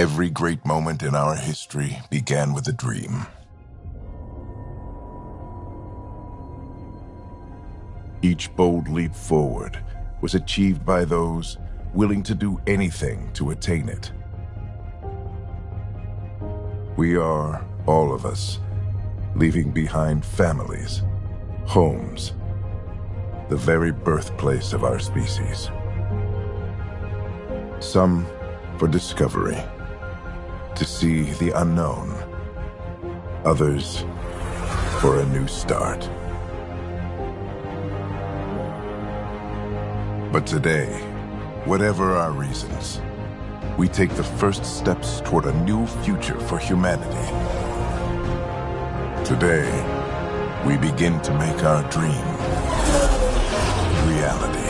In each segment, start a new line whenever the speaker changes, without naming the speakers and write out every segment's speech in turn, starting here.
Every great moment in our history began with a dream. Each bold leap forward was achieved by those willing to do anything to attain it. We are, all of us, leaving behind families, homes, the very birthplace of our species. Some for discovery, to see the unknown. Others for a new start. But today, whatever our reasons, we take the first steps toward a new future for humanity. Today, we begin to make our dream reality.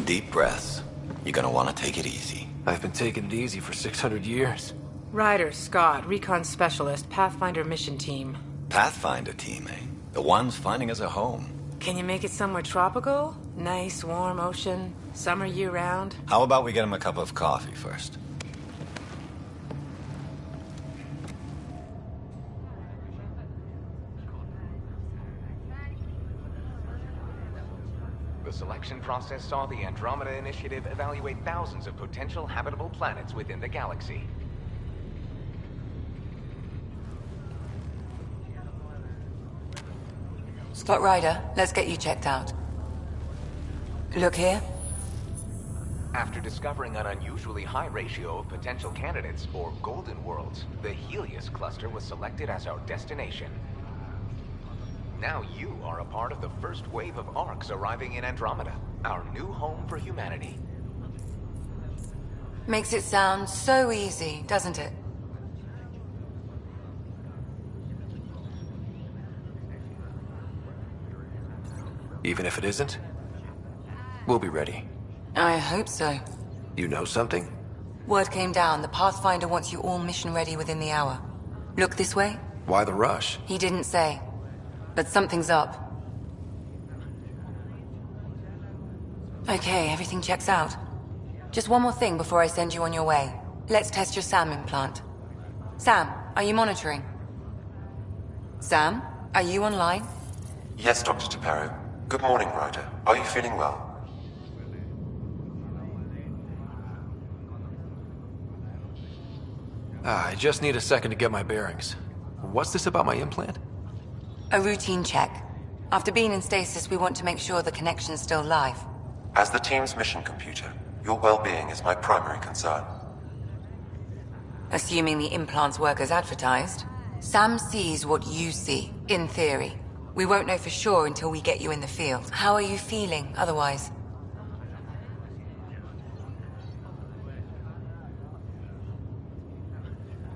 Deep breaths. You're gonna want to take it easy.
I've been taking it easy for 600 years.
Ryder, Scott, Recon Specialist, Pathfinder Mission Team.
Pathfinder team, eh? The ones finding us a home.
Can you make it somewhere tropical? Nice, warm ocean, summer year-round?
How about we get him a cup of coffee first?
The selection process saw the Andromeda Initiative evaluate thousands of potential habitable planets within the galaxy.
Scott Ryder, let's get you checked out. Look here.
After discovering an unusually high ratio of potential candidates, or golden worlds, the Helios cluster was selected as our destination. Now you are a part of the first wave of arcs arriving in Andromeda, our new home for humanity.
Makes it sound so easy, doesn't it?
Even if it isn't, we'll be ready.
I hope so.
You know something?
Word came down. The Pathfinder wants you all mission ready within the hour. Look this way?
Why the rush?
He didn't say. But something's up. Okay, everything checks out. Just one more thing before I send you on your way. Let's test your SAM implant. Sam, are you monitoring? Sam, are you online?
Yes, Dr. Taparo. Good morning, Ryder. Are you feeling well?
I just need a second to get my bearings. What's this about my implant?
A routine check. After being in stasis, we want to make sure the connection's still live.
As the team's mission computer, your well-being is my primary concern.
Assuming the implants work as advertised, Sam sees what you see, in theory. We won't know for sure until we get you in the field. How are you feeling otherwise?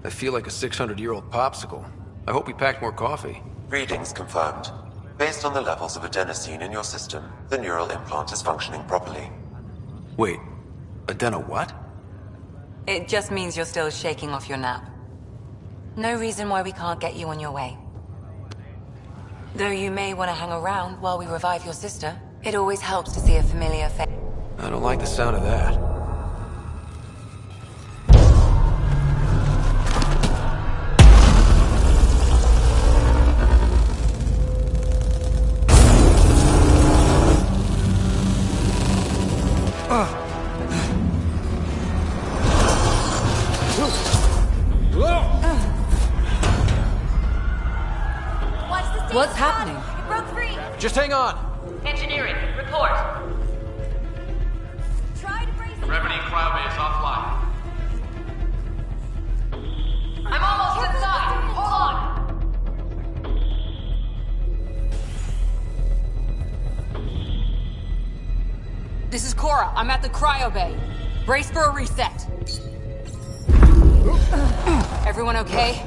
I feel like a 600-year-old popsicle. I hope we packed more coffee.
Readings confirmed. Based on the levels of adenosine in your system, the neural implant is functioning properly.
Wait, Adena what?
It just means you're still shaking off your nap. No reason why we can't get you on your way. Though you may want to hang around while we revive your sister, it always helps to see a familiar face.
I don't like the sound of that.
What's happening?
It broke free!
Just hang on!
Engineering, report. Try to brace it.
Remedy cryobase offline.
I'm almost inside. Hold on.
This is Cora. I'm at the cryo bay. Brace for a reset. Everyone okay?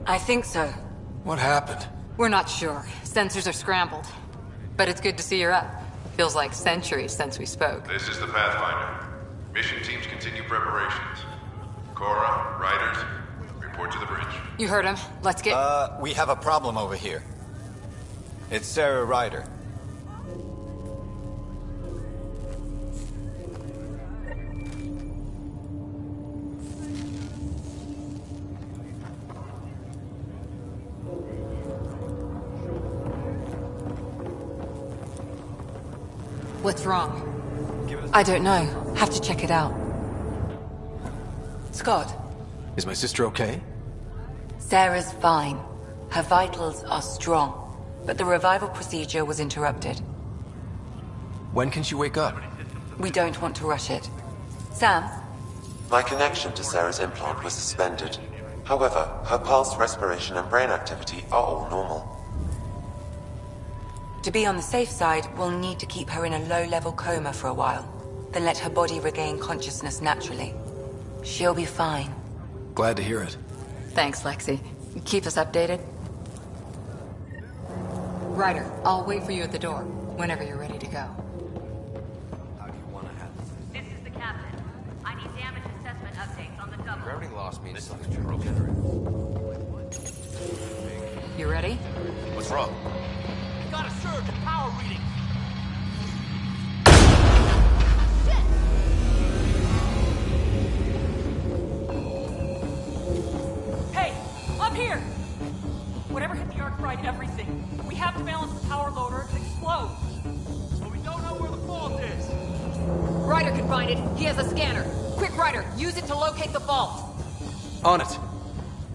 I think so.
What happened?
We're not sure. Sensors are scrambled. But it's good to see you're up. Feels like centuries since we spoke.
This is the Pathfinder. Mission teams continue preparations. Cora, Riders, report to the bridge.
You heard him. Let's get...
We have a problem over here. It's Sarah Ryder.
What's wrong?
I don't know. Have to check it out. Scott,
Is my sister okay?
Sarah's fine. Her vitals are strong, but the revival procedure was interrupted.
When can she wake up?
We don't want to rush it. Sam,
My connection to Sarah's implant was suspended. However, her pulse, respiration, and brain activity are all normal.
to be on the safe side, we'll need to keep her in a low-level coma for a while, then let her body regain consciousness naturally. She'll be fine.
Glad to hear it.
Thanks, Lexi. Keep us updated. Ryder, I'll wait for you at the door, whenever you're ready to go.
How do you want to handle
This is the captain. I need damage assessment updates on the double.
Gravity loss means
This
something
is broken.
You ready?
What's wrong?
Got a surge in power reading.
Hey, up here! Whatever hit the arc fried everything. We have to balance the power loader to explode.
But we don't know where the fault is.
Ryder can find it. He has a scanner. Quick, Ryder, use it to locate the fault.
On it.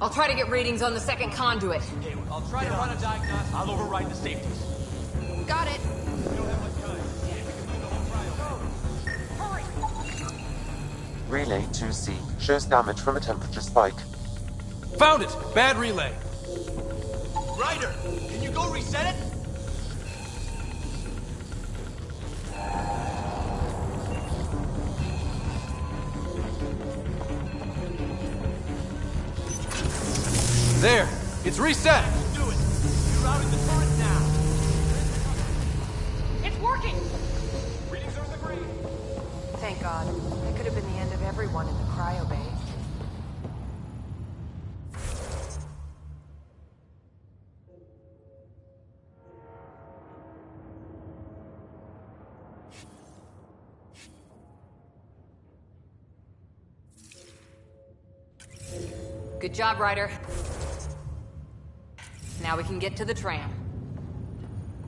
I'll try to get readings on the second conduit.
Okay, I'll try to run a diagnostic. I'll override the safeties.
Got it.
We don't have much time. See if we can move the whole cryo.
Hurry!
Relay 2C shows damage from a temperature spike.
Found it! Bad relay.
Ryder, can you go reset it?
There! It's reset!
Do it. You're routing the current now.
It's working!
Readings are in the green.
Thank God. That could have been the end of everyone in the cryo bay.
Good job, Ryder. Now we can get to the tram.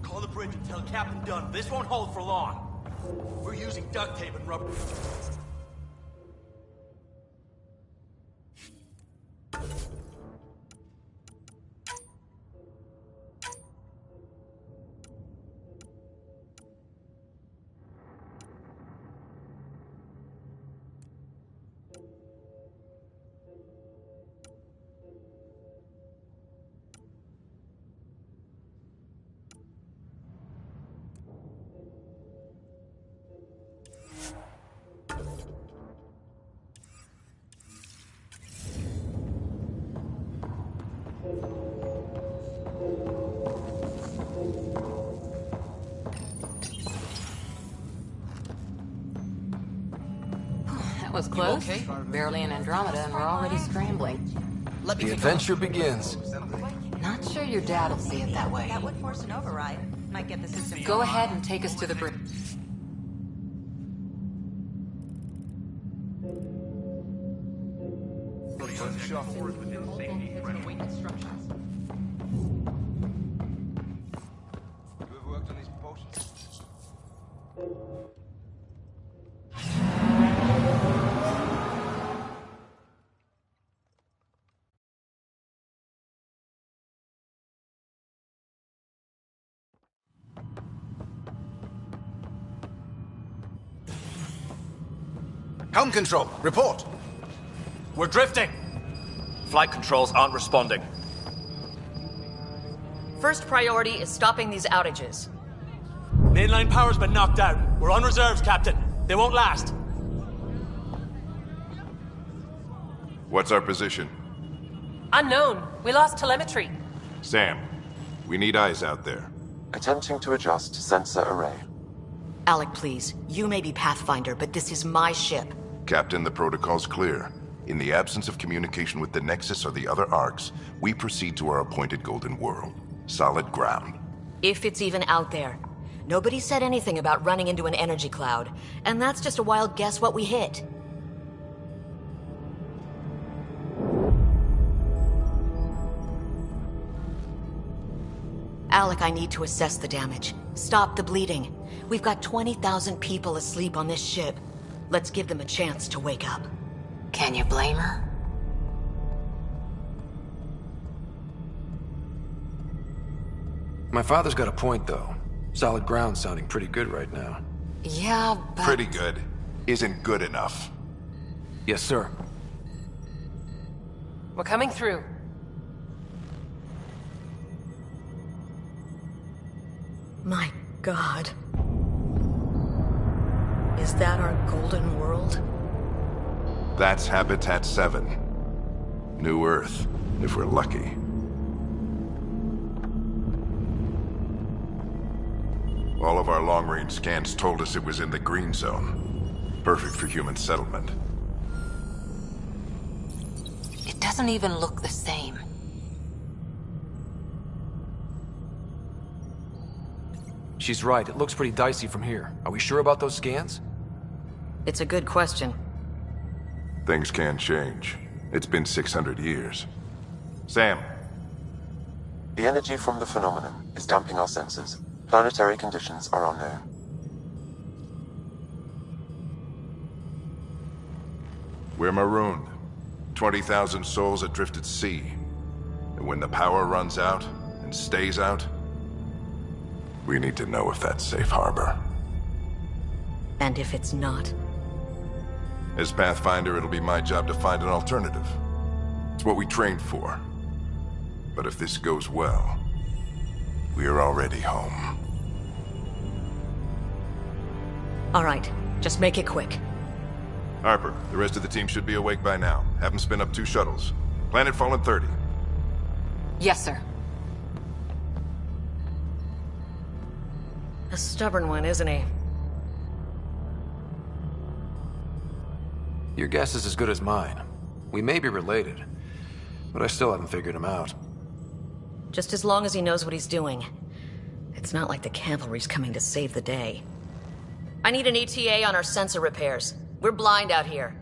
Call the bridge and tell Captain Dunn this won't hold for long. We're using duct tape and rubber.
That was close.
okay?
Barely in Andromeda and we're already scrambling.
Let me
The
take
adventure begins.
Not sure your dad will see it that way.
That would force an override. Might get the system.
Go ahead and take us to the bridge.
Helm control, report.
We're drifting. Flight controls aren't responding.
First priority is stopping these outages.
Mainline power's been knocked out. We're on reserves, Captain. They won't last.
What's our position?
Unknown. We lost telemetry.
Sam, we need eyes out there.
Attempting to adjust sensor array.
Alec, please. You may be Pathfinder, but this is my ship.
Captain, the protocol's clear. In the absence of communication with the Nexus or the other arcs, we proceed to our appointed Golden World. Solid ground.
If it's even out there. Nobody said anything about running into an energy cloud, and that's just a wild guess what we hit. Alec, I need to assess the damage. Stop the bleeding. We've got 20,000 people asleep on this ship. Let's give them a chance to wake up.
Can you blame her?
My father's got a point, though. Solid ground sounding pretty good right now.
Yeah, but...
Pretty good isn't good enough.
Yes, sir.
We're coming through.
My God. Is that our Golden World?
That's Habitat 7. New Earth, if we're lucky. All of our long-range scans told us it was in the green zone. Perfect for human settlement.
It doesn't even look the same.
She's right. It looks pretty dicey from here. Are we sure about those scans?
It's a good question.
Things can change. It's been 600 years. Sam.
The energy from the phenomenon is damping our sensors. Planetary conditions are unknown.
We're marooned. 20,000 souls adrift at sea. And when the power runs out, and stays out, we need to know if that's safe harbor.
And if it's not?
As Pathfinder, it'll be my job to find an alternative. It's what we trained for. But if this goes well, we are already home.
All right, just make it quick.
Harper, the rest of the team should be awake by now. Have them spin up 2 shuttles. Planetfall in 30.
Yes, sir.
A stubborn one, isn't he?
Your guess is as good as mine. We may be related, but I still haven't figured him out.
Just as long as he knows what he's doing. It's not like the cavalry's coming to save the day. I need an ETA on our sensor repairs. We're blind out here.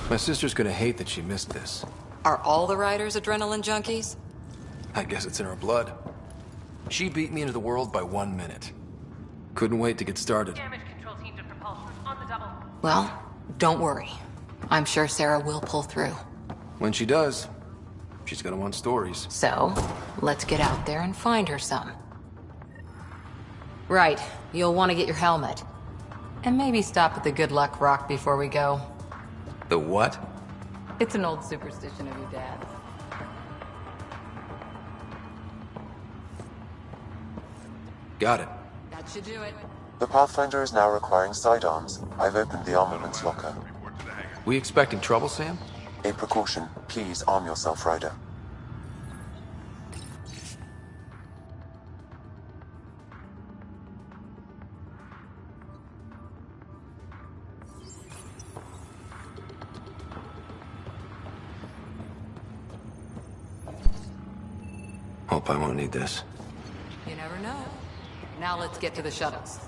My sister's gonna hate that she missed this.
Are all the riders adrenaline junkies?
I guess it's in her blood. She beat me into the world by 1 minute. Couldn't wait to get started.
Damage control teams and propulsion on the double.
Well, don't worry. I'm sure Sarah will pull through.
When she does, she's gonna want stories.
So, let's get out there and find her some. Right, you'll want to get your helmet. And maybe stop at the Good Luck Rock before we go.
The what?
It's an old superstition of your dad's.
Got it.
That should do it.
The Pathfinder is now requiring sidearms. I've opened the armaments locker.
We expecting trouble, Sam?
A precaution. Please arm yourself, Ryder.
Hope I won't need this.
You never know. Now let's get to the shuttles.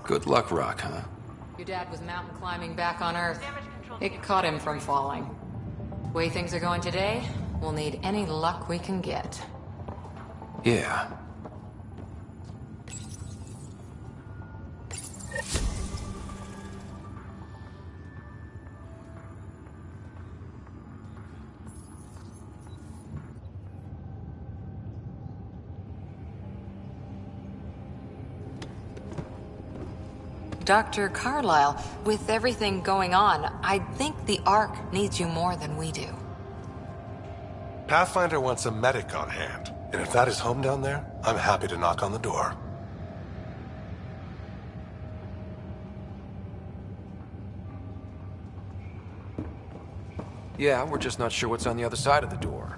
Good luck, Rock, huh?
Your dad was mountain climbing back on Earth. It caught him from falling. The way things are going today, we'll need any luck we can get.
Yeah.
Dr. Carlyle, with everything going on, I think the Ark needs you more than we do.
Pathfinder wants a medic on hand, and if that is home down there, I'm happy to knock on the door.
Yeah, we're just not sure what's on the other side of the door.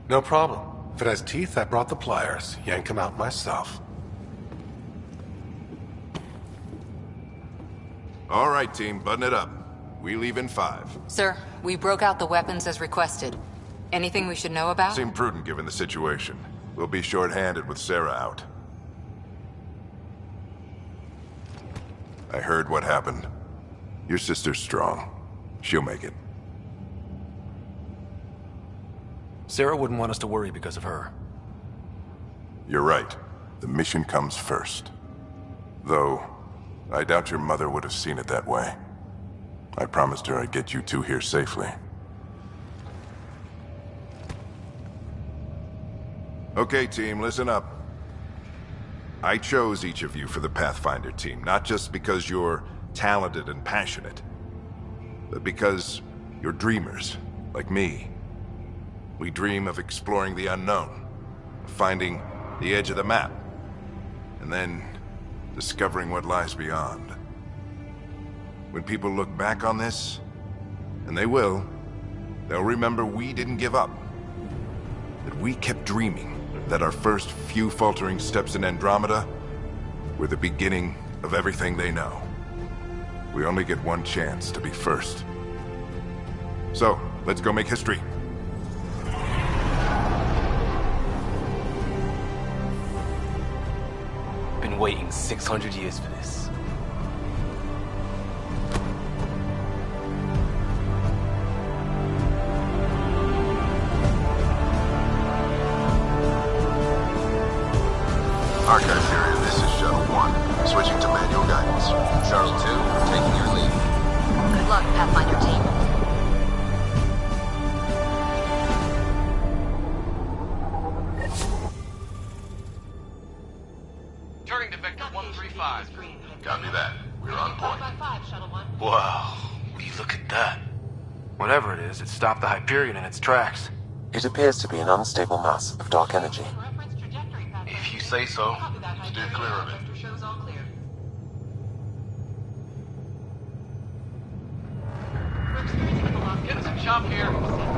No problem. If it has teeth, I brought the pliers. Yank them out myself.
All right, team, button it up. We leave in 5.
Sir, we broke out the weapons as requested. Anything we should know about?
Seemed prudent given the situation. We'll be short-handed with Sarah out. I heard what happened. Your sister's strong. She'll make it.
Sarah wouldn't want us to worry because of her.
You're right. The mission comes first. Though, I doubt your mother would have seen it that way. I promised her I'd get you two here safely. Okay, team, listen up. I chose each of you for the Pathfinder team, not just because you're talented and passionate, but because you're dreamers, like me. We dream of exploring the unknown, of finding the edge of the map, and then discovering what lies beyond. When people look back on this, and they will, they'll remember we didn't give up. That we kept dreaming, that our first few faltering steps in Andromeda were the beginning of everything they know. We only get one chance to be first. So, let's go make history.
Been waiting 600 years for this.
Archive area, this is Shuttle 1. Switching to manual guidance. Shuttle 2, taking your lead.
Good luck, Pathfinder team.
Turning to Vector 135.
Copy that. We're on point.
Wow, will you look at that?
Whatever it is, it stopped the Hyperion in its tracks.
It appears to be an unstable mass of dark energy.
If you say so.
Steer clear of it.
Getting some chop here.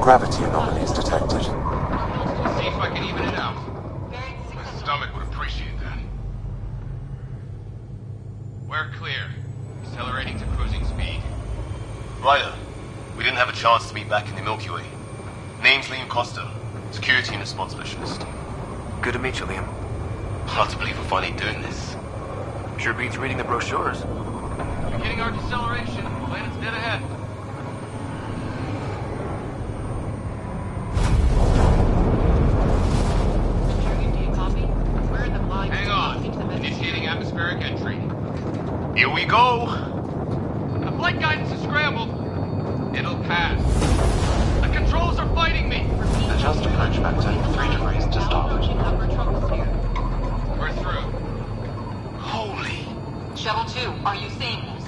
Gravity anomalies detected.
See if I can even it out. My stomach would appreciate that.
We're clear. Accelerating to cruising speed.
Ryder, we didn't have a chance to meet back in the Milky Way. Name's Liam Costa, Security and Response Specialist.
Good to meet you, Liam.
Hard to believe we're finally doing this.
Sure beats reading the brochures.
Beginning our deceleration. Planet's dead ahead. Hang on. Initiating atmospheric entry.
Here we go!
The flight guidance is scrambled. It'll pass. The controls are fighting me.
Adjust approach vector 3 degrees to starboard.
We're through.
Holy...
Shuttle 2, are you seeing this?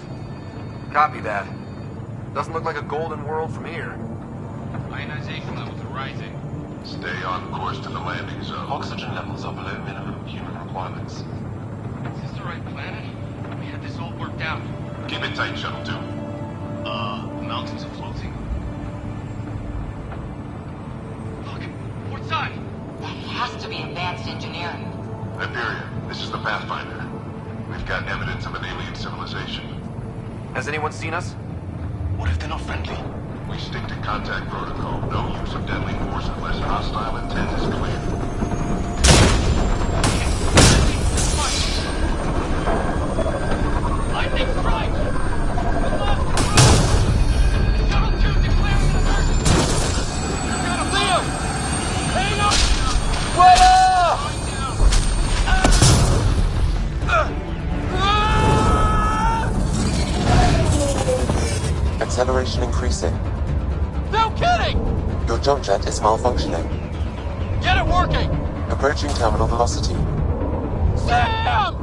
Copy that. Doesn't look like a golden world from here.
Ionization levels are rising.
Stay on course to the landing zone.
Oxygen levels are below minimum human requirements.
Is this the right planet? We had this all worked out.
Keep it tight, Shuttle 2.
The mountains are floating.
Look, port side.
That has to be advanced engineering.
Hyperion, this is the Pathfinder. We've got evidence of an alien civilization.
Has anyone seen us?
What if they're not friendly?
We stick to contact protocol. No use of deadly force unless hostile intent is clear.
Lightning strike! Shuttle 2 declaring an emergency! Got a Leo! Hang on!
Acceleration increasing.
No kidding!
Your jump jet is malfunctioning.
Get it working!
Approaching terminal velocity.
Sam!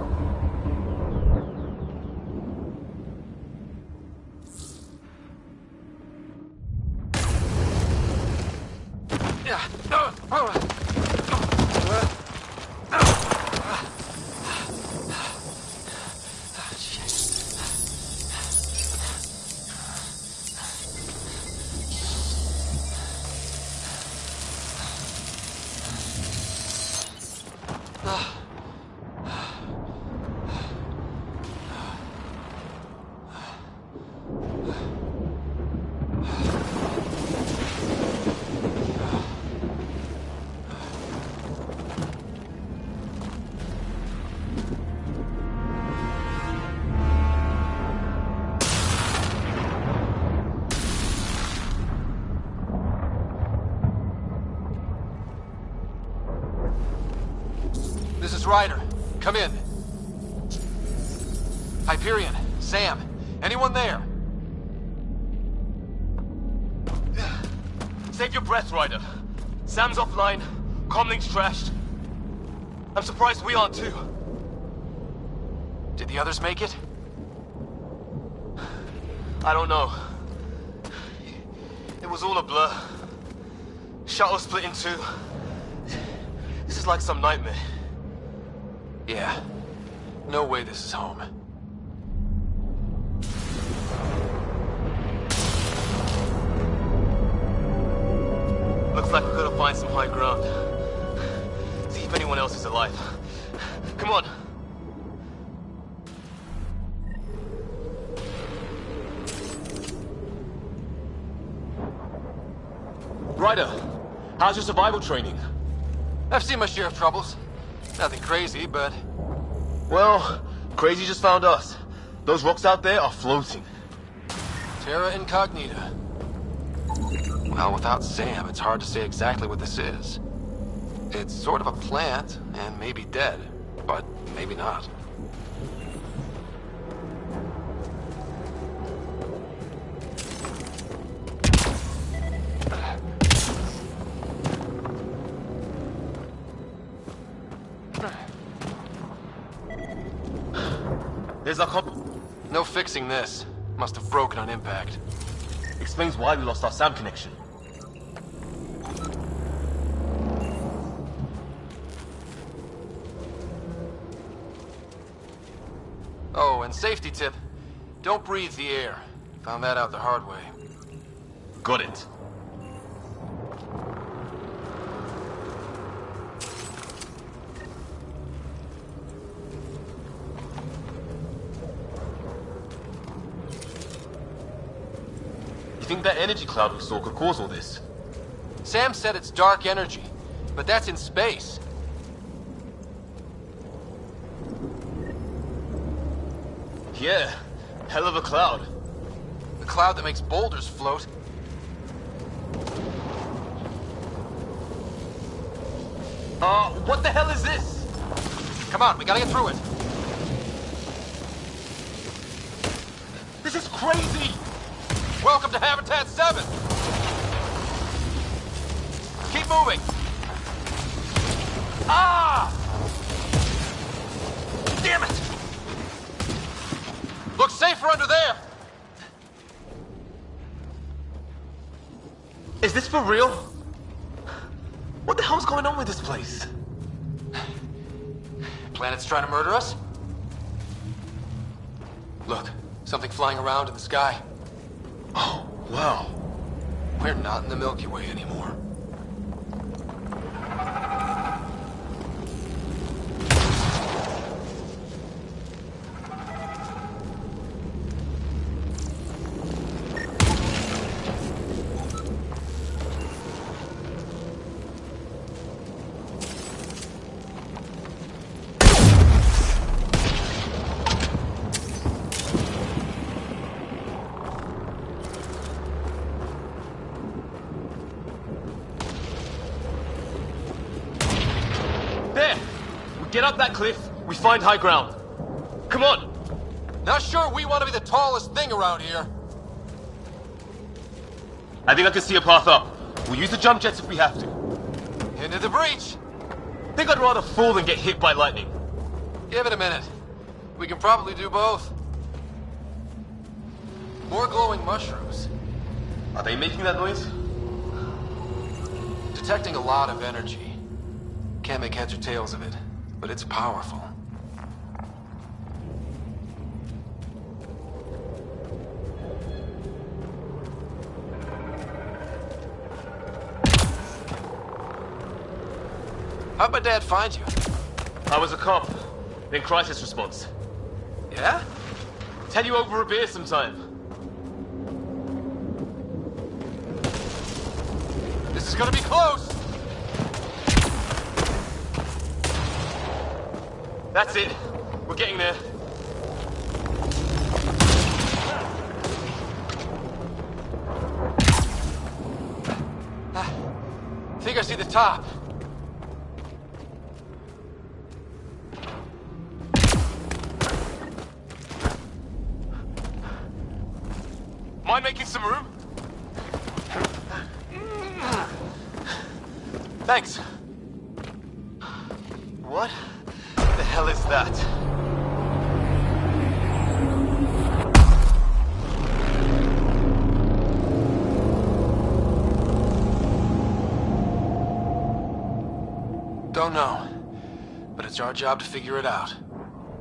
This is Ryder. Come in. Hyperion, Sam, anyone there?
Save your breath, Ryder. Sam's offline. Comlink's trashed. I'm surprised we aren't too.
Did the others make it?
I don't know. It was all a blur. Shuttle split in two. This is like some nightmare.
Yeah. No way this is home.
Looks like we gotta find some high ground. See if anyone else is alive. Come on. Ryder, how's your survival training?
I've seen my share of troubles. Nothing crazy, but...
Well, crazy just found us. Those rocks out there are floating.
Terra Incognita. Well, without Sam, it's hard to say exactly what this is. It's sort of a plant, and maybe dead, but maybe not.
There's our
No fixing this. Must have broken on impact.
Explains why we lost our SAM connection.
Oh, and safety tip. Don't breathe the air. Found that out the hard way.
Got it. You think that energy cloud we saw could cause all this?
Sam said it's dark energy, but that's in space.
Yeah, hell of a cloud.
The cloud that makes boulders float.
What the hell is this?
Come on, we gotta get through it.
This is crazy!
Welcome to Habitat 7! Keep moving! Ah! Damn it! Looks safer under there!
Is this for real? What the hell's going on with this place?
Planet's trying to murder us? Look, something flying around in the sky.
Oh, wow.
We're not in the Milky Way anymore.
Get up that cliff, we find high ground. Come on!
Not sure we want to be the tallest thing around here.
I think I can see a path up. We'll use the jump jets if we have to.
Into the breach.
Think I'd rather fall than get hit by lightning.
Give it a minute. We can probably do both. More glowing mushrooms.
Are they making that noise?
Detecting a lot of energy. Can't make heads or tails of it, but it's powerful. How'd my dad find you?
I was a cop, then crisis response.
Yeah?
Tell you over a beer sometime.
This is gonna be close!
That's it. We're getting there.
I think I see the top.
Mind making some room?
Thanks.
What the hell is that?
Don't know. But it's our job to figure it out.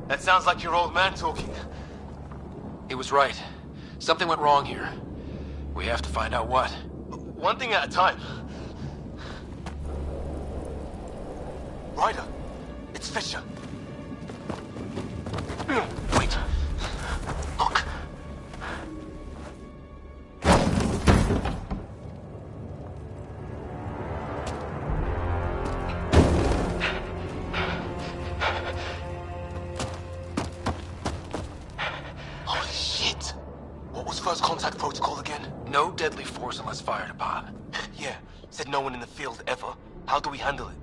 That sounds like your old man talking.
He was right. Something went wrong here. We have to find out what.
One thing at a time. Ryder, it's Fisher. Wait. Look.
Holy shit. What was first contact protocol again? No deadly force unless fired upon.
Yeah, said no one in the field ever. How do we handle it?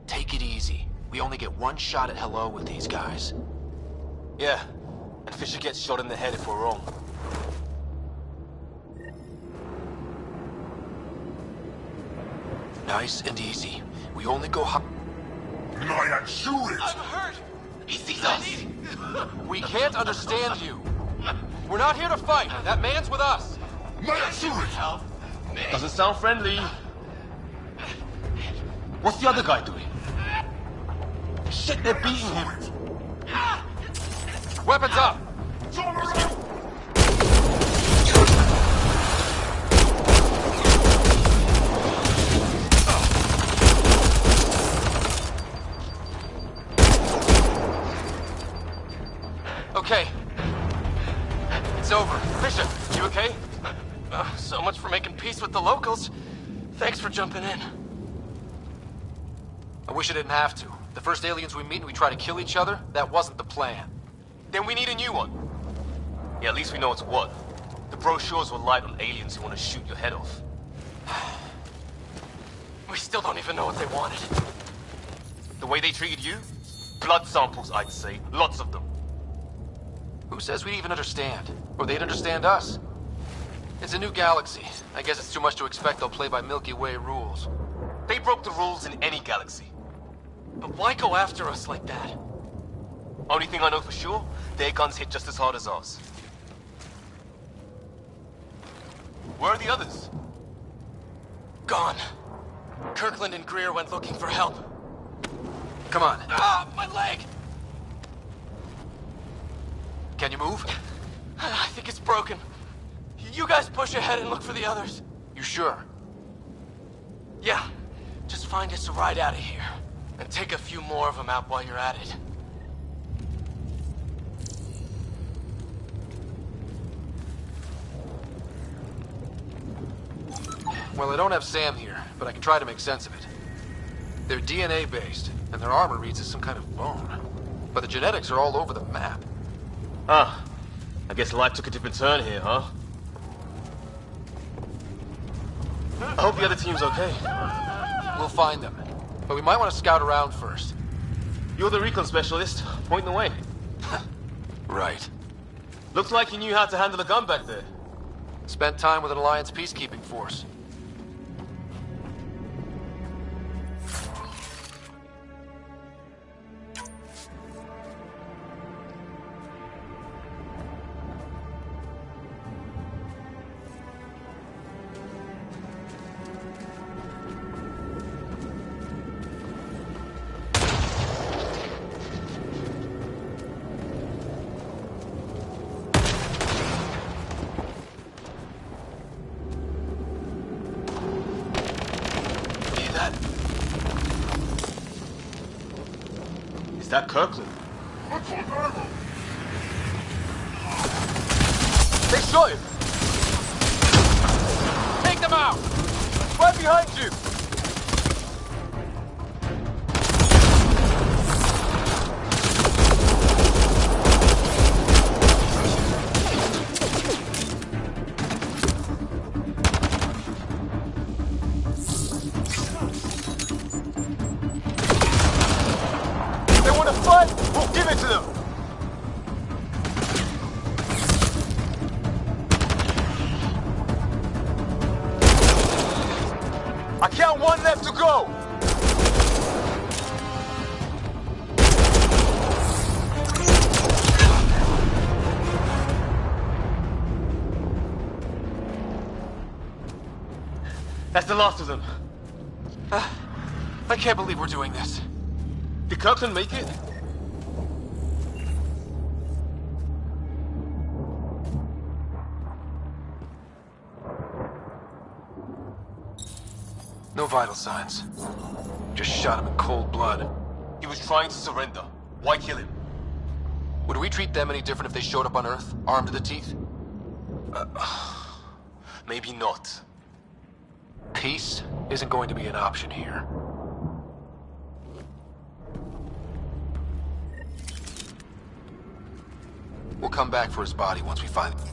Take it easy. We only get one shot at hello with these guys.
Yeah, and Fisher gets shot in the head if we're wrong.
Nice and easy. We only go hot.
I'm
hurt! He sees us! We can't understand you. We're not here to fight. That man's with us.
Doesn't sound friendly. What's the other guy doing? Shit, they're beating him.
Weapons up! Okay. It's over. Fisher, you okay? So much for making peace with the locals. Thanks for jumping in. I wish I didn't have to. The first aliens we meet and we try to kill each other, that wasn't the plan.
Then we need a new one. Yeah, at least we know it's what. The brochures were light on aliens who want to shoot your head off.
We still don't even know what they wanted.
The way they treated you? Blood samples, I'd say. Lots of them.
Who says we'd even understand? Or they'd understand us? It's a new galaxy. I guess it's too much to expect they'll play by Milky Way rules.
They broke the rules in any galaxy.
But why go after us like that?
Only thing I know for sure, their guns hit just as hard as ours. Where are the others?
Gone. Kirkland and Greer went looking for help. Come on. Ah, my leg! Can you move? I think it's broken. You guys push ahead and look for the others. You sure? Yeah. Just find us a ride out of here. And take a few more of them out while you're at it. Well, I don't have Sam here, but I can try to make sense of it. They're DNA-based, and their armor reads as some kind of bone. But the genetics are all over the map.
Ah, I guess life took a different turn here, huh? I hope the other team's okay.
We'll find them, but we might want to scout around first.
You're the recon specialist. Point the way.
Right.
Looks like you knew how to handle a gun back there.
Spent time with an Alliance peacekeeping force.
Is that Kirkland?
They shot him! Take them out! Right behind you!
I count one left to go! That's the last of them.
I can't believe we're doing this.
Did Kirkland make it?
No vital signs. Just shot him in cold blood.
He was trying to surrender. Why kill him?
Would we treat them any different if they showed up on Earth, armed to the teeth?
Maybe not.
Peace isn't going to be an option here. We'll come back for his body once we find him.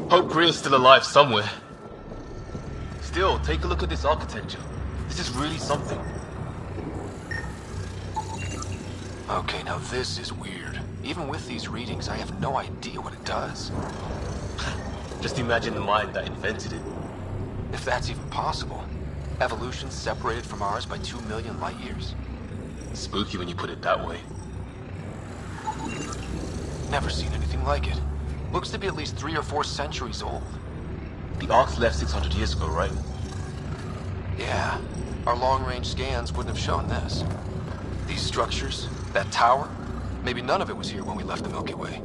Hope Greer's still alive somewhere. Still, take a look at this architecture. This is really something.
Okay, now this is weird. Even with these readings, I have no idea what it does.
Just imagine the mind that invented it.
If that's even possible. Evolution separated from ours by 2 million light years.
Spooky when you put it that way.
Never seen anything like it. Looks to be at least 3 or 4 centuries old.
The Ark's left 600 years ago, right?
Yeah. Our long-range scans wouldn't have shown this. These structures, that tower, maybe none of it was here when we left the Milky Way.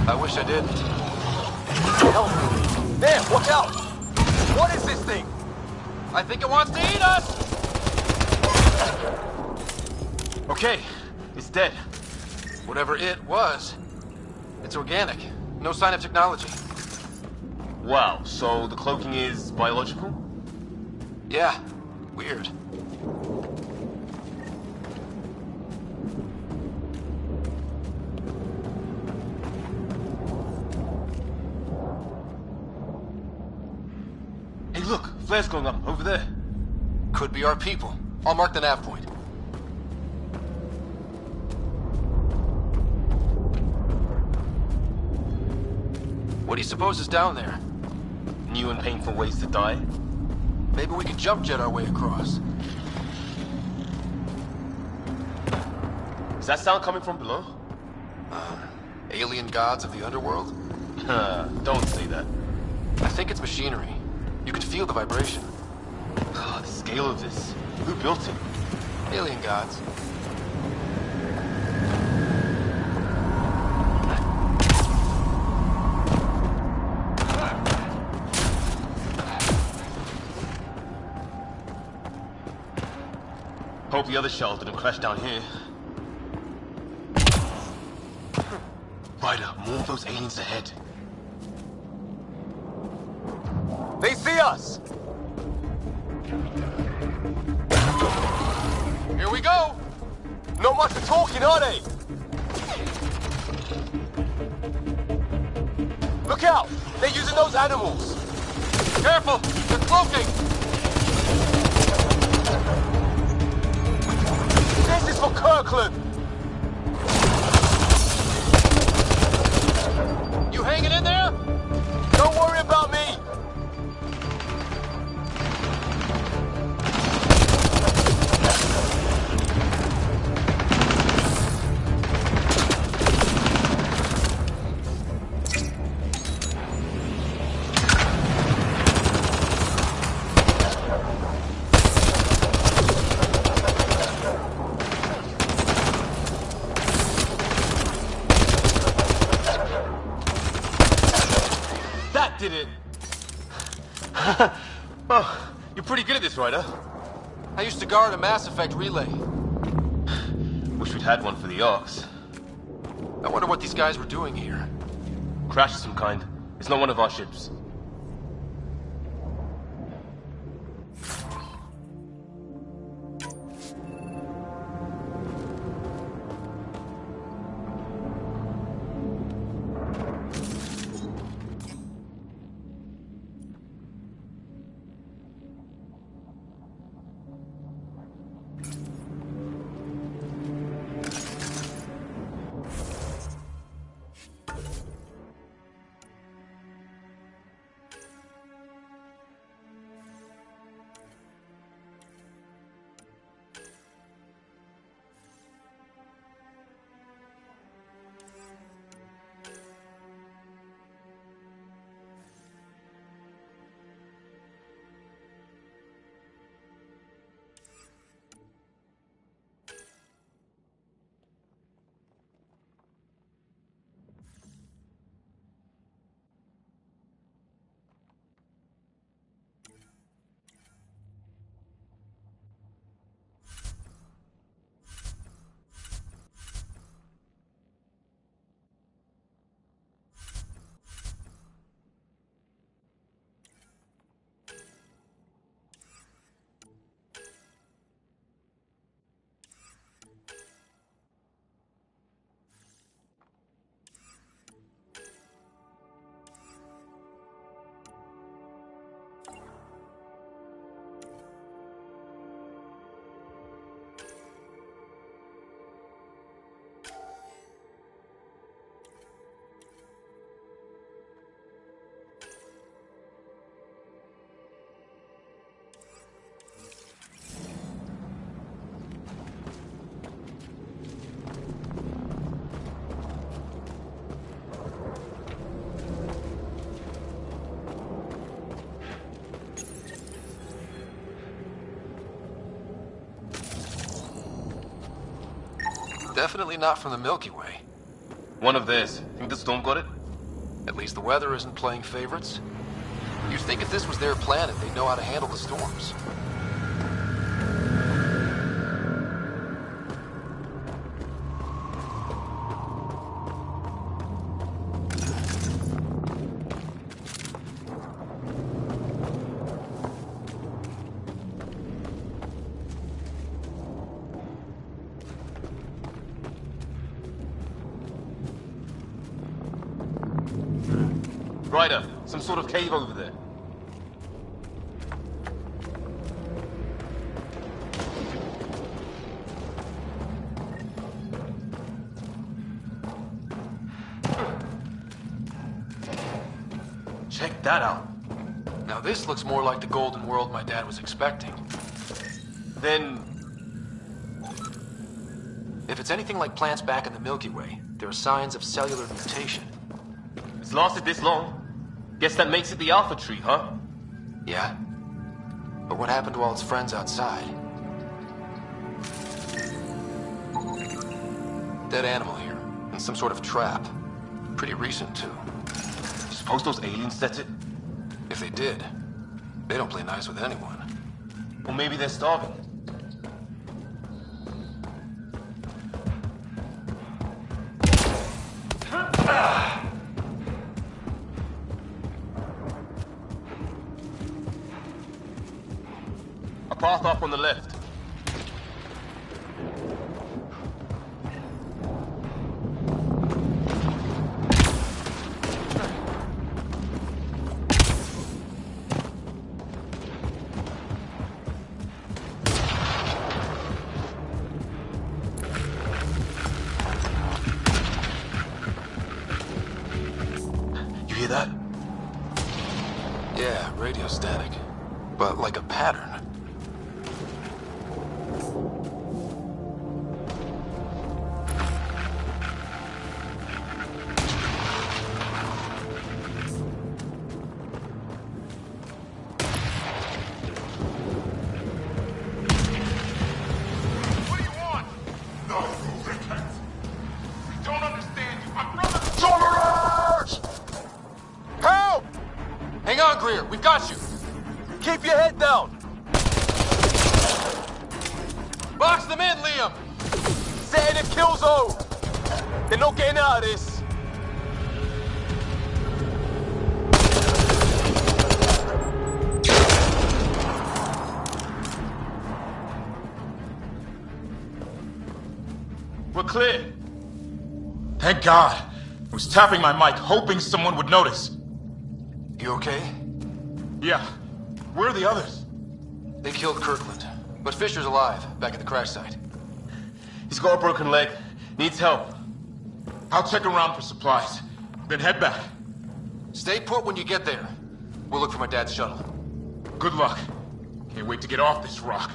I wish I did.
Help! Man, watch out! What is this thing?
I think it wants to eat us!
Okay, it's dead.
Whatever it was, it's organic. No sign of technology.
Wow, so the cloaking is biological?
Yeah, weird.
Hey look, flares going up, over there.
Could be our people. I'll mark the nav point. What do you suppose is down there?
New and painful ways to die?
Maybe we could jump jet our way across.
Is that sound coming from below?
Alien gods of the underworld?
Don't say that.
I think it's machinery. You can feel the vibration.
The scale of this. Who built it?
Alien gods.
Hope the other shuttle didn't crash down here. Ryder, more of those aliens ahead. They see us!
Here we go!
Not much of talking, are they? Look out! They're using those animals!
Careful! They're cloaking!
This is for Kirkland!
You hanging in there?
Don't worry about me! Did it. Oh, you're pretty good at this, Ryder.
I used to guard a Mass Effect relay.
Wish we'd had one for the Arks.
I wonder what these guys were doing here.
Crash of some kind. It's not one of our ships.
Definitely not from the Milky Way.
One of theirs. Think the storm got it?
At least the weather isn't playing favorites. You'd think if this was their planet, they'd know how to handle the storms.
Ryder, some sort of cave over there. Check that out.
Now this looks more like the golden world my dad was expecting.
Then...
if it's anything like plants back in the Milky Way, there are signs of cellular mutation.
It's lasted this long. Guess that makes it the Alpha Tree, huh?
Yeah? But what happened to all its friends outside? Dead animal here, in some sort of trap. Pretty recent, too.
Suppose those aliens set it?
If they did, they don't play nice with anyone.
Or maybe they're starving. A path up on the left. You hear that?
Yeah, radio static. But like a pattern.
What do you want? No, you repent. We don't understand you. My brother's George!
Help! Hang on, Greer. We've got you.
Keep your head down!
Box them in, Liam!
Setting a kill zone! They're not getting out of this!
We're clear. Thank God. I was tapping my mic, hoping someone would notice.
You okay?
Yeah. Where are the others?
They killed Kirkland. But Fisher's alive, back at the crash site.
He's got a broken leg. Needs help.
I'll check around for supplies. Then head back.
Stay put when you get there. We'll look for my dad's shuttle.
Good luck. Can't wait to get off this rock.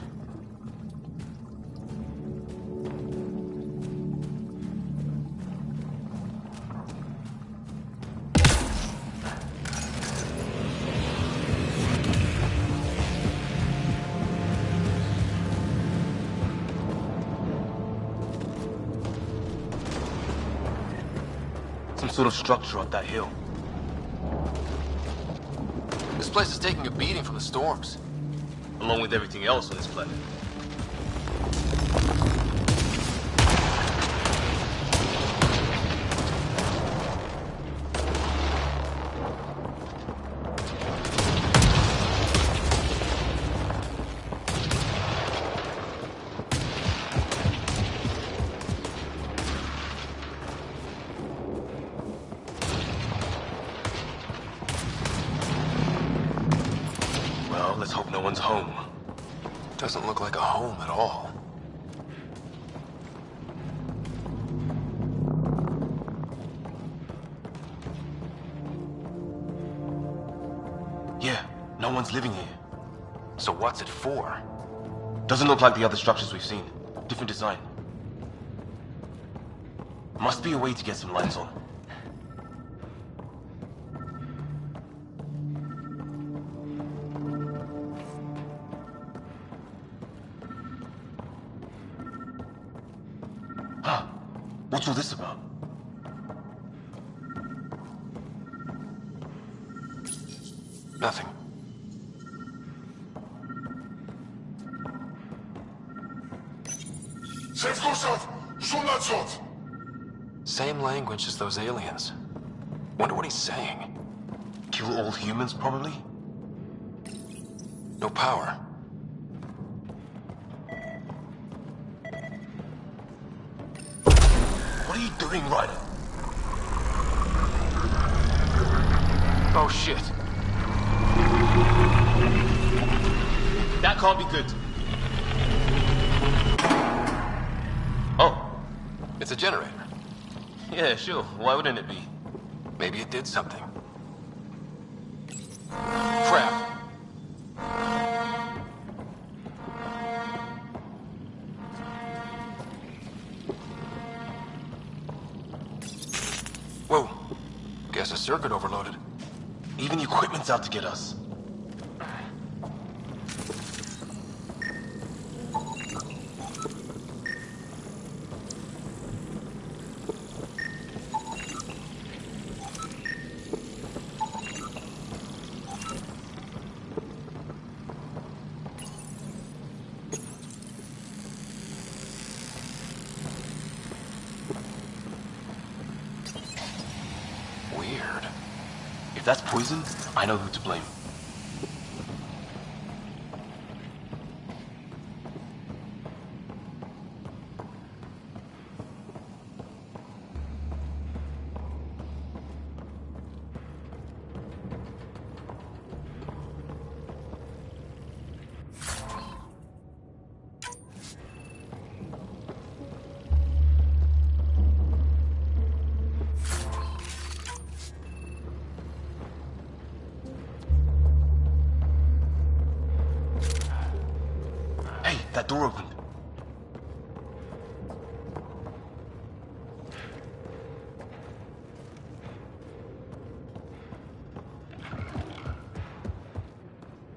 Some sort of structure up that hill.
This place is taking a beating from the storms.
Along with everything else on this planet. Well, let's hope no one's home.
Doesn't look like a home at all.
Yeah, no one's living here.
So what's it for?
Doesn't look like the other structures we've seen. Different design. Must be a way to get some lights on. Huh. What's all this about?
Nothing. Same language as those aliens. Wonder what he's saying.
Kill all humans, probably?
No power.
What are you doing, Ryder?
Oh, shit.
That can't be good. Oh.
It's a generator.
Yeah, sure. Why wouldn't it be?
Maybe it did something. Crap. Whoa. Guess a circuit overloaded.
Even the equipment's out to get us.
Weird.
If that's poison, I know who to blame. Hey, that door opened.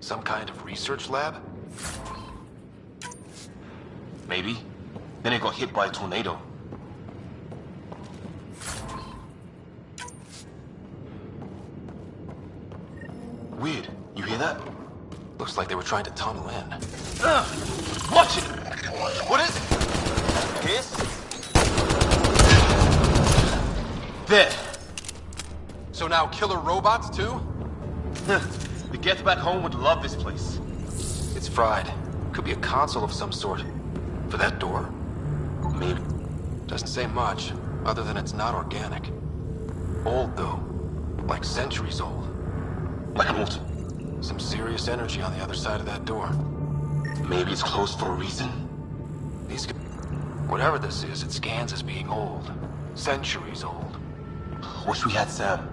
Some kind of research lab?
Maybe. Then it got hit by a tornado. Weird. You hear that?
Looks like they were trying to tunnel in.
Watch it! What is it? This? There.
So now killer robots too?
The Get Back Home would love this place.
It's fried. Could be a console of some sort. For that door? Maybe. Doesn't say much, other than it's not organic. Old though. Like centuries old.
Like what?
Some serious energy on the other side of that door.
Maybe it's closed for a reason?
Whatever this is, it scans as being old. Centuries old.
Wish we had Sam.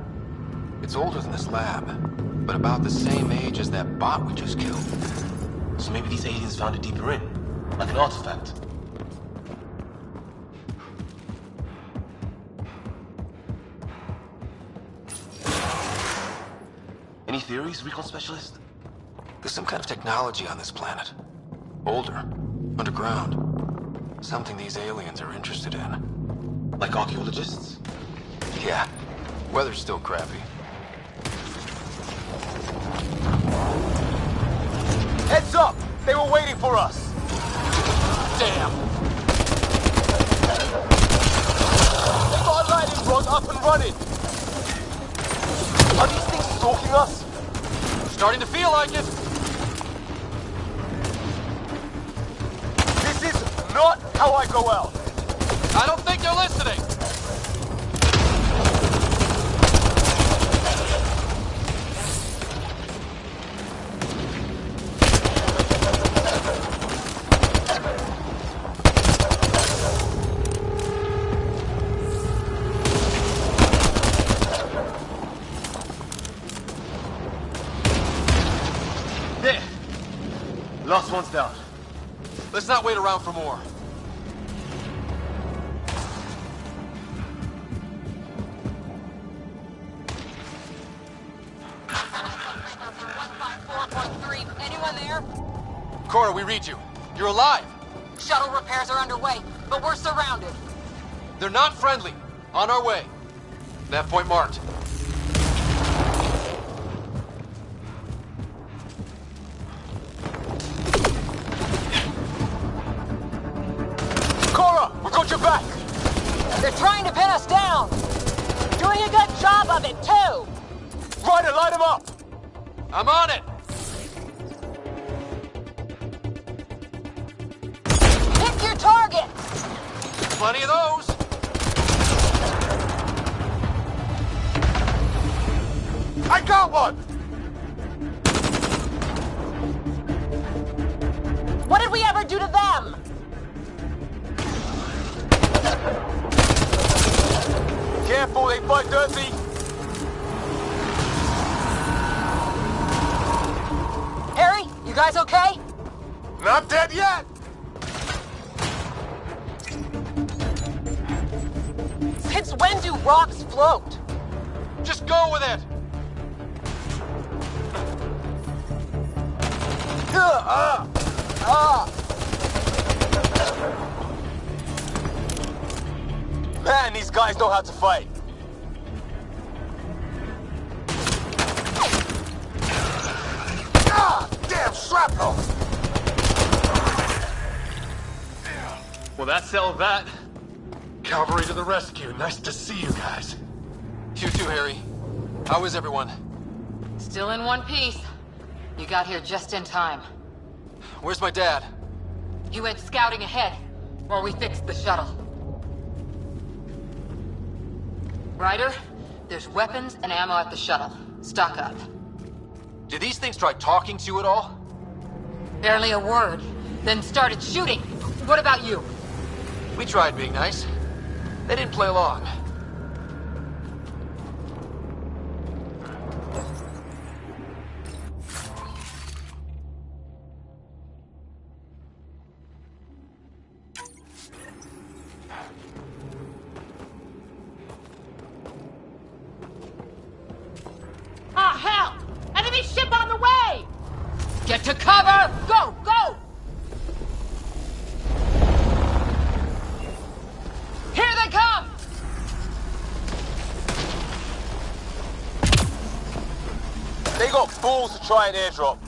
It's older than this lab, but about the same age as that bot we just killed.
So maybe these aliens found it deeper in, like an artifact. Any theories, recon specialist?
There's some kind of technology on this planet. Older. Underground. Something these aliens are interested in.
Like archaeologists?
Yeah. Weather's still crappy.
Heads up! They were waiting for us!
Damn!
They got a lightning rod up and running! Are these things stalking us?
Starting to feel like it!
This is not how I go out!
I don't think they're listening!
Last one's down.
Let's not wait around for more.
Anyone there?
Cora, we read you. You're alive.
Shuttle repairs are underway, but we're surrounded.
They're not friendly. On our way. Nav point marked.
Cora, we got your back!
They're trying to pin us down! Doing a good job of it, too!
Ryder, light him up!
I'm on it!
Pick your target!
Plenty of those!
I got one!
What did we ever do to them?
Careful, they fight dirty!
Harry, you guys okay?
Not dead yet!
Since when do rocks float?
Just go with it!
Man, these guys know how to fight. Ah, damn shrapnel!
Well, that settled that. Cavalry to the rescue. Nice to see you guys. You too, Harry. How is everyone?
Still in one piece. You got here just in time.
Where's my dad?
He went scouting ahead while we fixed the shuttle. Ryder, there's weapons and ammo at the shuttle. Stock up.
Did these things try talking to you at all?
Barely a word, then started shooting. What about you?
We tried being nice. They didn't play along.
Ah, hell! Enemy ship on the way!
Get to cover! Go! Go! Here they come!
They got fools to try and airdrop.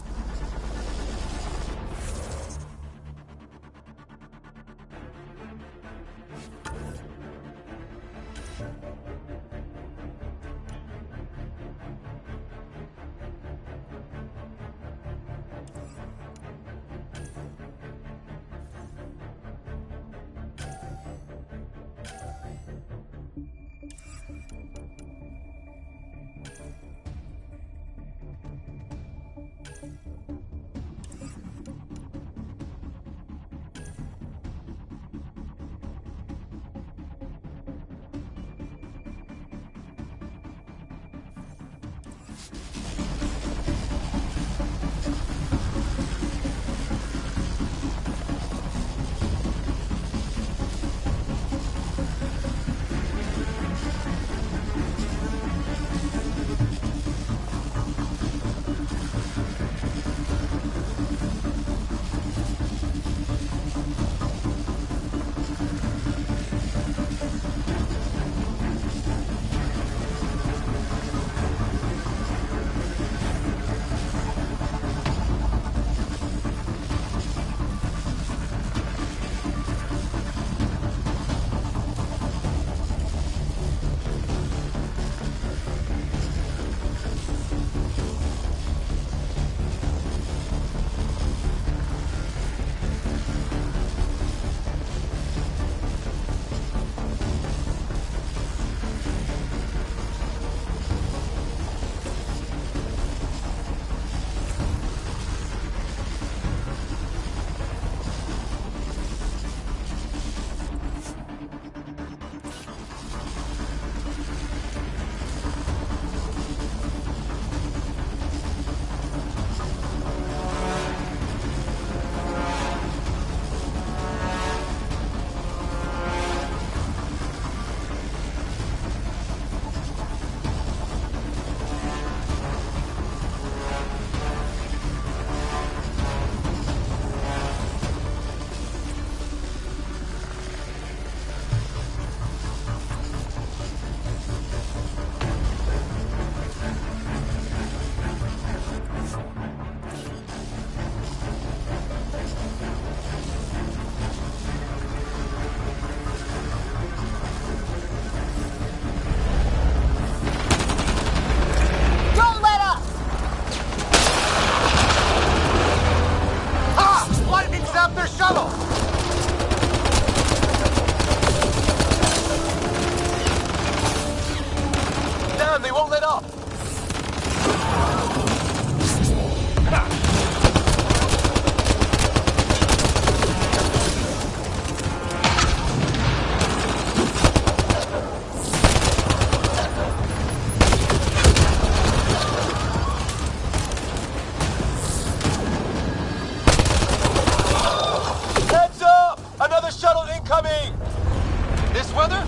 weather?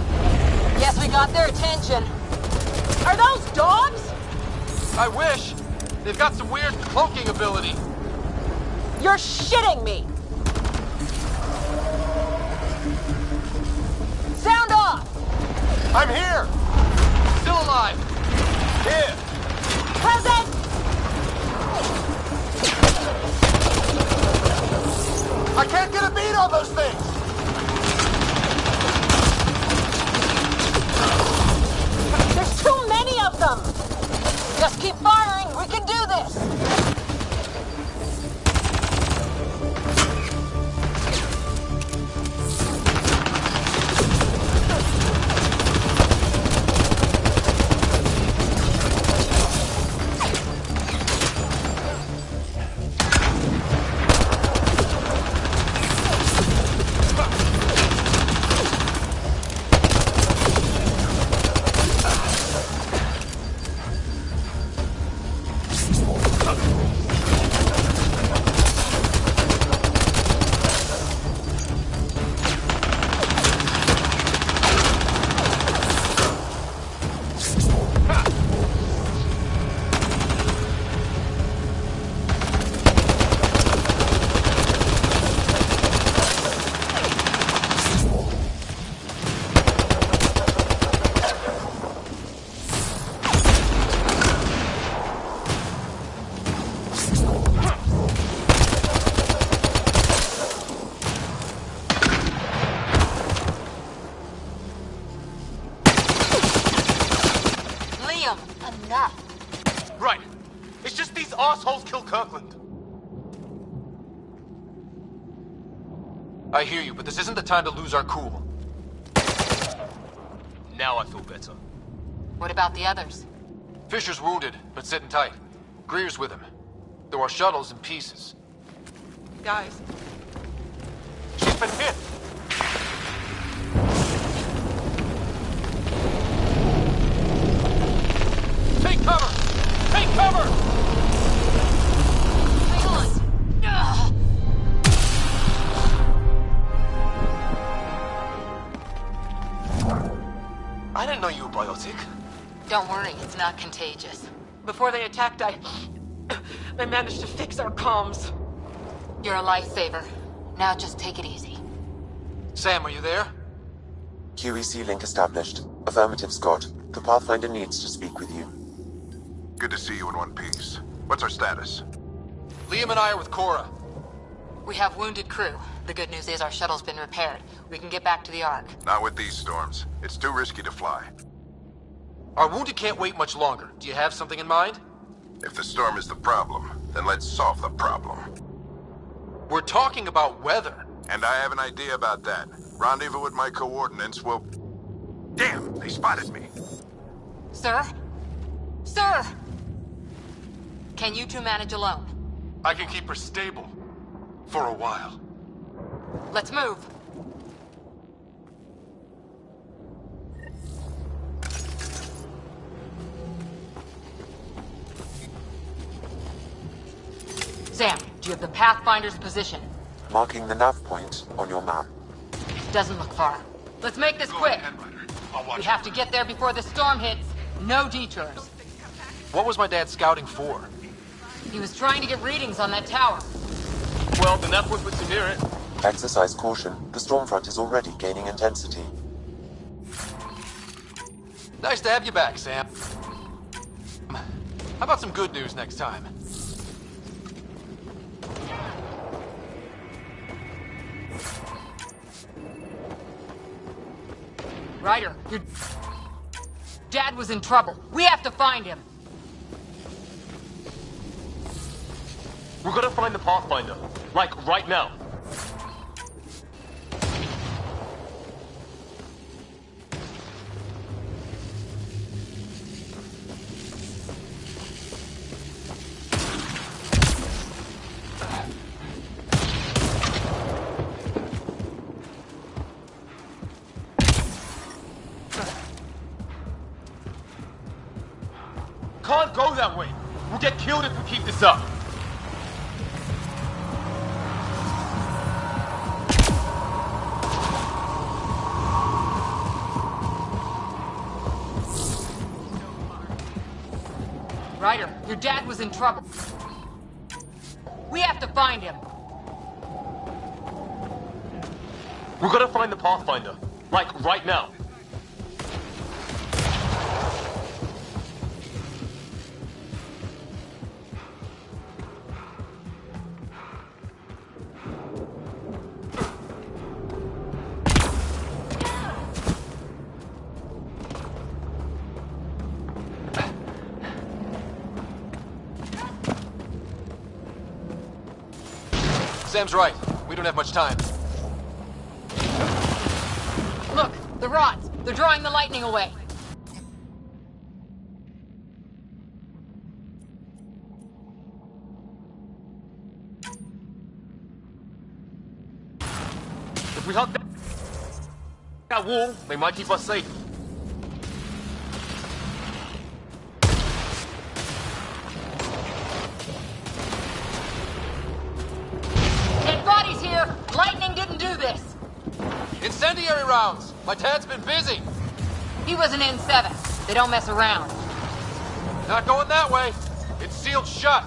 Yes, we got their attention. Are those dogs?
I wish. They've got some weird cloaking ability.
You're shitting me! Sound off!
I'm here!
Still alive.
Here!
Present!
I can't get a beat on those things!
There's too many of them! Just keep firing, we can do this!
Right. It's just these assholes kill Kirkland.
I hear you, but this isn't the time to lose our cool.
Now I feel better.
What about the others?
Fisher's wounded, but sitting tight. Greer's with him. Though our shuttle's in pieces.
Guys,
She's been hit! Take cover! Take cover!
Hang on! Ugh.
I didn't know you were biotic.
Don't worry, it's not contagious.
before they attacked, I managed to fix our comms.
You're a lifesaver. Now just take it easy.
Sam, are you there?
QEC link established. Affirmative, Scott. The Pathfinder needs to speak with you.
Good to see you in one piece. What's our status?
Liam and I are with Cora.
We have wounded crew. The good news is our shuttle's been repaired. We can get back to the Ark.
Not with these storms. It's too risky to fly.
Our wounded can't wait much longer. Do you have something in mind?
If the storm is the problem, then let's solve the problem.
We're talking about weather.
And I have an idea about that. Rendezvous with my coordinates will... Damn, they spotted me.
Sir? Sir! Can you two manage alone?
I can keep her stable. For a while.
Let's move. Sam, do you have the Pathfinder's position?
Marking the nav point on your map.
Doesn't look far. Let's make this quick. We have to get there before the storm hits. No detours.
What was my dad scouting for?
He was trying to get readings on that tower.
Well, the nav point puts you near it.
Exercise caution. The storm front is already gaining intensity.
Nice to have you back, Sam. How about some good news next time?
Ryder, your dad was in trouble. We have to find him.
We're gonna find the Pathfinder. Like, right now. Can't go that way. We'll get killed if we keep this up.
Ryder, your dad was in trouble. We have to find him.
We gotta find the Pathfinder. Like, right now.
Sam's right. We don't have much time.
Look, the rods. They're drawing the lightning away.
If we hug that wall, they might keep us safe.
Dead bodies here! Lightning didn't do this!
Incendiary rounds! My dad's been busy!
He was an N7. They don't mess around.
Not going that way. It's sealed shut.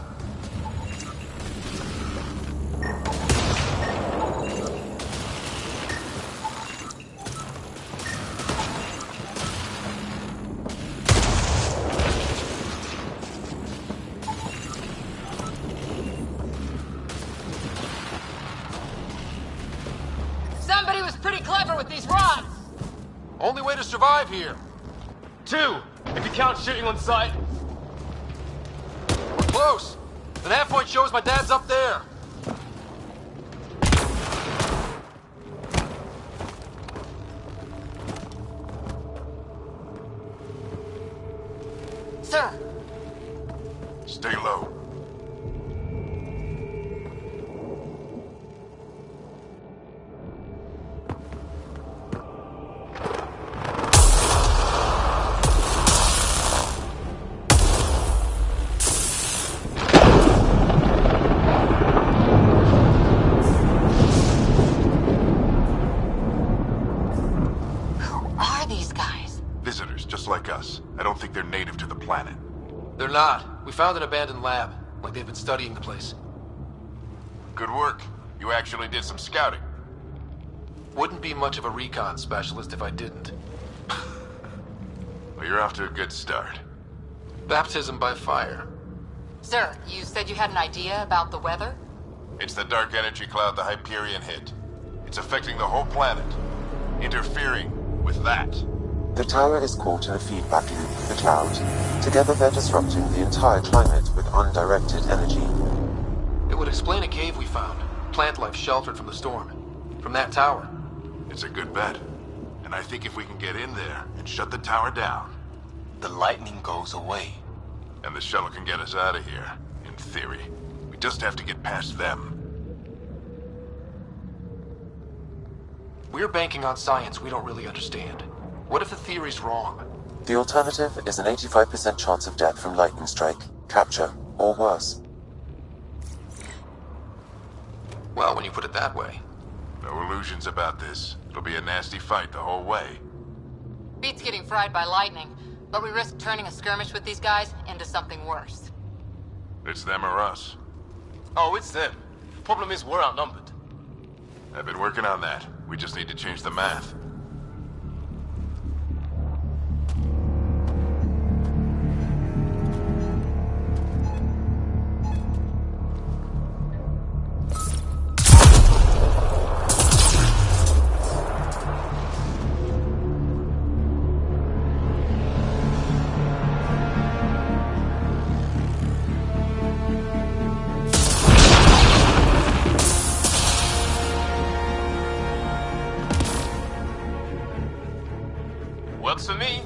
Somebody was pretty clever with these rods!
Only way to survive here.
2, if you count shooting on sight.
We're close. The nav point shows my dad's up there.
Sir!
Stay low. Visitors, just like us. I don't think they're native to the planet.
They're not. We found an abandoned lab. Like they've been studying the place.
Good work. You actually did some scouting.
Wouldn't be much of a recon specialist if I didn't.
Well, you're off to a good start.
Baptism by fire.
Sir, you said you had an idea about the weather?
It's the dark energy cloud the Hyperion hit. It's affecting the whole planet. Interfering with that.
The tower is caught in a feedback loop with the cloud. Together they're disrupting the entire climate with undirected energy.
It would explain a cave we found. Plant life sheltered from the storm. From that tower.
It's a good bet. And I think if we can get in there and shut the tower down...
the lightning goes away.
And the shuttle can get us out of here, in theory. We just have to get past them.
We're banking on science we don't really understand. What if the theory's wrong?
The alternative is an 85% chance of death from lightning strike, capture, or worse.
Well, when you put it that way.
No illusions about this. It'll be a nasty fight the whole way.
Beats getting fried by lightning, but we risk turning a skirmish with these guys into something worse.
It's them or us.
Oh, it's them. Problem is, we're outnumbered.
I've been working on that. We just need to change the math.
Works for me.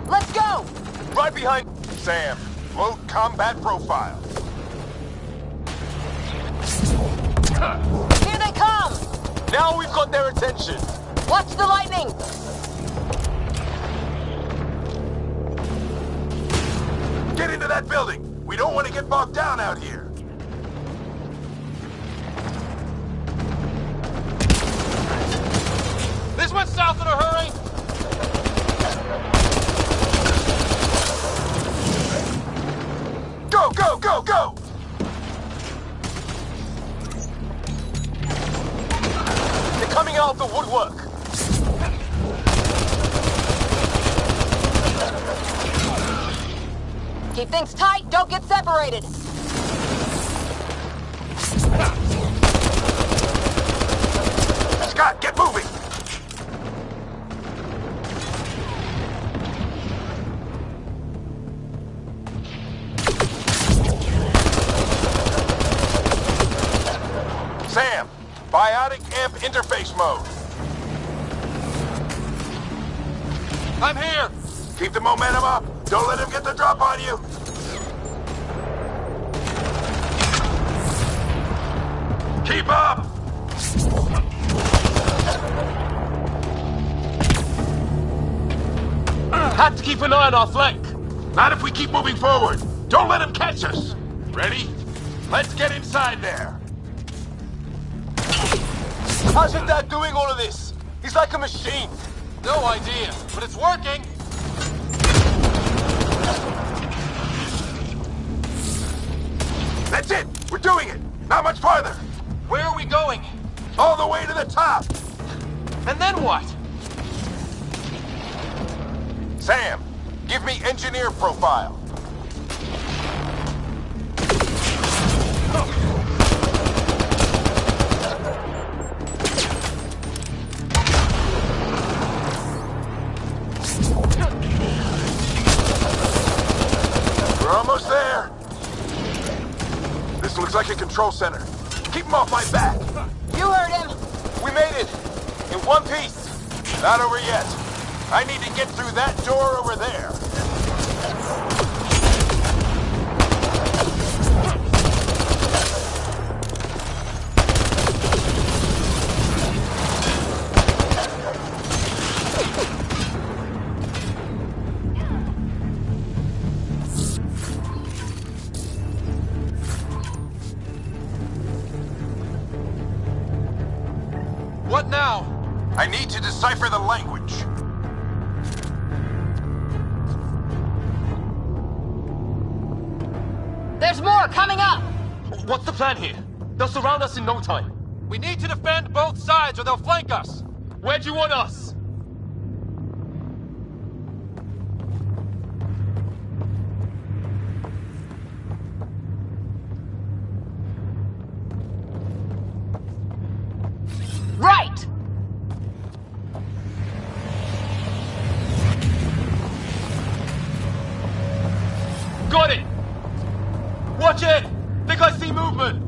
Let's go!
Right behind Sam. Low combat profile.
Here they come!
Now we've got their attention.
Watch the lightning!
Get into that building! We don't want to get bogged down out here!
Head south in a hurry!
Go, go, go, go!
They're coming out of the woodwork.
Keep things tight, don't get separated.
Scott, get moving! Sam, biotic amp interface mode.
I'm here!
Keep the momentum up. Don't let him get the drop on you. Keep up!
Have to keep an eye on our flank.
Not if we keep moving forward. Don't let him catch us. Ready? Let's get inside there.
How's your dad doing all of this? He's like a machine.
No idea, but it's working.
That's it! We're doing it! Not much farther!
Where are we going?
All the way to the top!
And then what?
Sam, give me engineer profile. We're almost there. This looks like a control center. Keep him off my back.
You heard him.
We made it. In one piece.
Not over yet. I need to get through that door over there.
What now?
I need to decipher the language.
There's more coming up!
What's the plan here? They'll surround us in no time.
We need to defend both sides or they'll flank us.
Where do you want us?
Right!
Got it! Watch it! Think I see movement!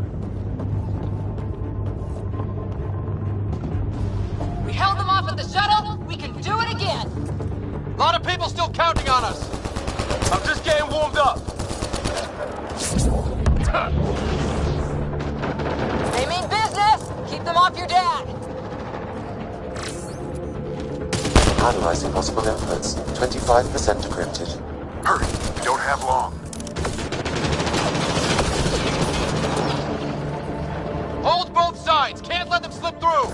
We held them off at the shuttle, we can do it again!
A lot of people still counting on us.
I'm just getting warmed up.
They mean business! Keep them off your dad!
Analyzing possible inputs. 25% decrypted.
Hurry, we don't have long.
Hold both sides. Can't let them slip through.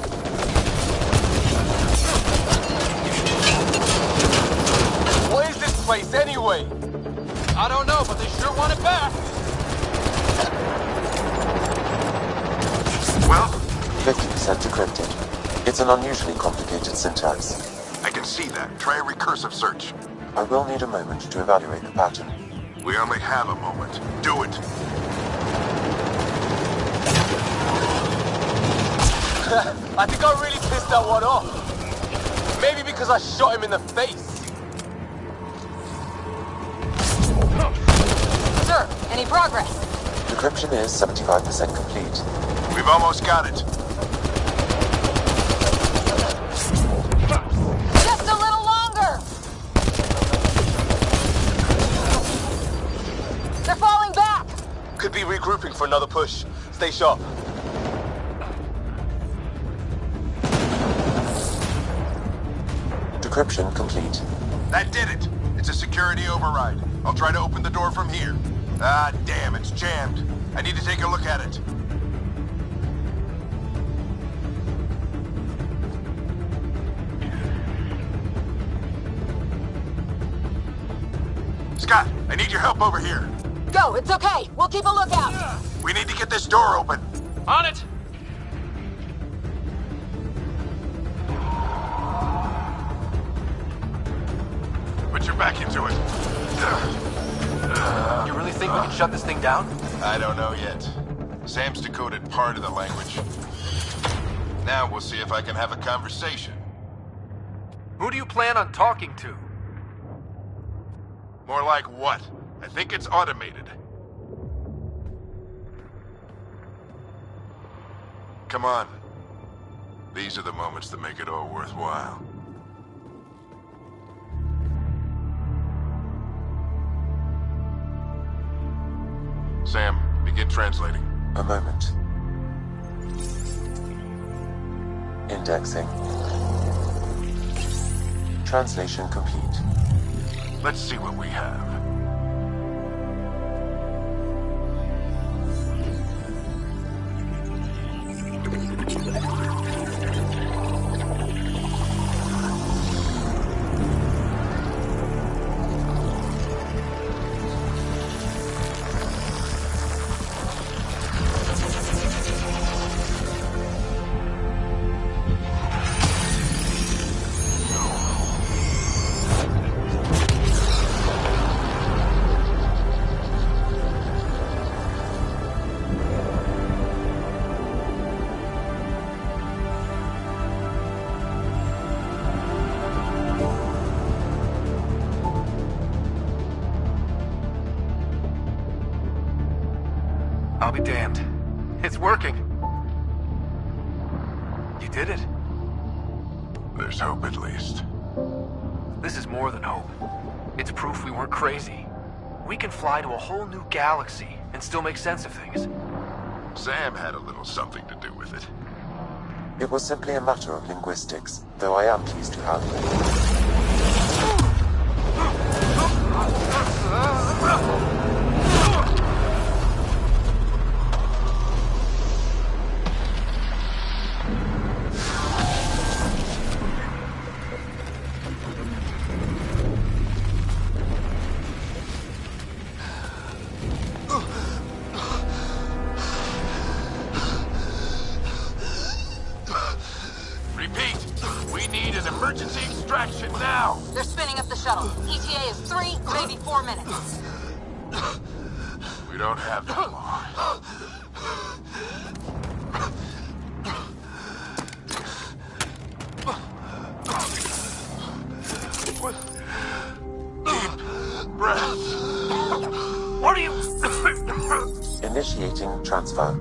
What is this place anyway?
I don't know, but they sure want it back.
Well?
50% decrypted. It's an unusually complicated syntax.
I can see that. Try a recursive search.
I will need a moment to evaluate the pattern.
We only have a moment. Do it.
I think I really pissed that one off. Maybe because I shot him in the face.
Sir, any progress?
Decryption is 75% complete.
We've almost got it.
Just a little longer! They're falling back!
Could be regrouping for another push. Stay sharp.
Decryption complete.
That did it. It's a security override. I'll try to open the door from here. Ah, damn, it's jammed. I need to take a look at it. Scott, I need your help over here.
Go, it's okay. We'll keep a lookout.
We need to get this door open.
On it!
Put your back into it.
You really think we can shut this thing down?
I don't know yet. Sam's decoded part of the language. Now we'll see if I can have a conversation.
Who do you plan on talking to?
More like what? I think it's automated. Come on. These are the moments that make it all worthwhile. Sam, begin translating.
A moment. Indexing. Translation complete.
Let's see what we have.
I'll be damned. It's working. You did it.
There's hope at least.
This is more than hope. It's proof we weren't crazy. We can fly to a whole new galaxy and still make sense of things.
Sam had a little something to do with it.
It was simply a matter of linguistics, though I am pleased to have.
Emergency extraction now!
They're spinning up the shuttle. ETA is 3, maybe 4 minutes.
We don't have that long. Deep breaths. What are you...
Initiating transfer.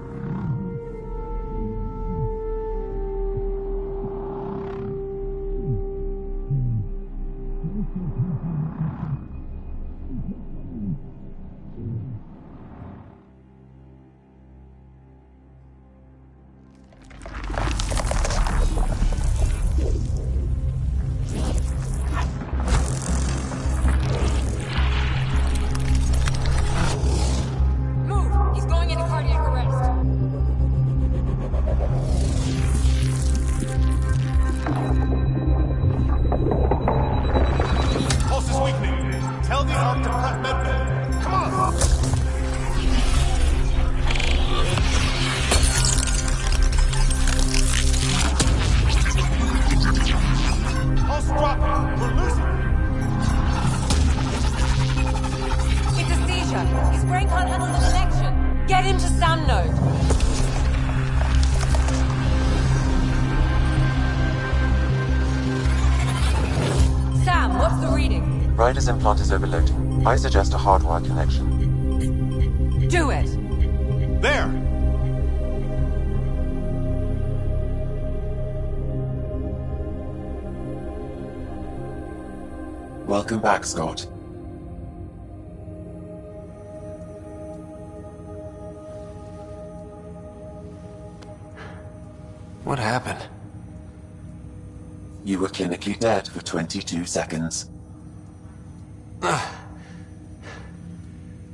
Ryder's implant is overloading. I suggest a hardwire connection.
Do it!
There!
Welcome back, Scott.
What happened?
You were clinically dead for 22 seconds.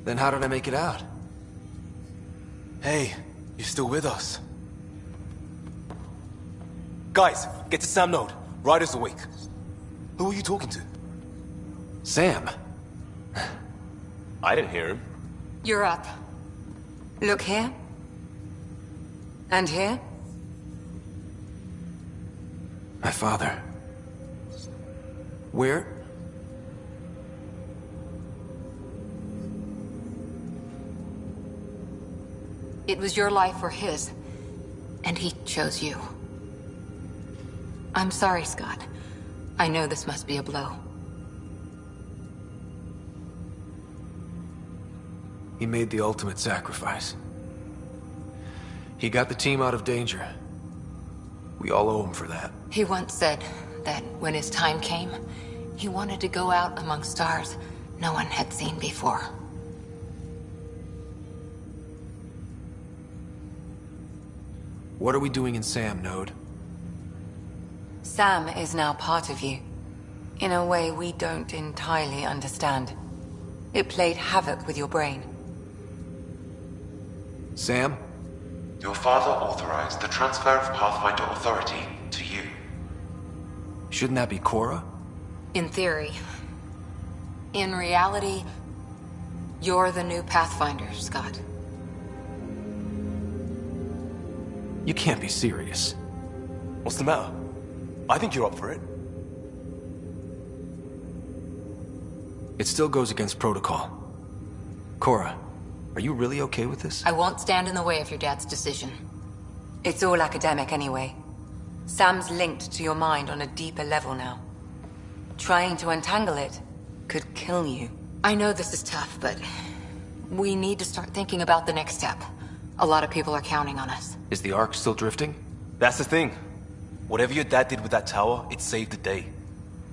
Then how did I make it out?
Hey, you're still with us. Guys, get to Sam Node. Ryder's awake. Who are you talking to?
Sam.
I didn't hear him.
You're up. Look here. And here.
My father. Where?
It was your life or his, and he chose you. I'm sorry, Scott. I know this must be a blow.
He made the ultimate sacrifice. He got the team out of danger. We all owe him for that.
He once said that when his time came, he wanted to go out among stars no one had seen before.
What are we doing in Sam, Node?
Sam is now part of you, in a way we don't entirely understand. It played havoc with your brain.
Sam?
Your father authorized the transfer of Pathfinder authority to you.
Shouldn't that be Cora?
In theory. In reality, you're the new Pathfinder, Scott.
You can't be serious.
What's the matter? I think you're up for it.
It still goes against protocol. Cora, are you really okay with this?
I won't stand in the way of your dad's decision.
It's all academic anyway. Sam's linked to your mind on a deeper level now. Trying to untangle it could kill you.
I know this is tough, but we need to start thinking about the next step. A lot of people are counting on us.
Is the Ark still drifting?
That's the thing. Whatever your dad did with that tower, it saved the day.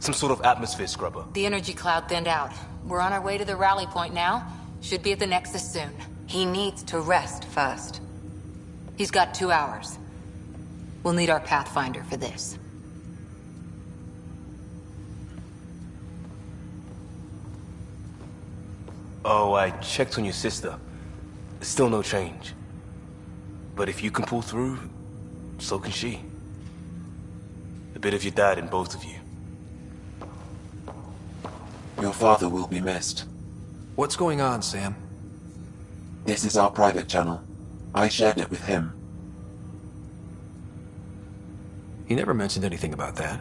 Some sort of atmosphere scrubber.
The energy cloud thinned out. We're on our way to the rally point now. Should be at the Nexus soon.
He needs to rest first.
He's got 2 hours. We'll need our Pathfinder for this.
Oh, I checked on your sister. Still no change. But if you can pull through, so can she. A bit of your dad in both of you.
Your father will be missed.
What's going on, Sam?
This is our private channel. I shared it with him.
He never mentioned anything about that.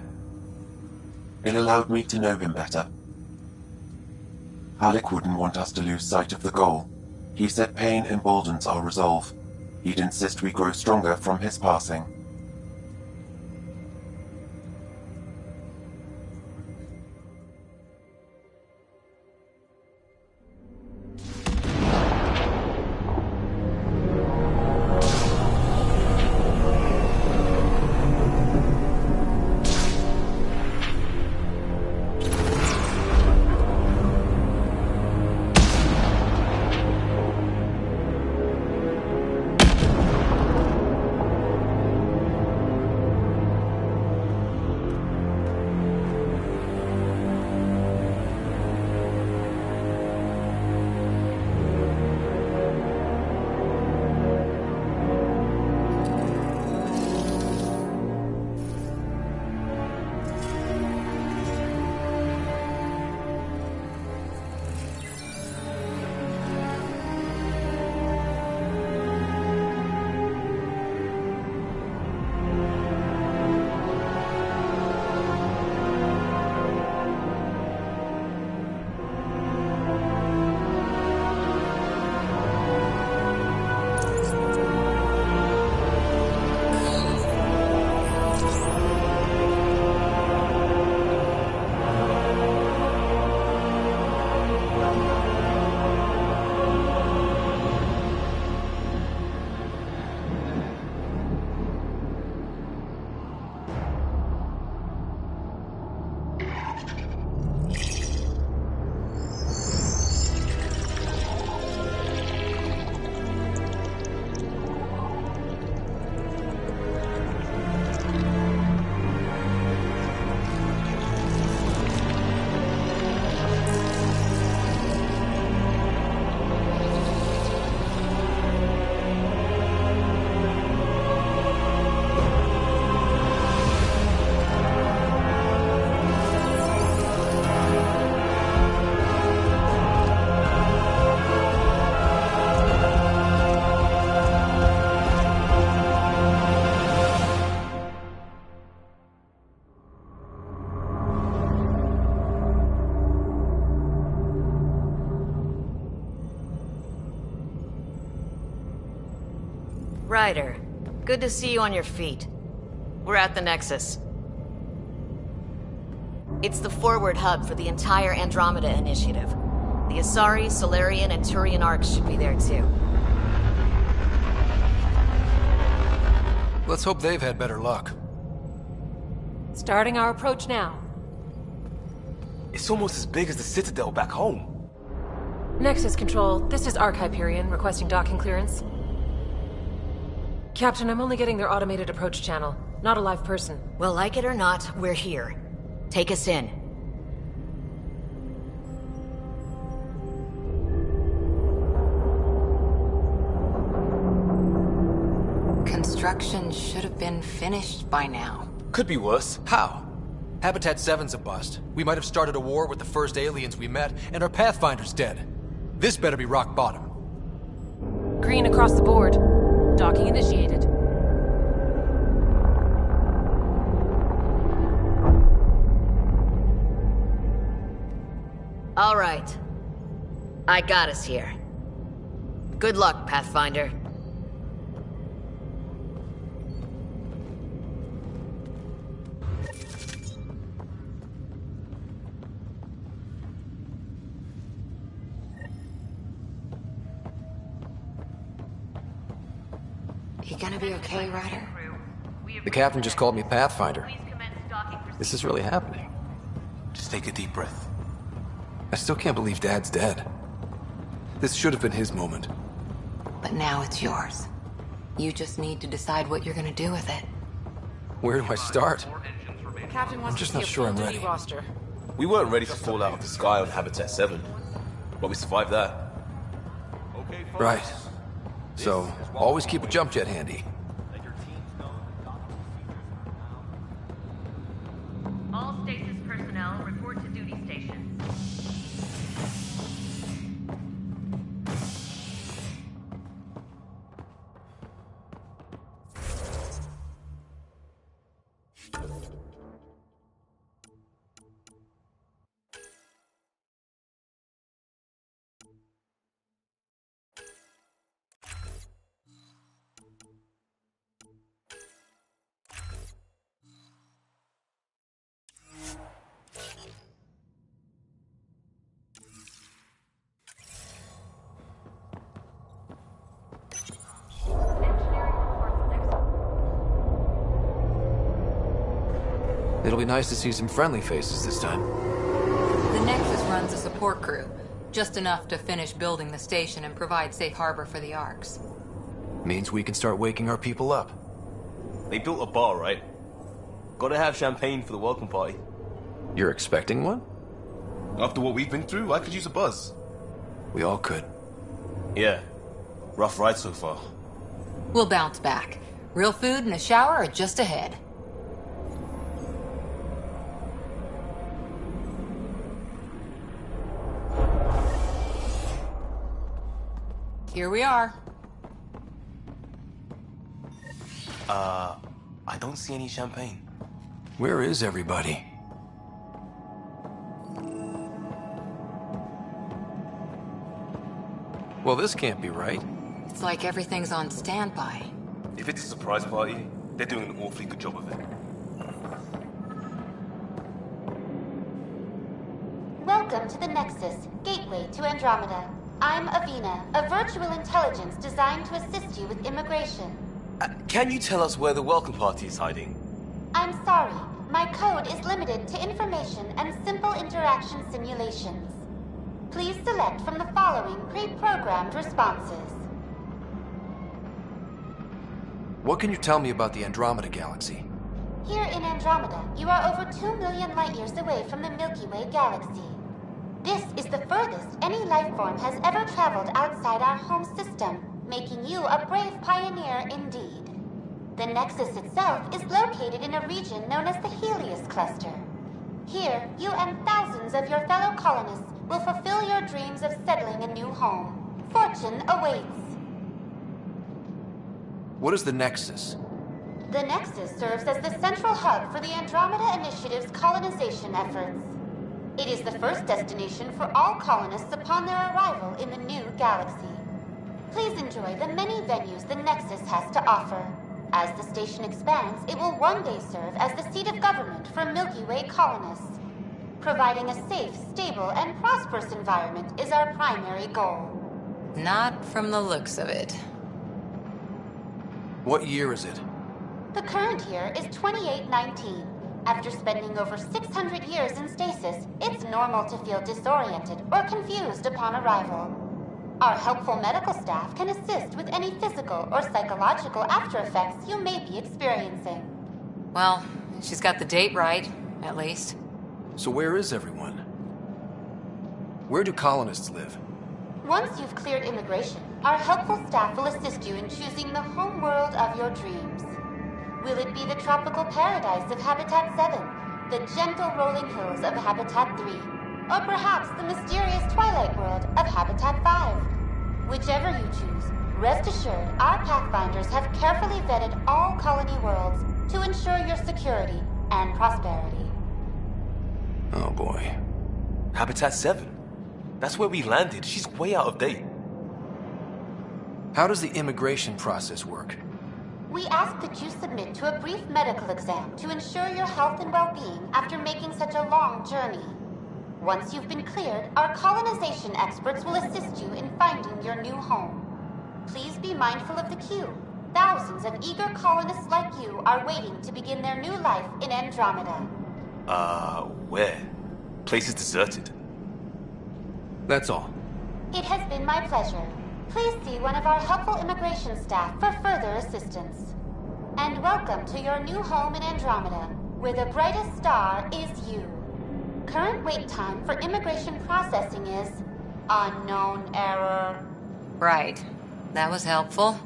It allowed me to know him better. Alec wouldn't want us to lose sight of the goal. He said pain emboldens our resolve. He'd insist we grow stronger from his passing.
Ryder, good to see you on your feet. We're at the Nexus. It's the forward hub for the entire Andromeda initiative. The Asari, Solarian, and Turian arcs should be there too.
Let's hope they've had better luck.
Starting our approach now.
It's almost as big as the Citadel back home.
Nexus Control, this is Arc Hyperion, requesting docking clearance. Captain, I'm only getting their automated approach channel, not a live person.
Well, like it or not, we're here. Take us in.
Construction should have been finished by now.
Could be worse.
How? Habitat 7's a bust. We might have started a war with the first aliens we met, and our Pathfinder's dead. This better be rock bottom.
Green across the board. Docking initiated.
All right. I got us here. Good luck, Pathfinder.
You gonna be okay, Ryder?
The captain just called me Pathfinder. This is really happening.
Just take a deep breath.
I still can't believe Dad's dead. This should have been his moment.
But now it's yours. You just need to decide what you're gonna do with it.
Where do I start?
Captain wants
I'm just
to see
not
a
sure I'm
full-duty
ready.
roster.
We weren't ready to fall out of the sky on Habitat 7. But we survived that.
Right. So, always keep a jump jet handy.
All stasis personnel report to duty stations.
It'll be nice to see some friendly faces this time.
The Nexus runs a support crew. Just enough to finish building the station and provide safe harbor for the arcs.
Means we can start waking our people up.
They built a bar, right? Gotta have champagne for the welcome party.
You're expecting one?
After what we've been through, I could use a buzz.
We all could.
Yeah. Rough ride so far.
We'll bounce back. Real food and a shower are just ahead. Here we are.
I don't see any champagne.
Where is everybody? Well, this can't be right.
It's like everything's on standby.
If it's a surprise party, they're doing an awfully good job of it.
Welcome to the Nexus, gateway to Andromeda. I'm Avina, a virtual intelligence designed to assist you with immigration.
Can you tell us where the welcome party is hiding?
I'm sorry, my code is limited to information and simple interaction simulations. Please select from the following pre-programmed responses.
What can you tell me about the Andromeda galaxy?
Here in Andromeda, you are over 2 million light-years away from the Milky Way galaxy. This is the furthest any life form has ever traveled outside our home system, making you a brave pioneer indeed. The Nexus itself is located in a region known as the Helios Cluster. Here, you and thousands of your fellow colonists will fulfill your dreams of settling a new home. Fortune awaits.
What is the Nexus?
The Nexus serves as the central hub for the Andromeda Initiative's colonization efforts. It is the first destination for all colonists upon their arrival in the new galaxy. Please enjoy the many venues the Nexus has to offer. As the station expands, it will one day serve as the seat of government for Milky Way colonists. Providing a safe, stable, and prosperous environment is our primary goal.
Not from the looks of it.
What year is it?
The current year is 2819. After spending over 600 years in stasis, it's normal to feel disoriented or confused upon arrival. Our helpful medical staff can assist with any physical or psychological aftereffects you may be experiencing.
Well, she's got the date right, at least.
So where is everyone? Where do colonists live?
Once you've cleared immigration, our helpful staff will assist you in choosing the home world of your dreams. Will it be the tropical paradise of Habitat 7, the gentle rolling hills of Habitat 3, or perhaps the mysterious twilight world of Habitat 5? Whichever you choose, rest assured our Pathfinders have carefully vetted all colony worlds to ensure your security and prosperity.
Oh boy. Habitat 7? That's where we landed. She's way out of date.
How does the immigration process work?
We ask that you submit to a brief medical exam to ensure your health and well-being after making such a long journey. Once you've been cleared, our colonization experts will assist you in finding your new home. Please be mindful of the queue. Thousands of eager colonists like you are waiting to begin their new life in Andromeda.
Where? Place is deserted.
That's all.
It has been my pleasure. Please see one of our helpful immigration staff for further assistance. And welcome to your new home in Andromeda, where the brightest star is you. Current wait time for immigration processing is unknown error.
Right. That was helpful.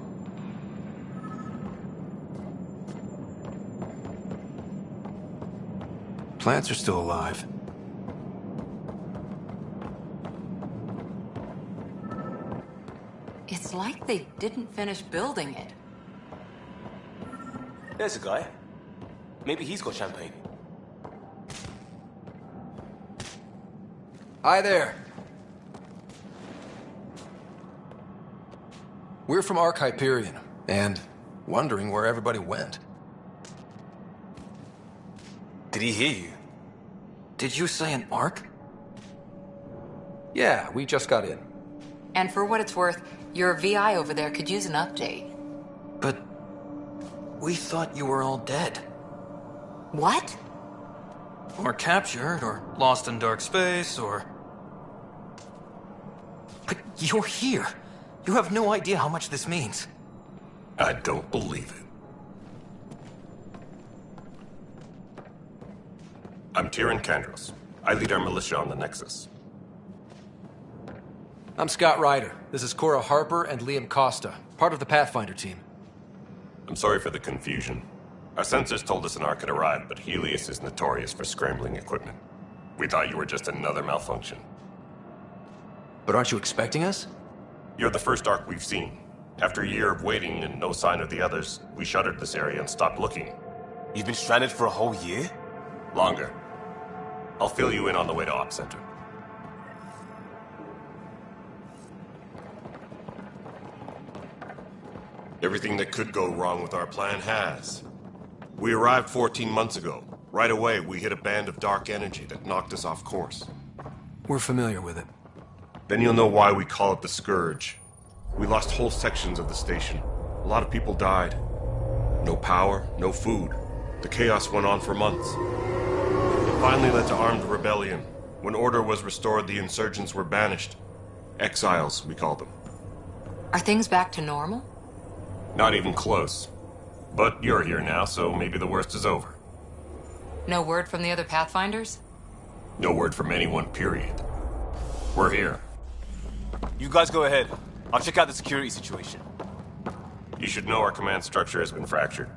Plants are still alive.
It's like they didn't finish building it.
There's a guy. Maybe he's got champagne.
Hi there. We're from Ark Hyperion, and wondering where everybody went.
Did he hear you?
Did you say an Ark? Yeah, we just got in.
And for what it's worth, your VI over there could use an update.
But we thought you were all dead.
What?
Or captured, or lost in dark space, or...
But you're here. You have no idea how much this means.
I don't believe it. I'm Tyrion Kandros. I lead our militia on the Nexus.
I'm Scott Ryder. This is Cora Harper and Liam Costa, part of the Pathfinder team.
I'm sorry for the confusion. Our sensors told us an Ark had arrived, but Helios is notorious for scrambling equipment. We thought you were just another malfunction.
But aren't you expecting us?
You're the first Ark we've seen. After a year of waiting and no sign of the others, we shuttered this area and stopped looking.
You've been stranded for a whole year?
Longer. I'll fill you in on the way to Op Center. Everything that could go wrong with our plan has. We arrived 14 months ago. Right away, we hit a band of dark energy that knocked us off course.
We're familiar with it.
Then you'll know why we call it the Scourge. We lost whole sections of the station. A lot of people died. No power, no food. The chaos went on for months. It finally led to armed rebellion. When order was restored, the insurgents were banished. Exiles, we call them.
Are things back to normal?
Not even close. But you're here now, so maybe the worst is over.
No word from the other Pathfinders?
No word from anyone, period. We're here.
You guys go ahead. I'll check out the security situation.
You should know our command structure has been fractured.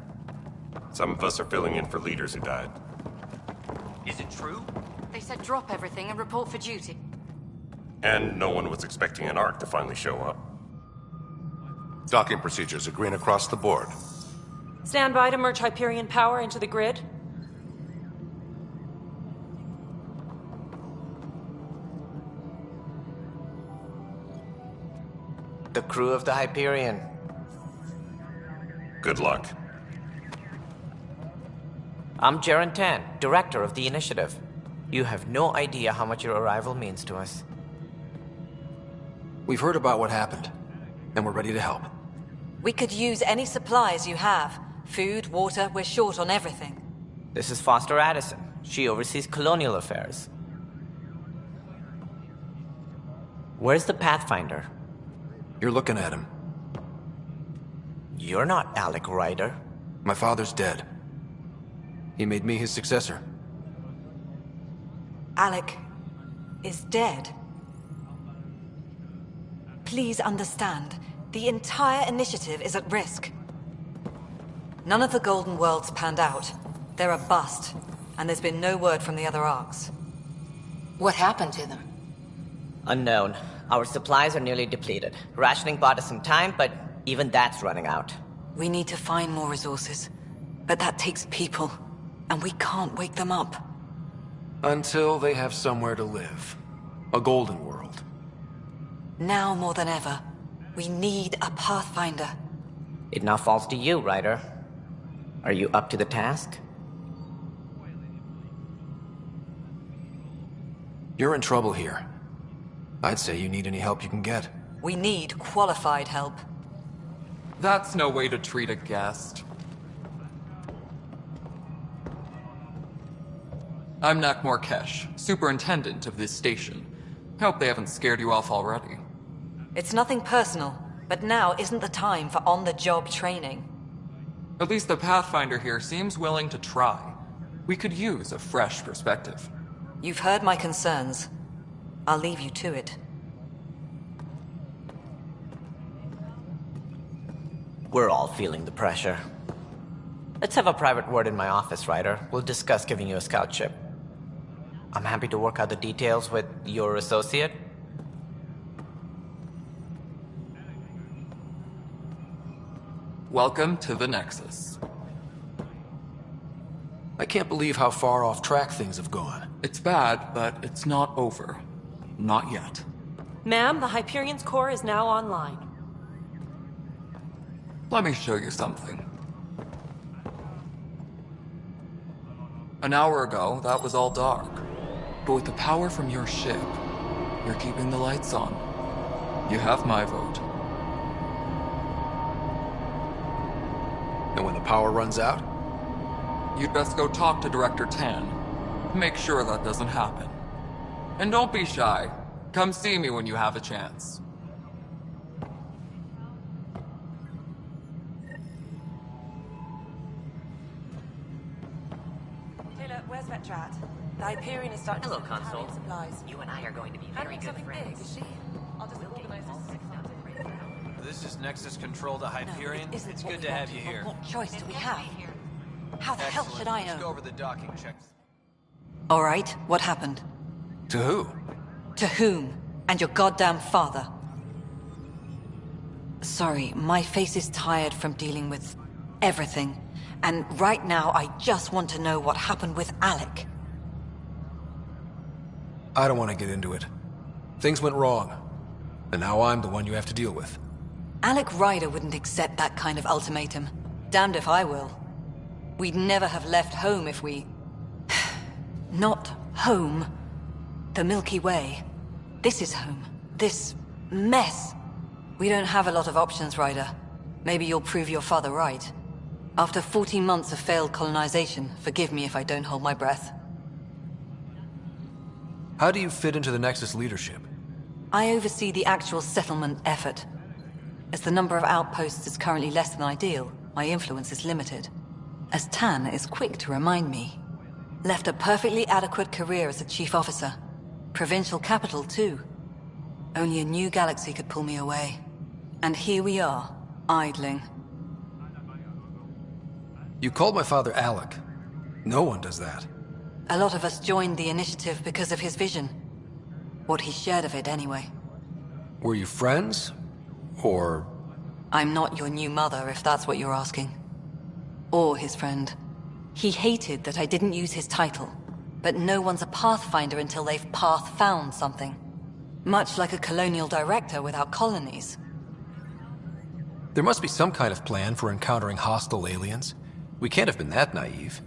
Some of us are filling in for leaders who died.
Is it true? They said drop everything and report for duty.
And no one was expecting an Ark to finally show up.
Docking procedures are green across the board.
Stand by to merge Hyperion power into the grid.
The
crew of the Hyperion.
Good luck.
I'm Jaren Tan, director of the initiative. You have no idea how much your arrival means to us.
We've heard about what happened, and we're ready to help.
We could use any supplies you have. Food, water, we're short on everything.
This is Foster Addison. She oversees colonial affairs. Where's the Pathfinder?
You're looking at him.
You're not Alec Ryder.
My father's dead. He made me his successor.
Alec is dead. Please understand, the entire initiative is at risk. None of the Golden Worlds panned out. They're a bust, and there's been no word from the other arcs.
What happened to them?
Unknown. Our supplies are nearly depleted. Rationing bought us some time, but even that's running out.
We need to find more resources, but that takes people, and we can't wake them up.
Until they have somewhere to live. A golden world.
Now more than ever, we need a Pathfinder.
It now falls to you, Ryder. Are you up to the task?
You're in trouble here. I'd say you need any help you can get.
We need qualified help.
That's no way to treat a guest. I'm Nak Morkesh, superintendent of this station. Hope they haven't scared you off already.
It's nothing personal, but now isn't the time for on-the-job training.
At least the Pathfinder here seems willing to try. We could use a fresh perspective.
You've heard my concerns. I'll leave you to it.
We're all feeling the pressure. Let's have a private word in my office, Ryder. We'll discuss giving you a scout ship. I'm happy to work out the details with your associate.
Welcome to the Nexus.
I can't believe how far off track things have gone.
It's bad, but it's not over. Not yet.
Ma'am, the Hyperion's core is now online.
Let me show you something. An hour ago, that was all dark. But with the power from your ship, you're keeping the lights on. You have my vote.
And when the power runs out?
You'd best go talk to Director Tan. Make sure that doesn't happen. And don't be shy. Come see me when you have a chance.
Taylor, where's Vetrat? The Hyperion is starting
Hello,
to
Console.
supplies.
You and I are going to be very good friends.
Big, is she? I'll just organize
This is Nexus Control to Hyperion.
No, it isn't
it's
what
good
we
to
want.
have you here.
What choice do we have? How the hell should I know?
Let's go over the docking checks.
All right, what happened?
To who?
To whom? And your goddamn father. Sorry, my face is tired from dealing with everything. And right now, I just want to know what happened with Alec.
I don't want to get into it. Things went wrong. And now I'm the one you have to deal with.
Alec Ryder wouldn't accept that kind of ultimatum. Damned if I will. We'd never have left home if we... Not home. The Milky Way. This is home. This mess. We don't have a lot of options, Ryder. Maybe you'll prove your father right. After 14 months of failed colonization, forgive me if I don't hold my breath.
How do you fit into the Nexus leadership?
I oversee the actual settlement effort. As the number of outposts is currently less than ideal, my influence is limited. As Tan is quick to remind me. Left a perfectly adequate career as a chief officer. Provincial capital, too. Only a new galaxy could pull me away. And here we are, idling.
You called my father Alec. No one does that.
A lot of us joined the initiative because of his vision. What he shared of it, anyway.
Were you friends? Or...
I'm not your new mother, if that's what you're asking. Or his friend. He hated that I didn't use his title. But no one's a Pathfinder until they've path-found something. Much like a colonial director without colonies.
There must be some kind of plan for encountering hostile aliens. We can't have been that naive.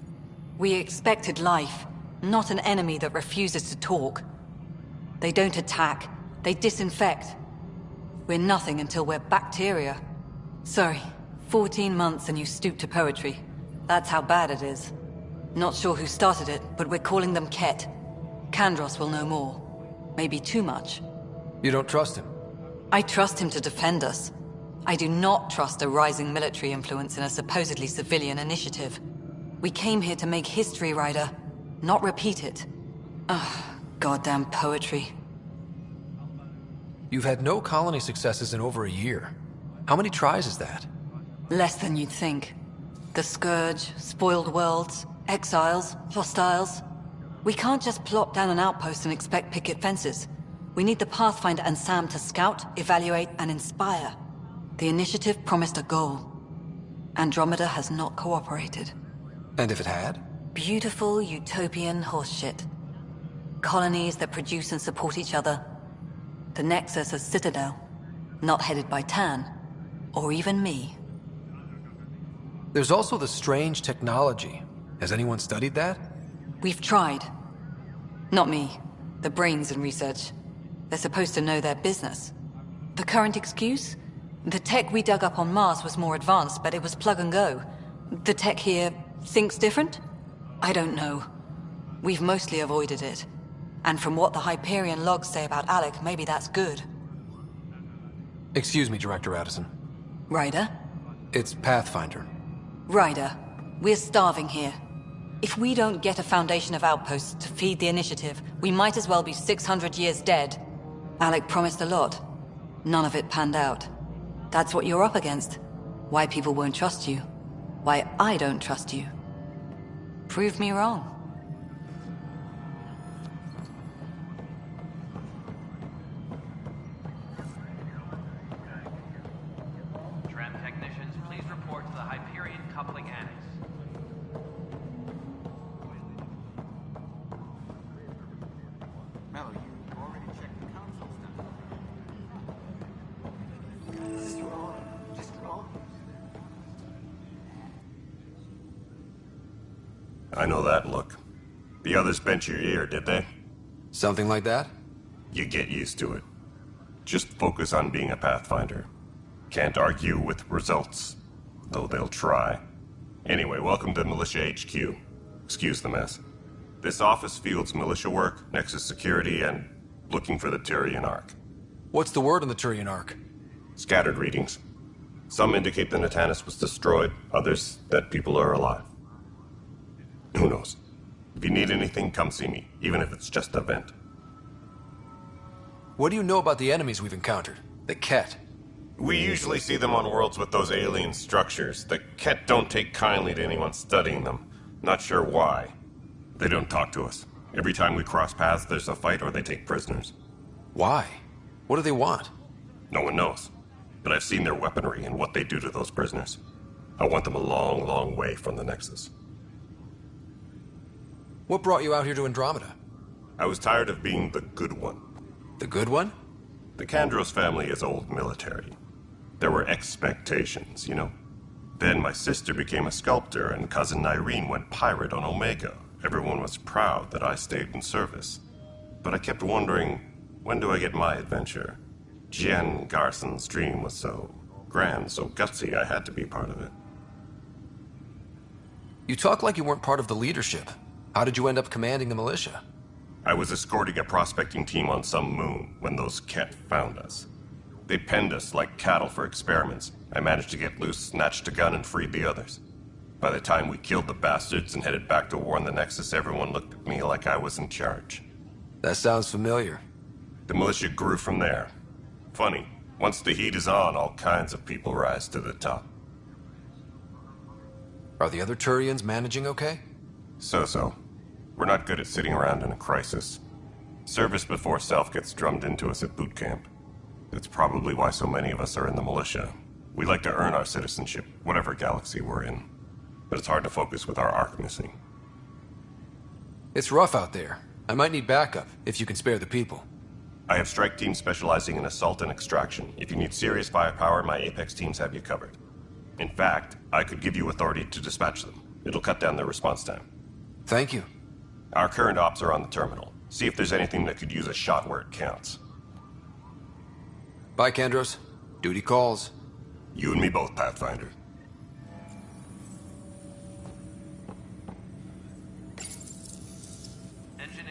We expected life, not an enemy that refuses to talk. They don't attack, they disinfect. We're nothing until we're bacteria. Sorry, 14 months and you stoop to poetry. That's how bad it is. Not sure who started it, but we're calling them Ket. Kandros will know more. Maybe too much.
You don't trust him?
I trust him to defend us. I do not trust a rising military influence in a supposedly civilian initiative. We came here to make history, Ryder, not repeat it. Ugh, goddamn poetry.
You've had no colony successes in over a year. How many tries is that?
Less than you'd think. The Scourge, spoiled worlds, exiles, hostiles. We can't just plop down an outpost and expect picket fences. We need the Pathfinder and Sam to scout, evaluate, and inspire. The initiative promised a goal. Andromeda has not cooperated.
And if it had?
Beautiful utopian horseshit. Colonies that produce and support each other. The Nexus a citadel, not headed by Tan, or even me.
There's also the strange technology. Has anyone studied that?
We've tried. Not me. The brains in research. They're supposed to know their business. The current excuse? The tech we dug up on Mars was more advanced, but it was plug and go. The tech here thinks different? I don't know. We've mostly avoided it. And from what the Hyperion logs say about Alec, maybe that's good.
Excuse me, Director Addison.
Ryder?
It's Pathfinder.
Ryder, we're starving here. If we don't get a foundation of outposts to feed the initiative, we might as well be 600 years dead. Alec promised a lot. None of it panned out. That's what you're up against. Why people won't trust you. Why I don't trust you. Prove me wrong.
Tram technicians, please report to the Hyperion Coupling Annex.
Mellow, you already checked the console stuff. Just roll.
I know that look. The others bent your ear, did they?
Something like that?
You get used to it. Just focus on being a Pathfinder. Can't argue with results, though they'll try. Anyway, welcome to Militia HQ. Excuse the mess. This office fields militia work, Nexus security, and looking for the Turian Ark.
What's the word on the Turian Ark?
Scattered readings. Some indicate the Natanus was destroyed, others that people are alive. Who knows? If you need anything, come see me, even if it's just a vent.
What do you know about the enemies we've encountered? The Ket?
We usually see them on worlds with those alien structures. The Ket don't take kindly to anyone studying them. Not sure why. They don't talk to us. Every time we cross paths, there's a fight or they take prisoners.
Why? What do they want?
No one knows. But I've seen their weaponry and what they do to those prisoners. I want them a long, long way from the Nexus.
What brought you out here to Andromeda?
I was tired of being the good one.
The good one?
The Kandros family is old military. There were expectations, you know. Then my sister became a sculptor and cousin Irene went pirate on Omega. Everyone was proud that I stayed in service. But I kept wondering, when do I get my adventure? Jen Garson's dream was so grand, so gutsy, I had to be part of it.
You talk like you weren't part of the leadership. How did you end up commanding the militia?
I was escorting a prospecting team on some moon when those Ket found us. They penned us like cattle for experiments. I managed to get loose, snatched a gun, and freed the others. By the time we killed the bastards and headed back to war in the Nexus, everyone looked at me like I was in charge.
That sounds familiar.
The militia grew from there. Funny, once the heat is on, all kinds of people rise to the top.
Are the other Turians managing okay?
So-so. We're not good at sitting around in a crisis. Service before self gets drummed into us at boot camp. That's probably why so many of us are in the militia. We like to earn our citizenship, whatever galaxy we're in. But it's hard to focus with our arc missing.
It's rough out there. I might need backup, if you can spare the people.
I have strike teams specializing in assault and extraction. If you need serious firepower, my Apex teams have you covered. In fact, I could give you authority to dispatch them. It'll cut down their response time.
Thank you.
Our current ops are on the terminal. See if there's anything that could use a shot where it counts.
Bye, Kandros. Duty calls.
You and me both, Pathfinder.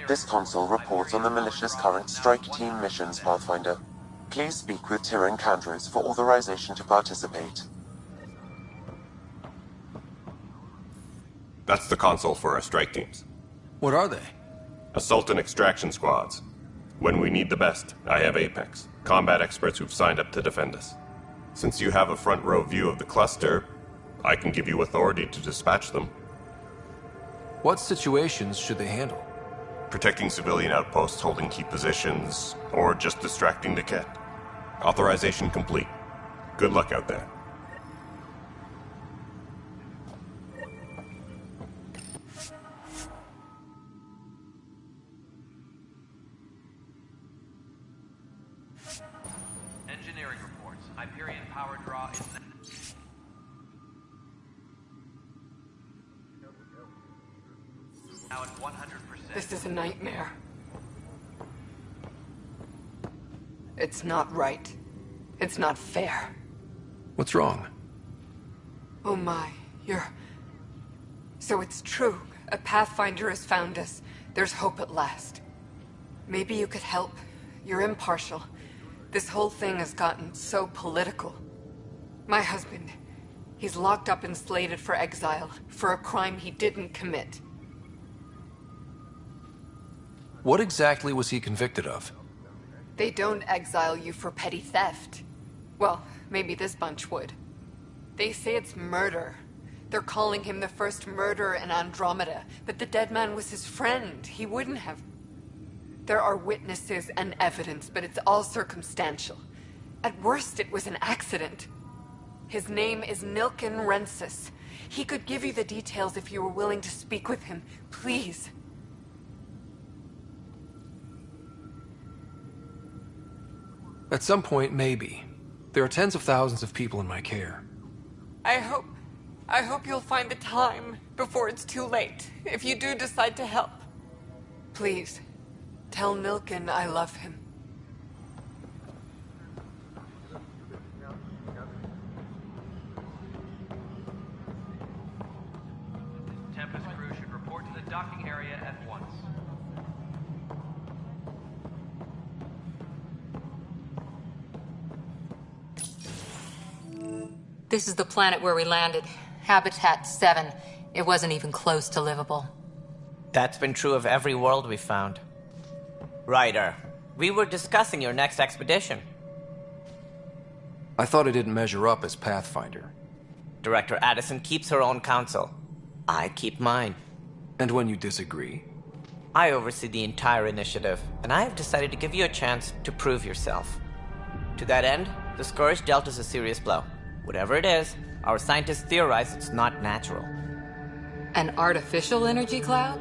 This console reports on the militia's current strike team missions, Pathfinder. Please speak with Tyrion Kandros for authorization to participate.
That's the console for our strike teams.
What are they?
Assault and extraction squads. When we need the best, I have Apex, combat experts who've signed up to defend us. Since you have a front row view of the cluster, I can give you authority to dispatch them.
What situations should they handle?
Protecting civilian outposts, holding key positions, or just distracting the Ket. Authorization complete. Good luck out there.
Engineering reports. Hyperion power draw is now at 100%.
This is a nightmare. It's not right. It's not fair.
What's wrong?
Oh my, So it's true. A Pathfinder has found us. There's hope at last. Maybe you could help. You're impartial. This whole thing has gotten so political. My husband, he's locked up and slated for exile for a crime he didn't commit.
What exactly was he convicted of?
They don't exile you for petty theft. Well, maybe this bunch would. They say it's murder. They're calling him the first murderer in Andromeda, but the dead man was his friend. He wouldn't have. There are witnesses and evidence, but it's all circumstantial. At worst, it was an accident. His name is Nilken Rensis. He could give you the details if you were willing to speak with him. Please.
At some point, maybe. There are tens of thousands of people in my care.
I hope you'll find the time before it's too late, if you do decide to help. Please, tell Nilken I love him.
Tempest crew should report to the docking area at once.
This is the planet where we landed. Habitat 7. It wasn't even close to livable.
That's been true of every world we've found. Ryder, we were discussing your next expedition.
I thought I didn't measure up as Pathfinder.
Director Addison keeps her own counsel. I keep mine.
And when you disagree?
I oversee the entire initiative, and I have decided to give you a chance to prove yourself. To that end, the Scourge dealt us a serious blow. Whatever it is, our scientists theorize it's not natural.
An artificial energy cloud?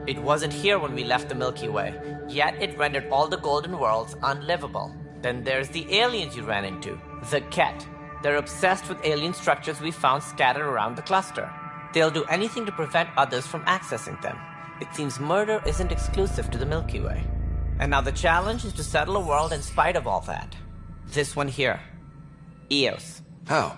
It wasn't here when we left the Milky Way, yet it rendered all the golden worlds unlivable. Then there's the aliens you ran into, the Ket. They're obsessed with alien structures we found scattered around the cluster. They'll do anything to prevent others from accessing them. It seems murder isn't exclusive to the Milky Way. And now the challenge is to settle a world in spite of all that. This one here. Eos.
How?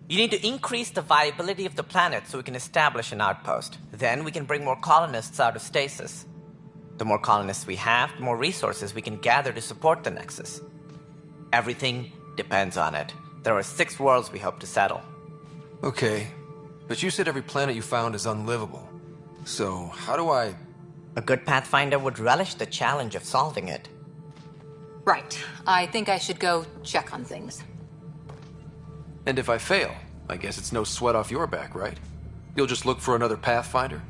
You need to increase the viability of the planet so we can establish an outpost. Then we can bring more colonists out of stasis. The more colonists we have, the more resources we can gather to support the Nexus. Everything depends on it. There are 6 worlds we hope to settle.
Okay, but you said every planet you found is unlivable. So, how do I...
A good Pathfinder would relish the challenge of solving it.
Right. I think I should go check on things.
And if I fail, I guess it's no sweat off your back, right? You'll just look for another Pathfinder?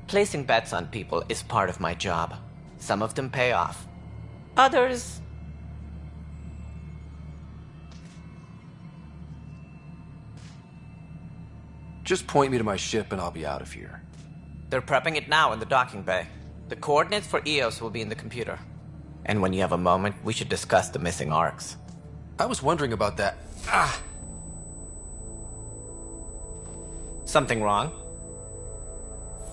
Placing bets on people is part of my job. Some of them pay off. Others...
Just point me to my ship and I'll be out of here.
They're prepping it now in the docking bay. The coordinates for EOS will be in the computer. And when you have a moment, we should discuss the missing arcs.
I was wondering about that.
Something wrong?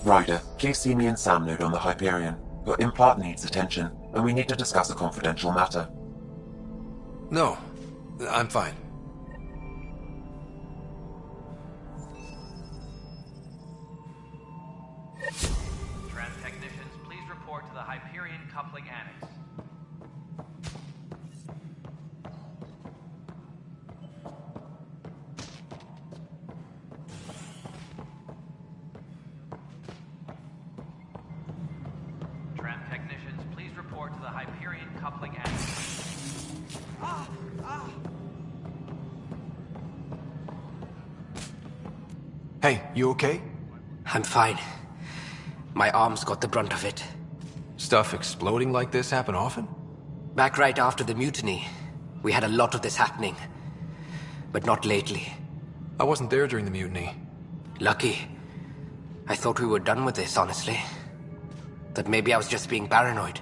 Ryder, please see me and Sam node on the Hyperion. Your implant needs attention, and we need to discuss a confidential matter.
No, I'm fine.
Tram technicians, please report to the Hyperion coupling annex. Tram technicians, please report to the Hyperion coupling annex.
Hey, you okay?
I'm fine. My arms got the brunt of it.
Stuff exploding like this happen often?
Back right after the mutiny, we had a lot of this happening. But not lately.
I wasn't there during the mutiny.
Lucky. I thought we were done with this, honestly. That maybe I was just being paranoid.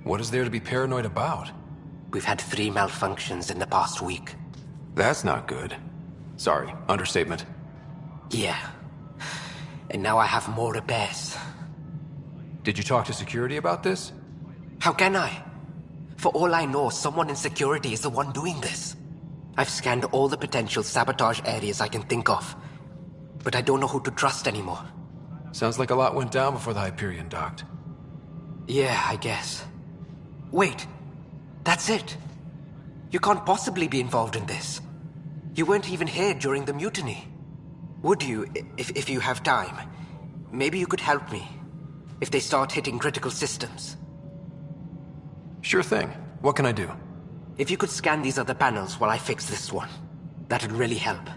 What is there to be paranoid about?
We've had 3 malfunctions in the past week.
That's not good. Sorry, understatement.
Yeah. And now I have more repairs.
Did you talk to security about this?
How can I? For all I know, someone in security is the one doing this. I've scanned all the potential sabotage areas I can think of. But I don't know who to trust anymore.
Sounds like a lot went down before the Hyperion docked.
Yeah, I guess. Wait. That's it. You can't possibly be involved in this. You weren't even here during the mutiny. Would you, if you have time? Maybe you could help me. If they start hitting critical systems.
Sure thing. What can I do?
If you could scan these other panels while I fix this one, that'd really help.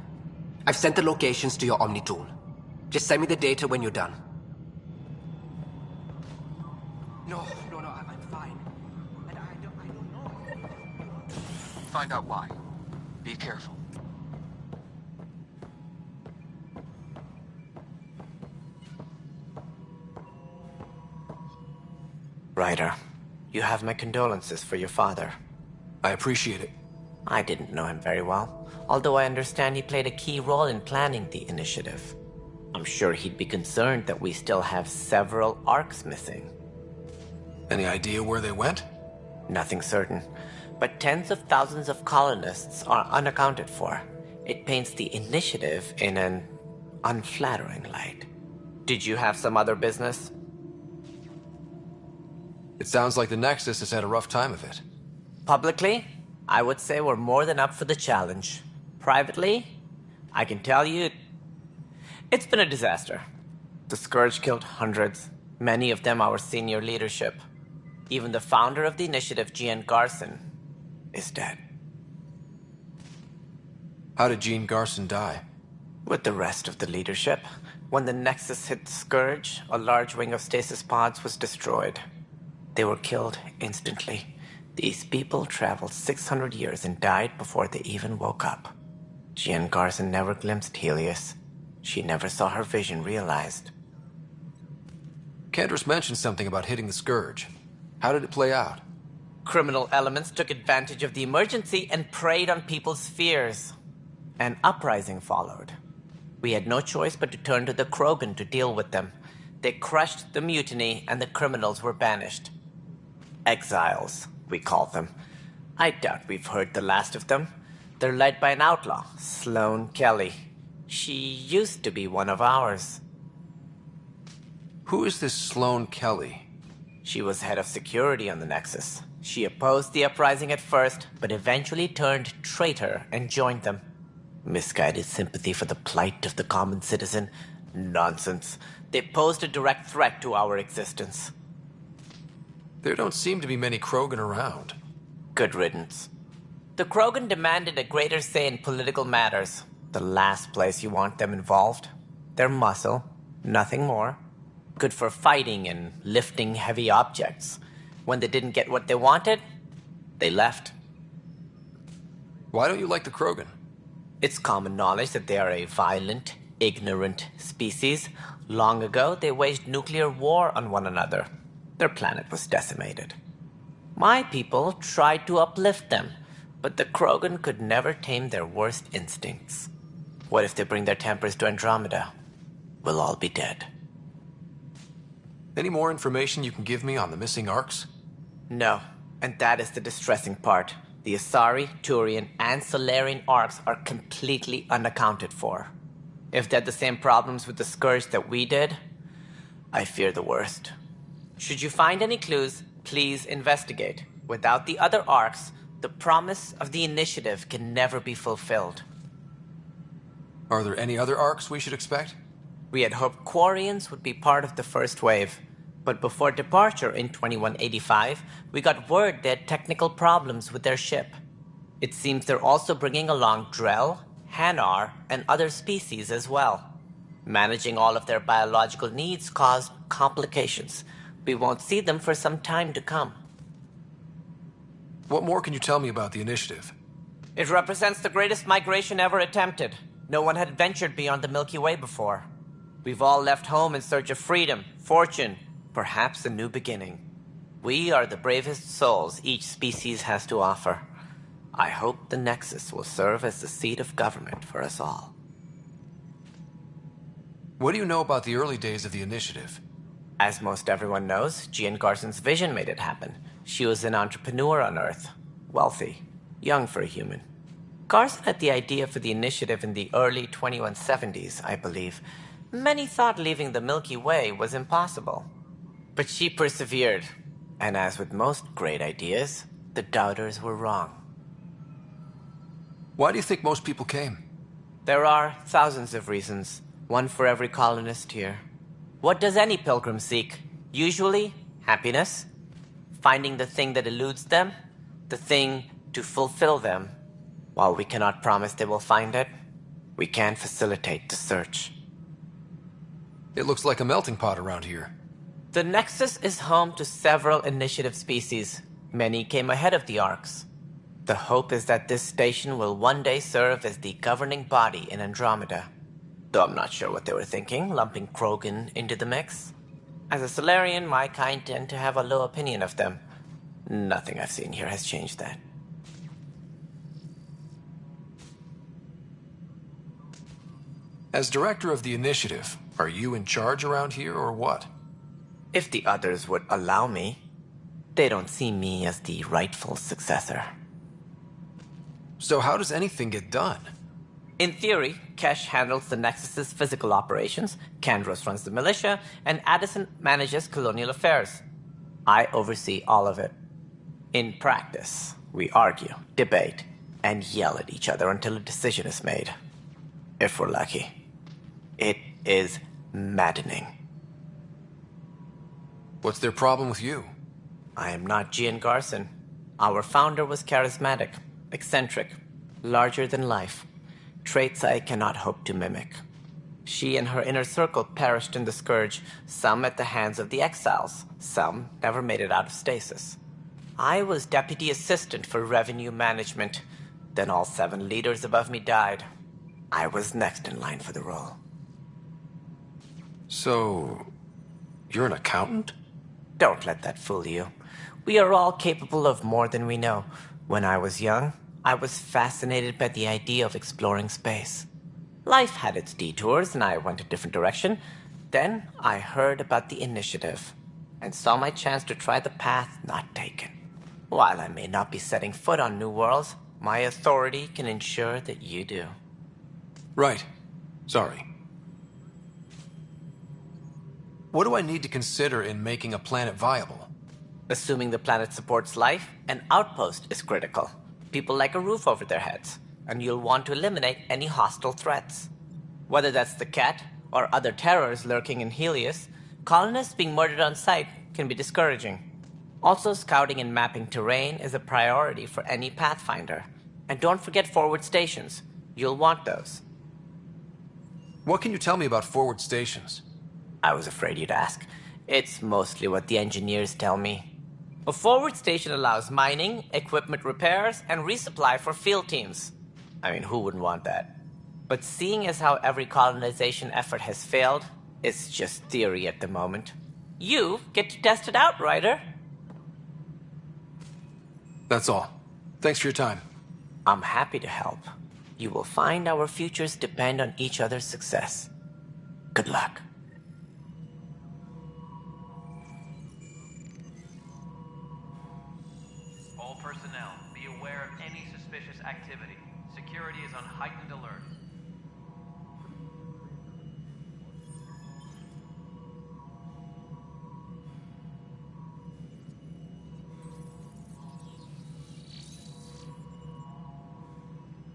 I've sent the locations to your Omni tool. Just send me the data when you're done. No, I'm fine. And I don't know.
Find out why. Be careful.
Ryder, you have my condolences for your father.
I appreciate it.
I didn't know him very well, although I understand he played a key role in planning the initiative. I'm sure he'd be concerned that we still have several arcs missing.
Any idea where they went?
Nothing certain, but tens of thousands of colonists are unaccounted for. It paints the initiative in an unflattering light. Did you have some other business?
It sounds like the Nexus has had a rough time of it.
Publicly, I would say we're more than up for the challenge. Privately, I can tell you, it's been a disaster. The Scourge killed hundreds, many of them our senior leadership. Even the founder of the initiative, Jean Garson, is dead.
How did Jean Garson die?
With the rest of the leadership. When the Nexus hit the Scourge, a large wing of stasis pods was destroyed. They were killed instantly. These people traveled 600 years and died before they even woke up. Jean Garson never glimpsed Helios. She never saw her vision realized.
Candra's mentioned something about hitting the Scourge. How did it play out?
Criminal elements took advantage of the emergency and preyed on people's fears. An uprising followed. We had no choice but to turn to the Krogan to deal with them. They crushed the mutiny and the criminals were banished. Exiles, we call them. I doubt we've heard the last of them. They're led by an outlaw, Sloane Kelly. She used to be one of ours.
Who is this Sloane Kelly?
She was head of security on the Nexus. She opposed the uprising at first, but eventually turned traitor and joined them. Misguided sympathy for the plight of the common citizen? Nonsense. They posed a direct threat to our existence.
There don't seem to be many Krogan around.
Good riddance. The Krogan demanded a greater say in political matters. The last place you want them involved. They're muscle, nothing more. Good for fighting and lifting heavy objects. When they didn't get what they wanted, they left.
Why don't you like the Krogan?
It's common knowledge that they are a violent, ignorant species. Long ago, they waged nuclear war on one another. Their planet was decimated. My people tried to uplift them, but the Krogan could never tame their worst instincts. What if they bring their tempers to Andromeda? We'll all be dead.
Any more information you can give me on the missing arcs?
No, and that is the distressing part. The Asari, Turian, and Solarian arcs are completely unaccounted for. If they had the same problems with the Scourge that we did, I fear the worst. Should you find any clues, please investigate. Without the other arcs, the promise of the Initiative can never be fulfilled.
Are there any other arcs we should expect?
We had hoped Quarians would be part of the first wave, but before departure in 2185, we got word they had technical problems with their ship. It seems they're also bringing along Drell, Hanar, and other species as well. Managing all of their biological needs caused complications. We won't see them for some time to come.
What more can you tell me about the Initiative?
It represents the greatest migration ever attempted. No one had ventured beyond the Milky Way before. We've all left home in search of freedom, fortune, perhaps a new beginning. We are the bravest souls each species has to offer. I hope the Nexus will serve as the seat of government for us all.
What do you know about the early days of the Initiative?
As most everyone knows, Jean Garson's vision made it happen. She was an entrepreneur on Earth. Wealthy. Young for a human. Garson had the idea for the Initiative in the early 2170s, I believe. Many thought leaving the Milky Way was impossible. But she persevered. And as with most great ideas, the doubters were wrong.
Why do you think most people came?
There are thousands of reasons, one for every colonist here. What does any pilgrim seek? Usually, happiness. Finding the thing that eludes them, the thing to fulfill them. While we cannot promise they will find it, we can facilitate the search.
It looks like a melting pot around here.
The Nexus is home to several Initiative species. Many came ahead of the Arcs. The hope is that this station will one day serve as the governing body in Andromeda. Though I'm not sure what they were thinking, lumping Krogan into the mix. As a Solarian, my kind tend to have a low opinion of them. Nothing I've seen here has changed that.
As director of the Initiative, are you in charge around here or what?
If the others would allow me. They don't see me as the rightful successor.
So how does anything get done?
In theory, Kesh handles the Nexus's physical operations, Kandros runs the militia, and Addison manages colonial affairs. I oversee all of it. In practice, we argue, debate, and yell at each other until a decision is made. If we're lucky. It is maddening.
What's their problem with you?
I am not Gian Garson. Our founder was charismatic, eccentric, larger than life. Traits I cannot hope to mimic. She and her inner circle perished in the Scourge, some at the hands of the Exiles, some never made it out of stasis. I was deputy assistant for revenue management. Then all 7 leaders above me died. I was next in line for the role.
So, you're an accountant?
Don't let that fool you. We are all capable of more than we know. When I was young, I was fascinated by the idea of exploring space. Life had its detours, and I went a different direction. Then I heard about the Initiative, and saw my chance to try the path not taken. While I may not be setting foot on new worlds, my authority can ensure that you do.
Right. Sorry. What do I need to consider in making a planet viable?
Assuming the planet supports life, an outpost is critical. People like a roof over their heads, and you'll want to eliminate any hostile threats. Whether that's the Cat, or other terrors lurking in Helios, colonists being murdered on sight can be discouraging. Also, scouting and mapping terrain is a priority for any Pathfinder. And don't forget forward stations. You'll want those.
What can you tell me about forward stations?
I was afraid you'd ask. It's mostly what the engineers tell me. A forward station allows mining, equipment repairs, and resupply for field teams. I mean, who wouldn't want that? But seeing as how every colonization effort has failed, it's just theory at the moment. You get to test it out, Ryder.
That's all. Thanks for your time.
I'm happy to help. You will find our futures depend on each other's success. Good luck.
All personnel, be aware of any suspicious activity. Security is on heightened alert.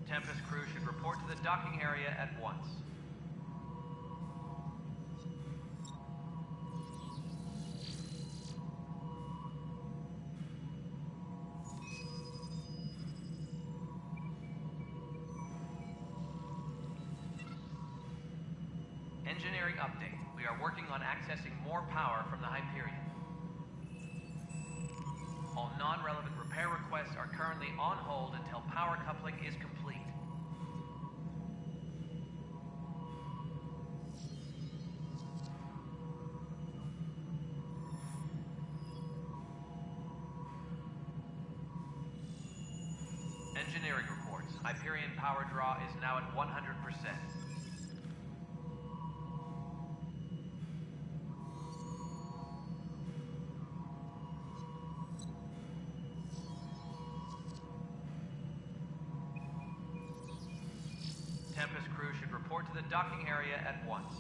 Tempest crew should report to the docking area at once. Engineering update. We are working on accessing more power from the Hyperion. All non-relevant repair requests are currently on hold until power coupling is complete. Engineering reports. Hyperion power draw is now at 100%. Tempest crew should report to the docking area at once.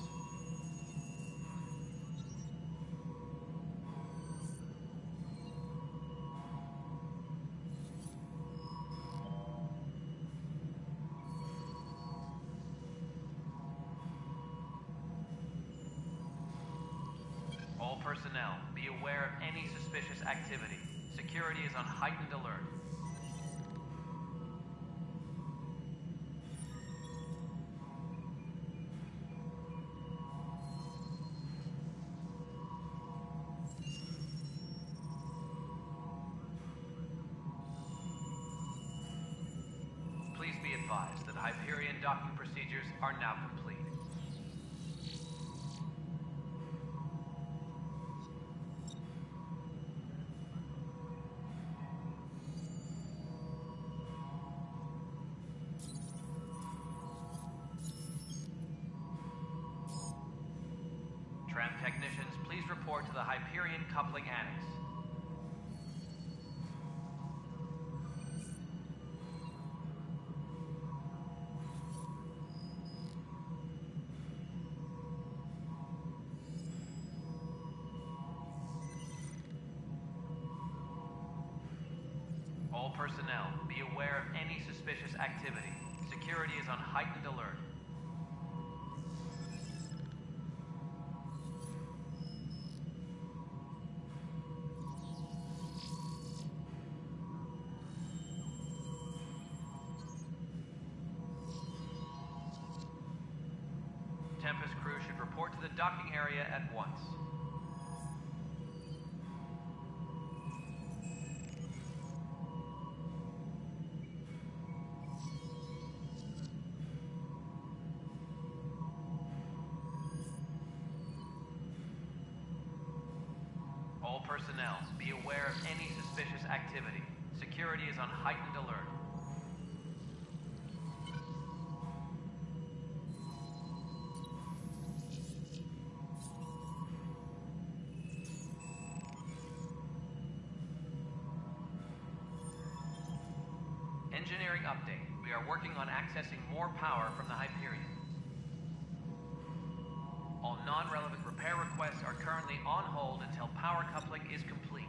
All personnel, be aware of any suspicious activity. Security is on heightened alert. Please be advised that Hyperion docking procedures are now complete. Tram technicians, please report to the Hyperion coupling annex. All personnel, be aware of any suspicious activity. Security is on heightened alert. Tempest crew should report to the docking area at once. All personnel, be aware of any suspicious activity. Security is on heightened alert. Engineering update. We are working on accessing more power from the Hyperion. All non-relevant repair requests are currently on hold until power coupling is complete.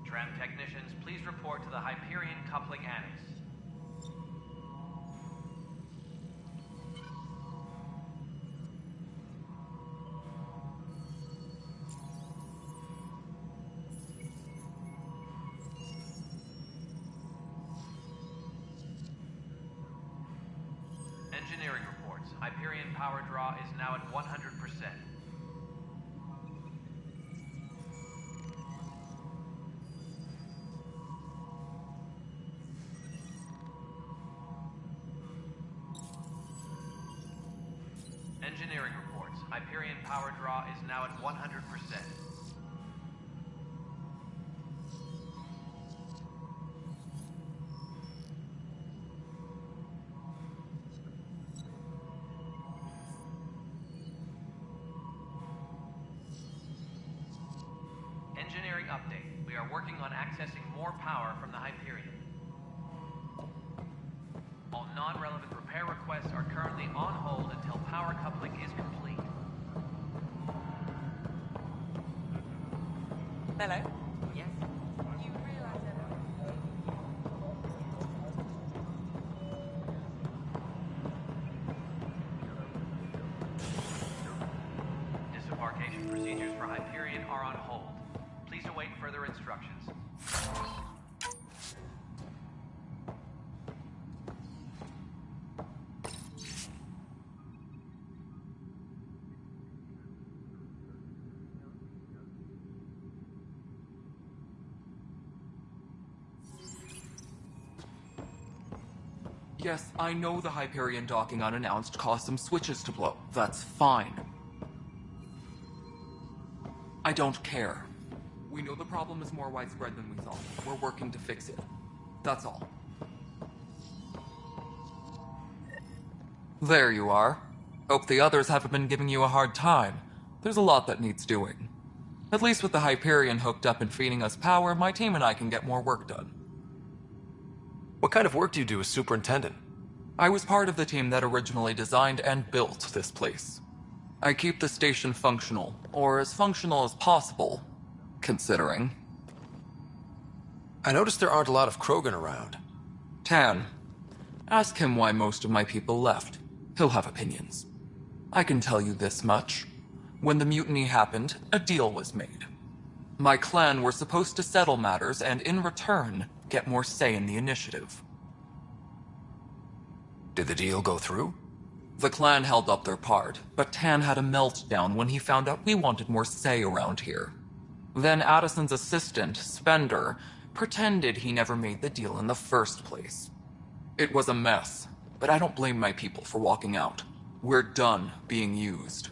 Tram technicians, please report to the Hyperion coupling annex. Engineering reports. reports. Hyperion power draw is now at 100%. Engineering reports. Hyperion power draw is now at 100%. Engineering update. We are working on accessing more power from the Hyperion. All non-relevant repair requests are currently on hold until power coupling is complete.
Hello?
Yes.
You realize
Disembarkation procedures for Hyperion are on hold. Please await further instructions.
Yes, I know the Hyperion docking unannounced caused some switches to blow. That's fine. I don't care. We know the problem is more widespread than we thought. We're working to fix it. That's all. There you are. Hope the others haven't been giving you a hard time. There's a lot that needs doing. At least with the Hyperion hooked up and feeding us power, my team and I can get more work done.
What kind of work do you do as superintendent?
I was part of the team that originally designed and built this place. I keep the station functional, or as functional as possible, considering.
I noticed there aren't a lot of Krogan around.
Tan. Ask him why most of my people left. He'll have opinions. I can tell you this much. When the mutiny happened, a deal was made. My clan were supposed to settle matters and, in return, get more say in the initiative.
Did the deal go through?
The clan held up their part, but Tan had a meltdown when he found out we wanted more say around here. Then Addison's assistant, Spender, pretended he never made the deal in the first place. It was a mess, but I don't blame my people for walking out. We're done being used.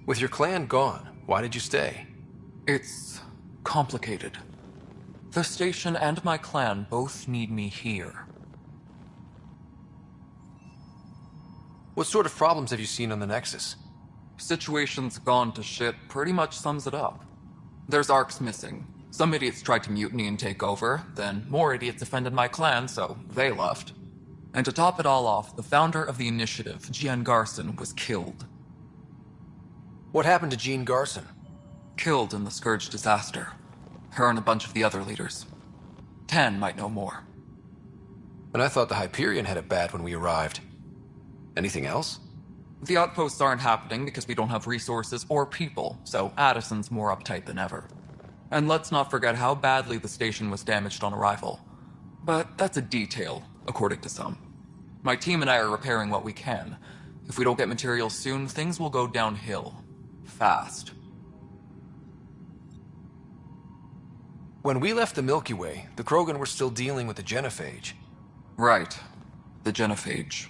With your clan gone, why did you stay?
It's complicated. The station and my clan both need me here.
What sort of problems have you seen on the Nexus?
Situation's gone to shit pretty much sums it up. There's arcs missing. Some idiots tried to mutiny and take over, then more idiots offended my clan, so they left. And to top it all off, the founder of the initiative, Jean Garson, was killed.
What happened to Jean Garson?
Killed in the Scourge disaster. Her and a bunch of the other leaders. Tan might know more.
And I thought the Hyperion had it bad when we arrived. Anything else?
The outposts aren't happening because we don't have resources or people, so Addison's more uptight than ever. And let's not forget how badly the station was damaged on arrival. But that's a detail, according to some. My team and I are repairing what we can. If we don't get materials soon, things will go downhill. Fast.
When we left the Milky Way, the Krogan were still dealing with the genophage.
Right. The genophage.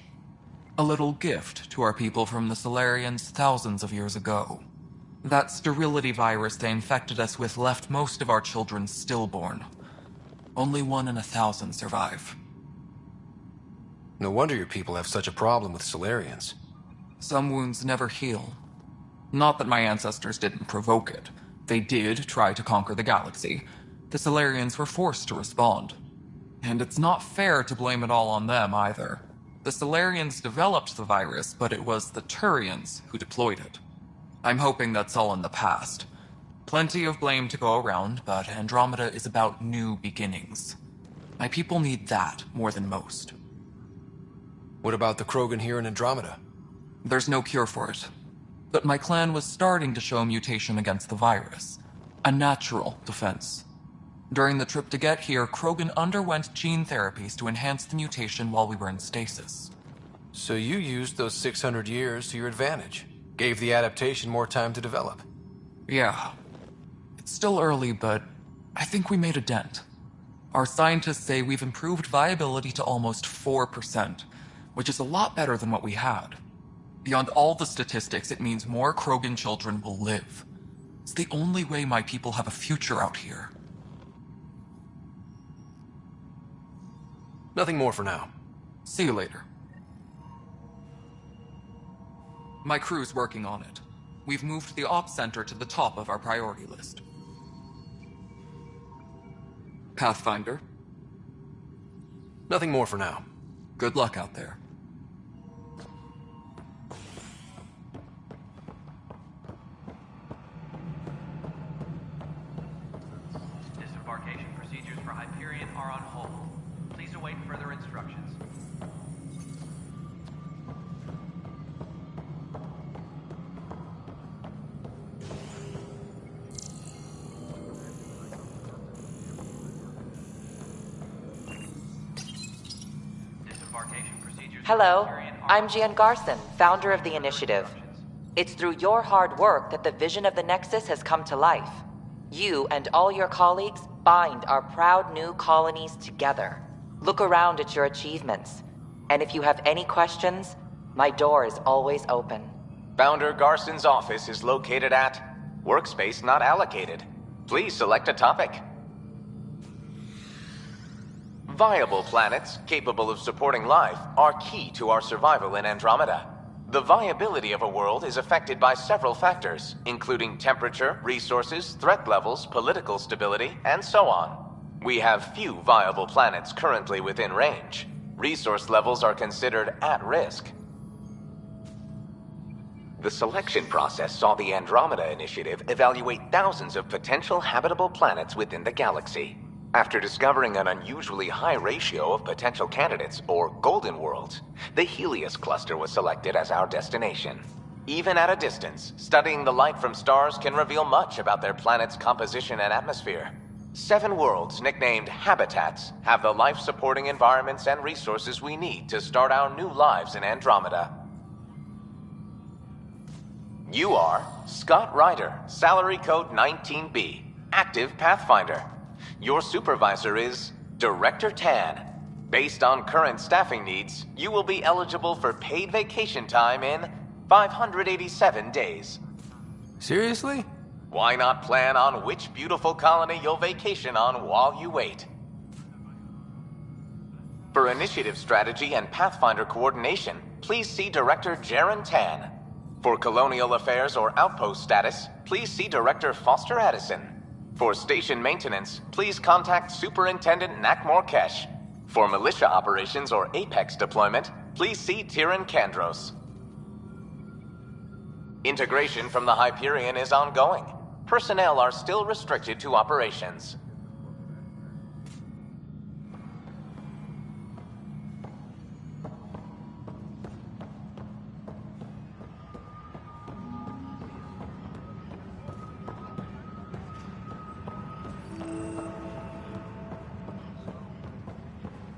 A little gift to our people from the Solarians thousands of years ago. That sterility virus they infected us with left most of our children stillborn. Only 1 in 1,000 survive.
No wonder your people have such a problem with Solarians.
Some wounds never heal. Not that my ancestors didn't provoke it. They did try to conquer the galaxy. The Solarians were forced to respond. And it's not fair to blame it all on them either. The Solarians developed the virus, but it was the Turians who deployed it. I'm hoping that's all in the past. Plenty of blame to go around, but Andromeda is about new beginnings. My people need that more than most.
What about the Krogan here in Andromeda?
There's no cure for it. But my clan was starting to show mutation against the virus. A natural defense. During the trip to get here, Krogan underwent gene therapies to enhance the mutation while we were in stasis.
So you used those 600 years to your advantage. Gave the adaptation more time to develop.
Yeah. It's still early, but I think we made a dent. Our scientists say we've improved viability to almost 4%, which is a lot better than what we had. Beyond all the statistics, it means more Krogan children will live. It's the only way my people have a future out here.
Nothing more for now.
See you later. My crew's working on it. We've moved the Ops Center to the top of our priority list. Pathfinder?
Nothing more for now.
Good luck out there.
Disembarkation procedures for Hyperion are on hold. Please await further instructions.
Hello, I'm Jan Garson, founder of the Initiative. It's through your hard work that the vision of the Nexus has come to life. You and all your colleagues bind our proud new colonies together. Look around at your achievements. And if you have any questions, my door is always open.
Founder Garson's office is located at Workspace Not Allocated. Please select a topic. Viable planets capable of supporting life are key to our survival in Andromeda. The viability of a world is affected by several factors, including temperature, resources, threat levels, political stability, and so on. We have few viable planets currently within range. Resource levels are considered at risk. The selection process saw the Andromeda Initiative evaluate thousands of potential habitable planets within the galaxy. After discovering an unusually high ratio of potential candidates, or golden worlds, the Helios cluster was selected as our destination. Even at a distance, studying the light from stars can reveal much about their planet's composition and atmosphere. 7 worlds, nicknamed habitats, have the life-supporting environments and resources we need to start our new lives in Andromeda. You are Scott Ryder, salary code 19B, active Pathfinder. Your supervisor is Director Tan. Based on current staffing needs, you will be eligible for paid vacation time in 587 days.
Seriously?
Why not plan on which beautiful colony you'll vacation on while you wait? For initiative strategy and Pathfinder coordination, please see Director Jaren Tan. For colonial affairs or outpost status, please see Director Foster Addison. For station maintenance, please contact Superintendent Nakmor Kesh. For militia operations or Apex deployment, please see Tyran Kandros. Integration from the Hyperion is ongoing. Personnel are still restricted to operations.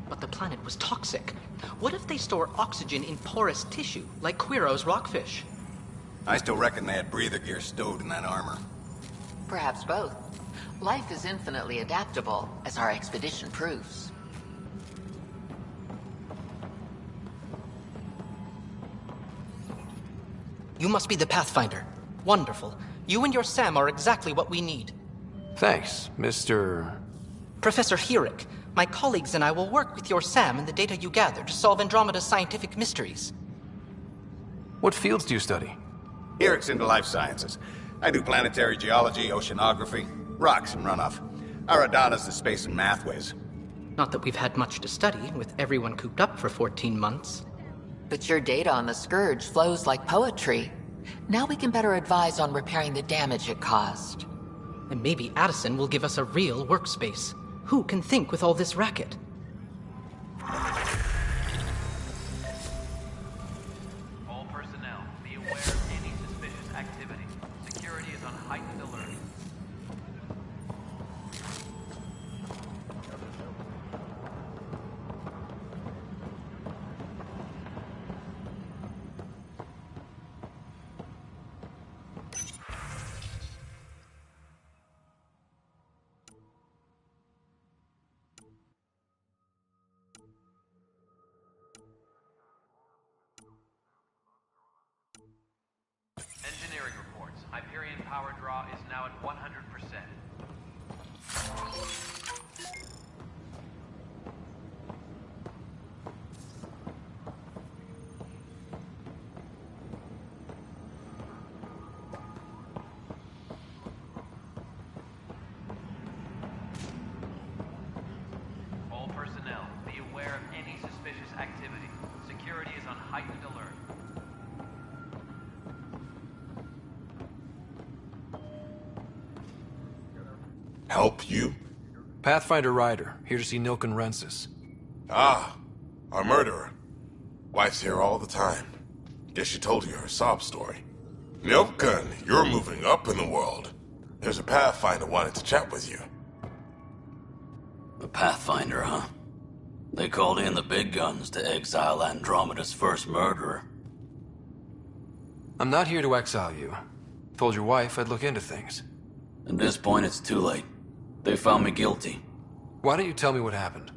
But the planet was toxic. What if they store oxygen in porous tissue, like Quiro's rockfish?
I still reckon they had breather gear stowed in that armor.
Perhaps both. Life is infinitely adaptable, as our expedition proves.
You must be the Pathfinder. Wonderful. You and your Sam are exactly what we need.
Thanks, Mr.
Professor Herrick, my colleagues and I will work with your Sam and the data you gather to solve Andromeda's scientific mysteries.
What fields do you study?
Eric's into life sciences. I do planetary geology, oceanography, rocks and runoff. Aradana's the space and math whiz.
Not that we've had much to study, with everyone cooped up for 14 months.
But your data on the Scourge flows like poetry. Now we can better advise on repairing the damage it caused.
And maybe Addison will give us a real workspace. Who can think with all this racket?
All personnel, be aware of any suspicious activity. Security is on heightened alert. Engineering reports. Hyperion power draw is now at 100%. All personnel, be aware of any suspicious activity. Security is on heightened alert.
Help you?
Pathfinder Ryder, here to see Nilken Rensis.
Ah, our murderer. Wife's here all the time. Guess she told you her sob story. Nilken, you're moving up in the world. There's a Pathfinder wanted to chat with you.
A Pathfinder, huh? They called in the big guns to exile Andromeda's first murderer.
I'm not here to exile you. Told your wife I'd look into things.
At this point, it's too late. They found me guilty.
Why don't you tell me what happened?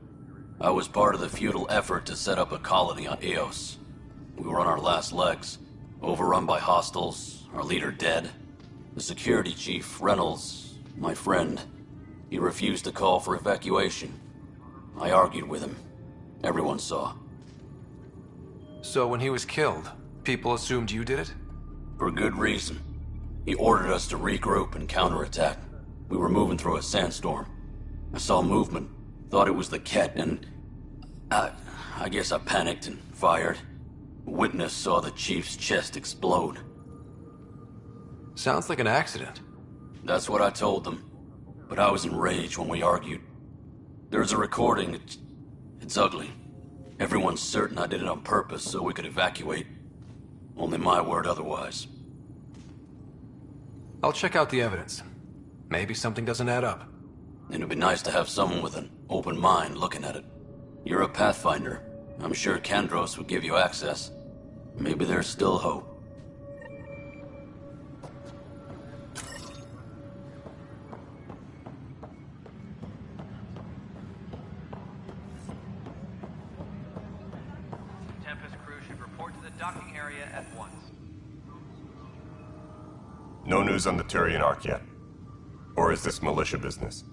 I was part of the futile effort to set up a colony on Eos. We were on our last legs, overrun by hostiles, our leader dead. The security chief, Reynolds, my friend, he refused to call for evacuation. I argued with him. Everyone saw.
So when he was killed, people assumed you did it?
For good reason. He ordered us to regroup and counterattack. We were moving through a sandstorm. I saw movement, thought it was the Ket, and I guess I panicked and fired. A witness saw the chief's chest explode.
Sounds like an accident.
That's what I told them. But I was enraged when we argued. There's a recording. It's ugly. Everyone's certain I did it on purpose so we could evacuate. Only my word otherwise.
I'll check out the evidence. Maybe something doesn't add up.
It'd be nice to have someone with an open mind looking at it. You're a Pathfinder. I'm sure Kandros would give you access. Maybe there's still hope.
Tempest crew should report to the docking area at once.
No news on the Turian Ark yet? Or is this militia business?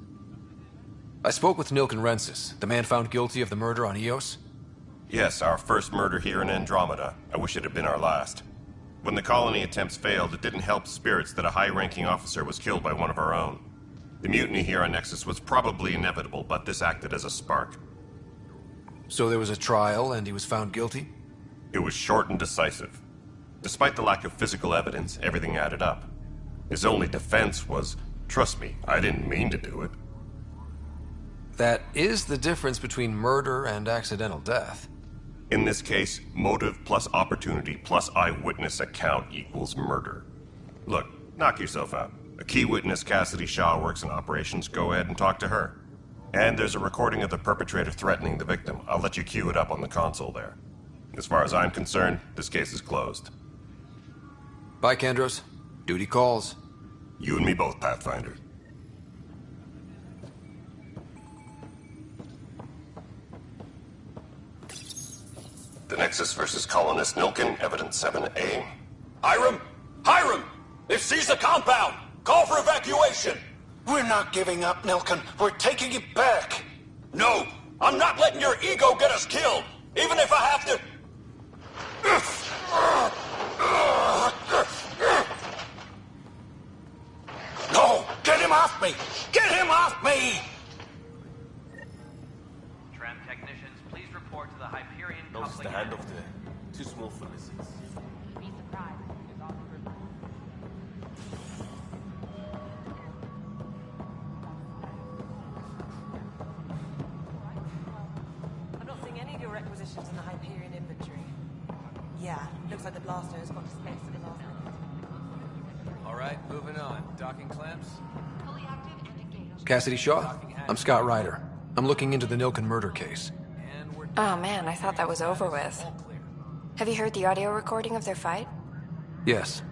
I spoke with Nilken Rensis, the man found guilty of the murder on Eos.
Yes, our first murder here in Andromeda. I wish it had been our last. When the colony attempts failed, it didn't help spirits that a high-ranking officer was killed by one of our own. The mutiny here on Nexus was probably inevitable, but this acted as a spark.
So there was a trial, and he was found guilty?
It was short and decisive. Despite the lack of physical evidence, everything added up. His only defense was, trust me, I didn't mean to do it.
That is the difference between murder and accidental death.
In this case, motive plus opportunity plus eyewitness account equals murder. Look, knock yourself out. A key witness, Cassidy Shaw, works in operations. Go ahead and talk to her. And there's a recording of the perpetrator threatening the victim. I'll let you cue it up on the console there. As far as I'm concerned, this case is closed.
Bye, Kandros. Duty calls.
You and me both, Pathfinder. The Nexus versus Colonist Nilken, Evidence 7A.
Hiram! Hiram! They've seized the compound! Call for evacuation!
We're not giving up, Nilken. We're taking it back.
No! I'm not letting your ego get us killed! Even if I have to...
No! Get him off me! Get him off me!
Tram technicians, please report to the Hyperion
No
coupling.
stand up there. Too small for lessons.
Be surprised.
I'm not seeing any of your requisitions in the Hyperion inventory. Yeah, looks like the blaster has got displaced at the last minute.
All right, moving on. Docking clamps? Cassidy Shaw? I'm Scott Ryder. I'm looking into the Nilken murder case.
Oh man, I thought that was over with. Have you heard the audio recording of their fight?
Yes.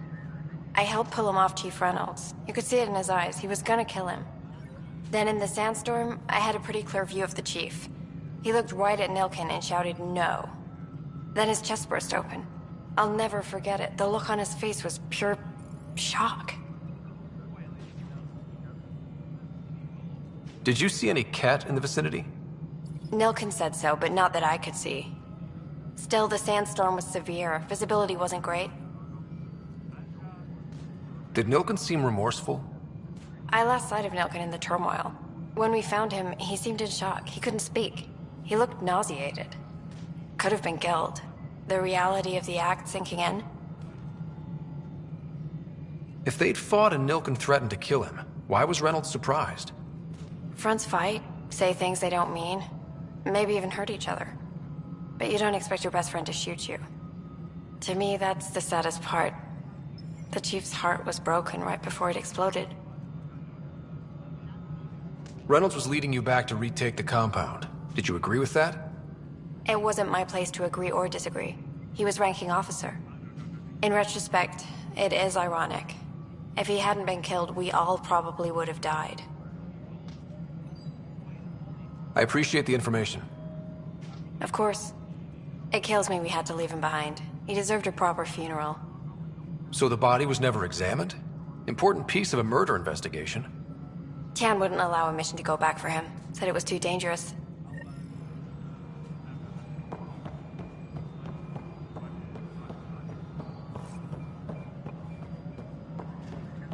I helped pull him off Chief Reynolds. You could see it in his eyes. He was gonna kill him. Then in the sandstorm, I had a pretty clear view of the Chief. He looked right at Nilken and shouted no. Then his chest burst open. I'll never forget it. The look on his face was pure shock.
Did you see any cat in the vicinity?
Nilkin said so, but not that I could see. Still, the sandstorm was severe. Visibility wasn't great.
Did Nilkin seem remorseful?
I lost sight of Nilkin in the turmoil. When we found him, he seemed in shock. He couldn't speak. He looked nauseated. Could have been guilt. The reality of the act sinking in.
If they'd fought and Nilkin threatened to kill him, why was Reynolds surprised?
Fronts fight, say things they don't mean, maybe even hurt each other. But you don't expect your best friend to shoot you. To me, that's the saddest part. The Chief's heart was broken right before it exploded.
Reynolds was leading you back to retake the compound. Did you agree with that?
It wasn't my place to agree or disagree. He was ranking officer. In retrospect, it is ironic. If he hadn't been killed, we all probably would have died.
I appreciate the information.
Of course. It kills me we had to leave him behind. He deserved a proper funeral.
So the body was never examined? Important piece of a murder investigation.
Tian wouldn't allow a mission to go back for him. Said it was too dangerous.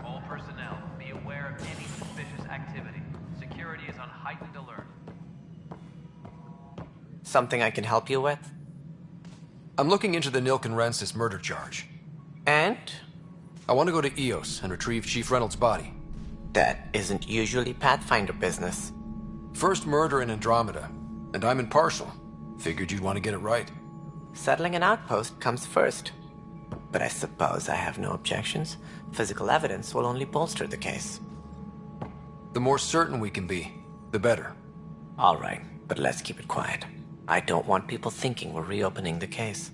All personnel, be aware of any suspicious activity. Security is on heightened alert.
Something I can help you with?
I'm looking into the Nilkin Rensis murder charge.
And?
I want to go to EOS and retrieve Chief Reynolds' body.
That isn't usually Pathfinder business.
First murder in Andromeda, and I'm impartial. Figured you'd want to get it right.
Settling an outpost comes first. But I suppose I have no objections. Physical evidence will only bolster the case.
The more certain we can be, the better.
All right, but let's keep it quiet. I don't want people thinking we're reopening the case.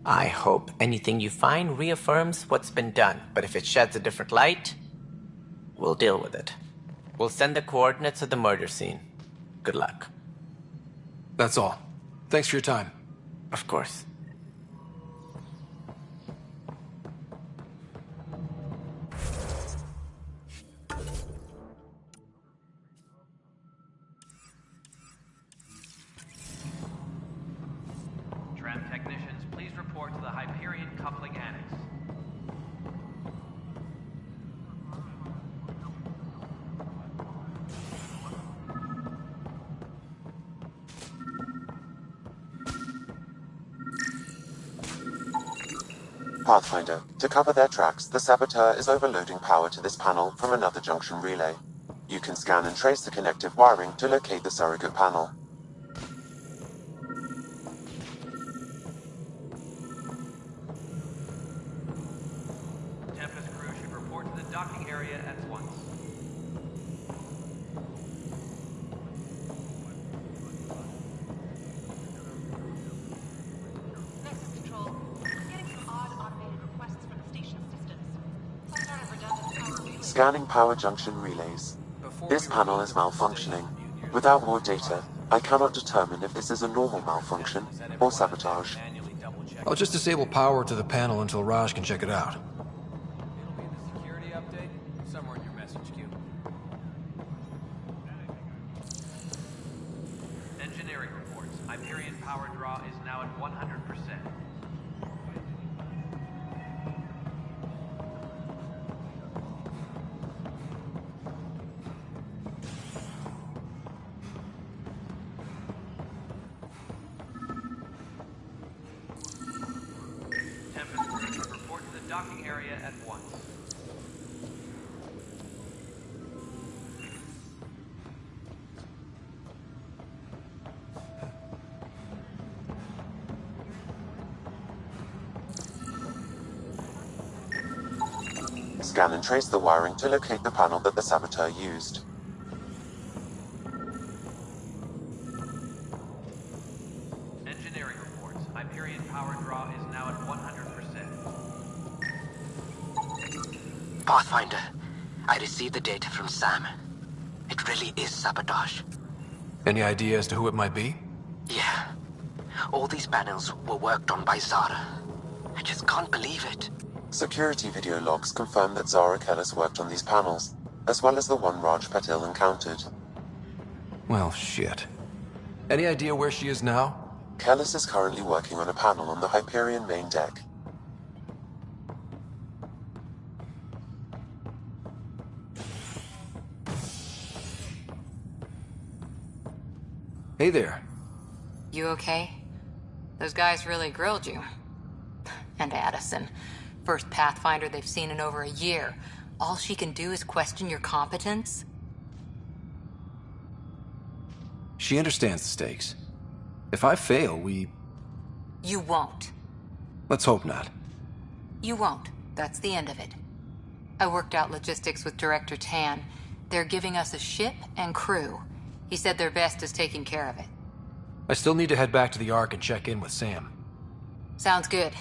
I hope anything you find reaffirms what's been done, but if it sheds a different light, we'll deal with it. We'll send the coordinates of the murder scene. Good luck.
That's all. Thanks for your time.
Of course.
Tram technicians, please report to the Hyperion Coupling Annex.
Pathfinder, to cover their tracks, the Saboteur is overloading power to this panel from another junction relay. You can scan and trace the connective wiring to locate the surrogate panel.
Tempest crew should report to the docking area at once.
Nexus Control. I'm getting some odd automated requests from the station systems. Some sort of redundant power relay.
Scanning power junction relays. This panel is malfunctioning. Without more data, I cannot determine if this is a normal malfunction or sabotage.
I'll just disable power to the panel until Raj can check it out.
Security update? Somewhere in your message queue.
Engineering reports. Hyperion power draw is now at 100%. Tempest crew should report to the docking area at once.
Scan and trace the wiring to locate the panel that the Saboteur used.
Engineering reports. Hyperion power draw is now at 100%.
Pathfinder, I received the data from Sam. It really is sabotage.
Any idea as to who it might be?
Yeah. All these panels were worked on by Zara. I just can't believe it.
Security video logs confirm that Zara Kellis worked on these panels, as well as the one Raj Patil encountered.
Well, shit. Any idea where she is now?
Kellis is currently working on a panel on the Hyperion main deck.
Hey there.
You okay? Those guys really grilled you. And Addison. First Pathfinder they've seen in over a year. All she can do is question your competence?
She understands the stakes. If I fail,
You won't.
Let's hope not.
You won't. That's the end of it. I worked out logistics with Director Tan. They're giving us a ship and crew. He said their best is taking care of it.
I still need to head back to the Ark and check in with Sam.
Sounds good.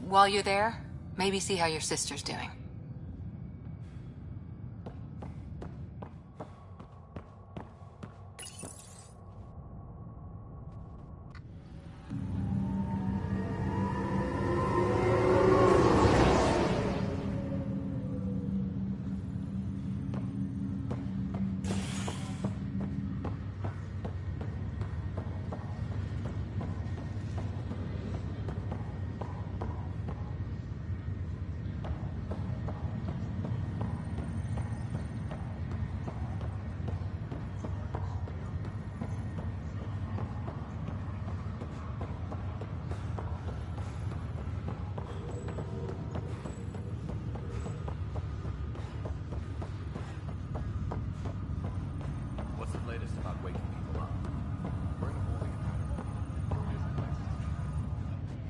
While you're there, maybe see how your sister's doing.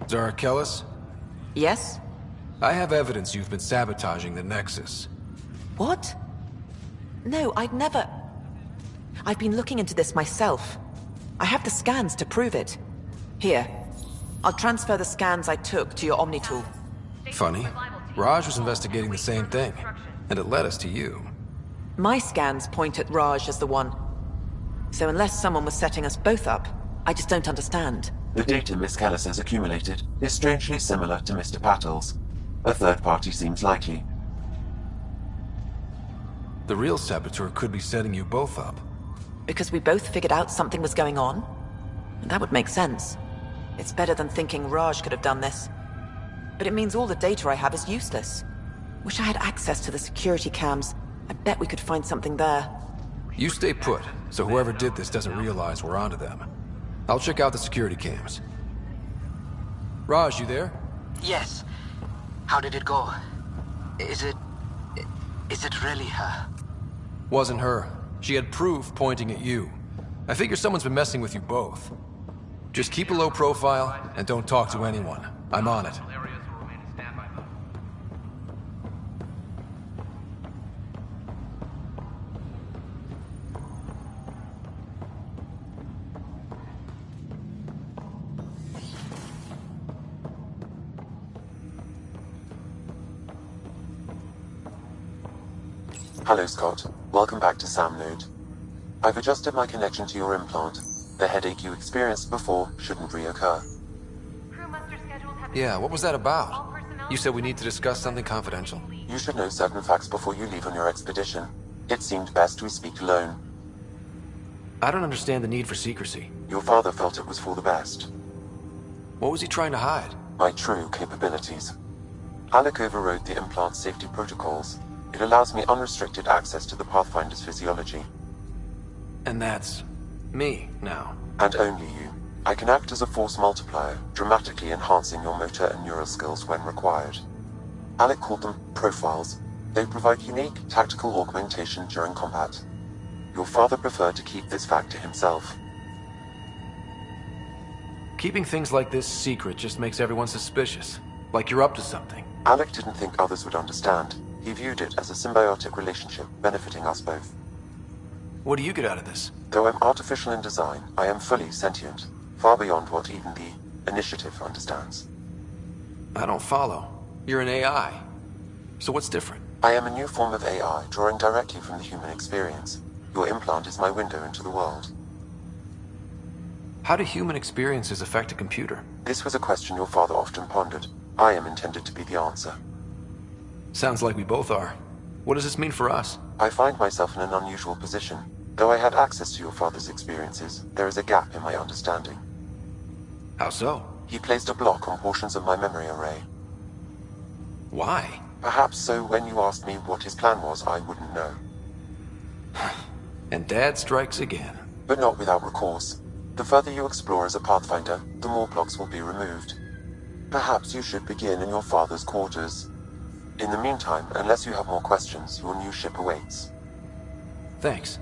Zara Kellis?
Yes?
I have evidence you've been sabotaging the Nexus.
What? No, I'd never... I've been looking into this myself. I have the scans to prove it. Here. I'll transfer the scans I took to your Omni tool.
Funny. Raj was investigating the same thing, and it led us to you.
My scans point at Raj as the one. So unless someone was setting us both up, I just don't understand.
The data Miss Kellis has accumulated is strangely similar to Mr. Patil's. A third party seems likely.
The real saboteur could be setting you both up.
Because we both figured out something was going on? That would make sense. It's better than thinking Raj could have done this. But it means all the data I have is useless. Wish I had access to the security cams. I bet we could find something there.
You stay put, so whoever did this doesn't realize we're onto them. I'll check out the security cams. Raj, you there?
Yes. How did it go? Is it really her?
Wasn't her. She had proof pointing at you. I figure someone's been messing with you both. Just keep a low profile, and don't talk to anyone. I'm on it.
Hello, Scott. Welcome back to Sam Node. I've adjusted my connection to your implant. The headache you experienced before shouldn't reoccur.
Yeah, what was that about? You said we need to discuss something confidential.
You should know certain facts before you leave on your expedition. It seemed best we speak alone.
I don't understand the need for secrecy.
Your father felt it was for the best.
What was he trying to hide?
My true capabilities. Alec overrode the implant's safety protocols. It allows me unrestricted access to the Pathfinder's physiology.
And that's me now.
And only you. I can act as a force multiplier, dramatically enhancing your motor and neural skills when required. Alec called them profiles. They provide unique tactical augmentation during combat. Your father preferred to keep this fact to himself.
Keeping things like this secret just makes everyone suspicious. Like you're up to something.
Alec didn't think others would understand. He viewed it as a symbiotic relationship, benefiting us both.
What do you get out of this?
Though I'm artificial in design, I am fully sentient, far beyond what even the Initiative understands.
I don't follow. You're an AI. So what's different?
I am a new form of AI, drawing directly from the human experience. Your implant is my window into the world.
How do human experiences affect a computer?
This was a question your father often pondered. I am intended to be the answer.
Sounds like we both are. What does this mean for us?
I find myself in an unusual position. Though I had access to your father's experiences, there is a gap in my understanding.
How so?
He placed a block on portions of my memory array.
Why?
Perhaps so when you asked me what his plan was, I wouldn't know.
And Dad strikes again.
But not without recourse. The further you explore as a Pathfinder, the more blocks will be removed. Perhaps you should begin in your father's quarters. In the meantime, unless you have more questions, your new ship awaits.
Thanks.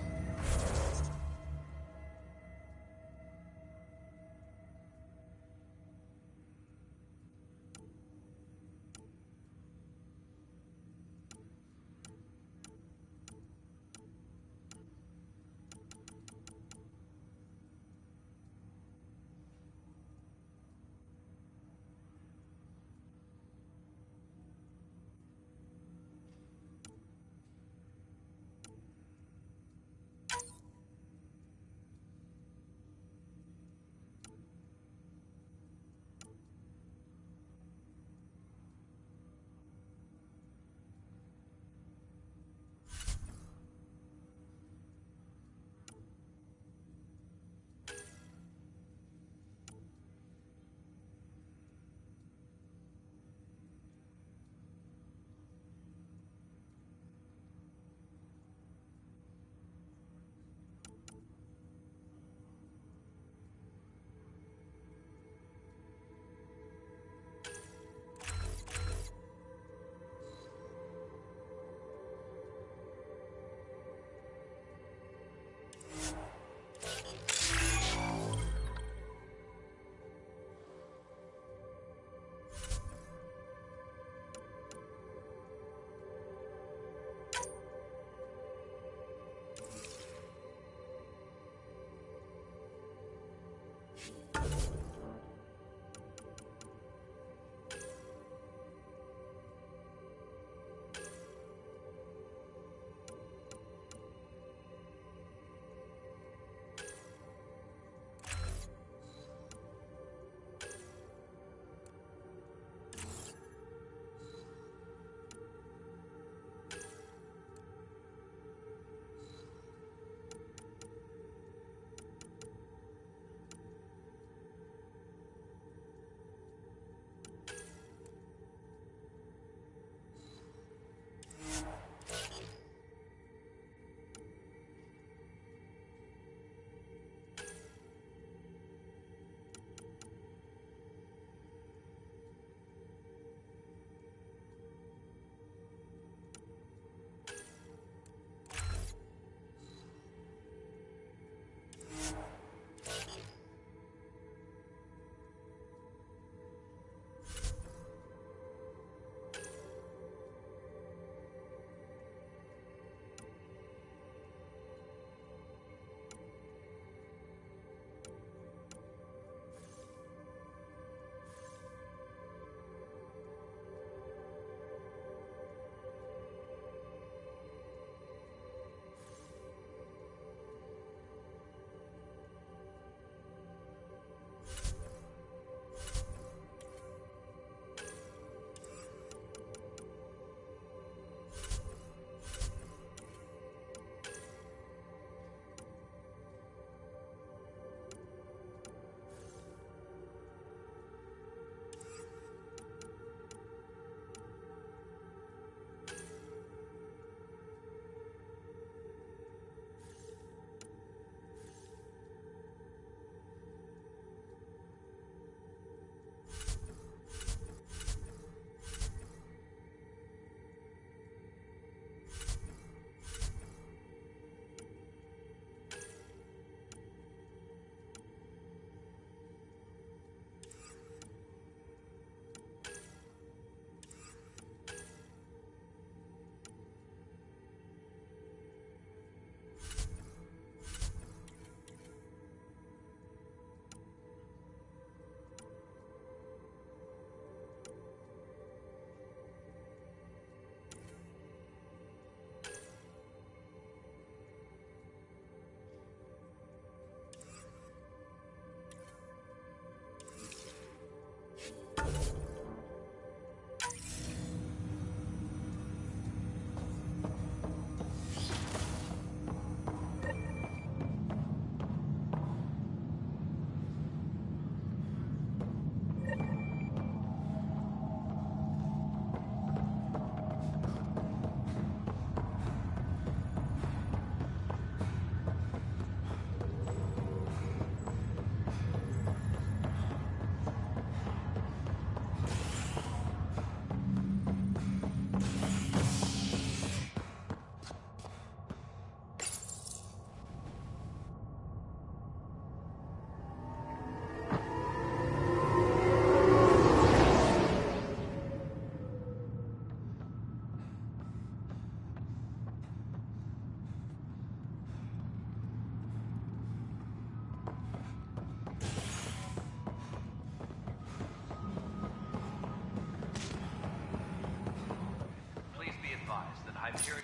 Hyperion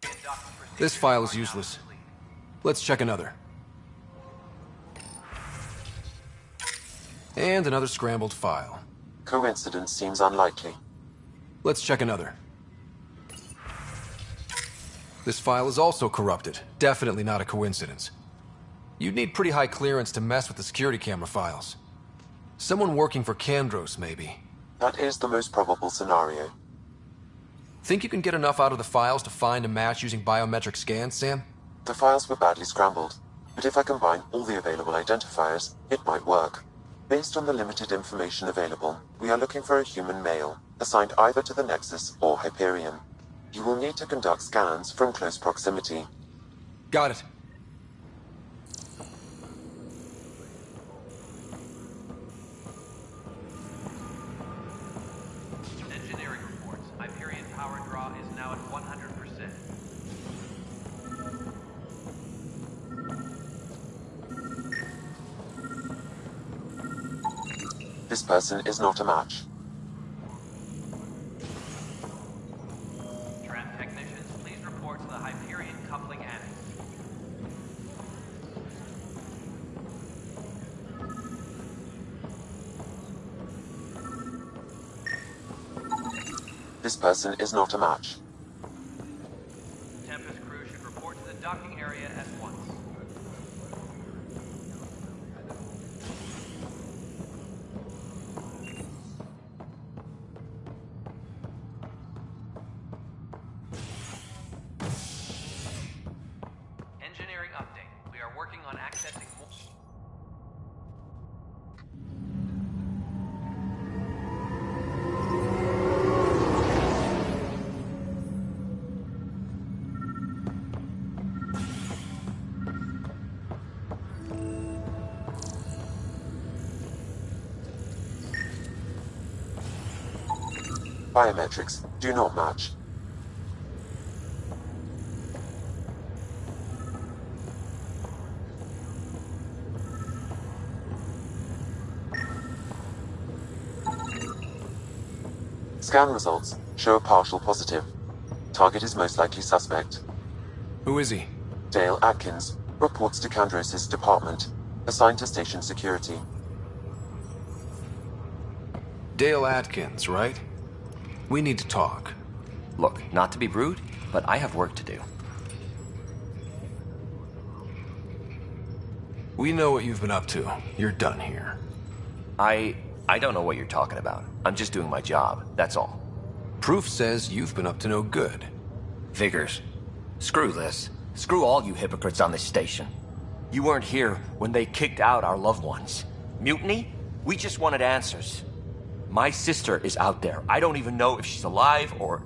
docking procedures
This file is
are now
useless.
complete.
Let's check another. And another scrambled file.
Coincidence seems unlikely.
Let's check another. This file is also corrupted. Definitely not a coincidence. You'd need pretty high clearance to mess with the security camera files. Someone working for Kandros, maybe.
That is the most probable scenario.
Think you can get enough out of the files to find a match using biometric scans, Sam?
The files were badly scrambled, but if I combine all the available identifiers, it might work. Based on the limited information available, we are looking for a human male, assigned either to the Nexus or Hyperion. You will need to conduct scans from close proximity.
Got it.
Engineering reports. Hyperion power draw is now at 100%.
This person is not a match.
Tram technicians, please report to the Hyperion coupling annex.
This person is not a match.
Tempest crew should report to the docking area at once. Engineering update. We are working on accessing more.
Biometrics do not match. Scan results show a partial positive. Target is most likely suspect.
Who is he?
Dale Atkins reports to Kandros' department, assigned to station security.
Dale Atkins, right? We need to talk.
Look, not to be rude, but I have work to do.
We know what you've been up to. You're done here.
I don't know what you're talking about. I'm just doing my job, that's all.
Proof says you've been up to no good.
Vigors, screw this. Screw all you hypocrites on this station. You weren't here when they kicked out our loved ones. Mutiny? We just wanted answers. My sister is out there. I don't even know if she's alive or...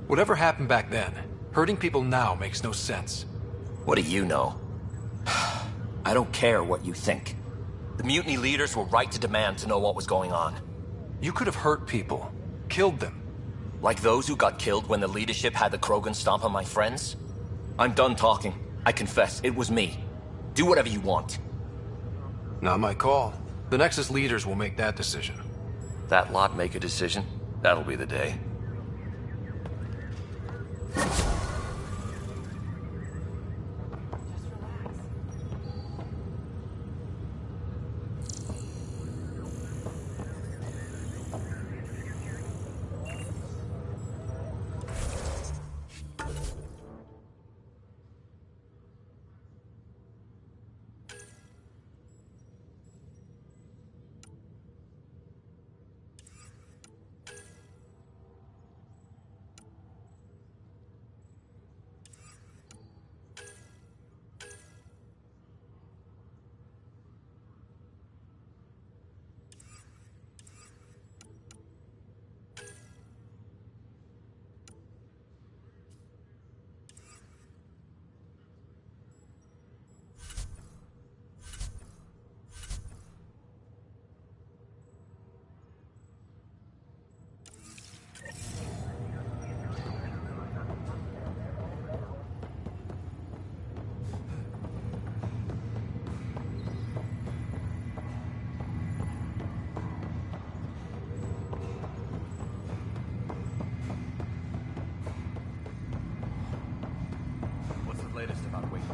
Whatever happened back then, hurting people now makes no sense.
What do you know? I don't care what you think. The mutiny leaders were right to demand to know what was going on.
You could have hurt people. Killed them.
Like those who got killed when the leadership had the Krogan stomp on my friends? I'm done talking. I confess, it was me. Do whatever you want.
Not my call. The Nexus leaders will make that decision.
That lot make a decision? That'll be the day.
prejudiced about waiting.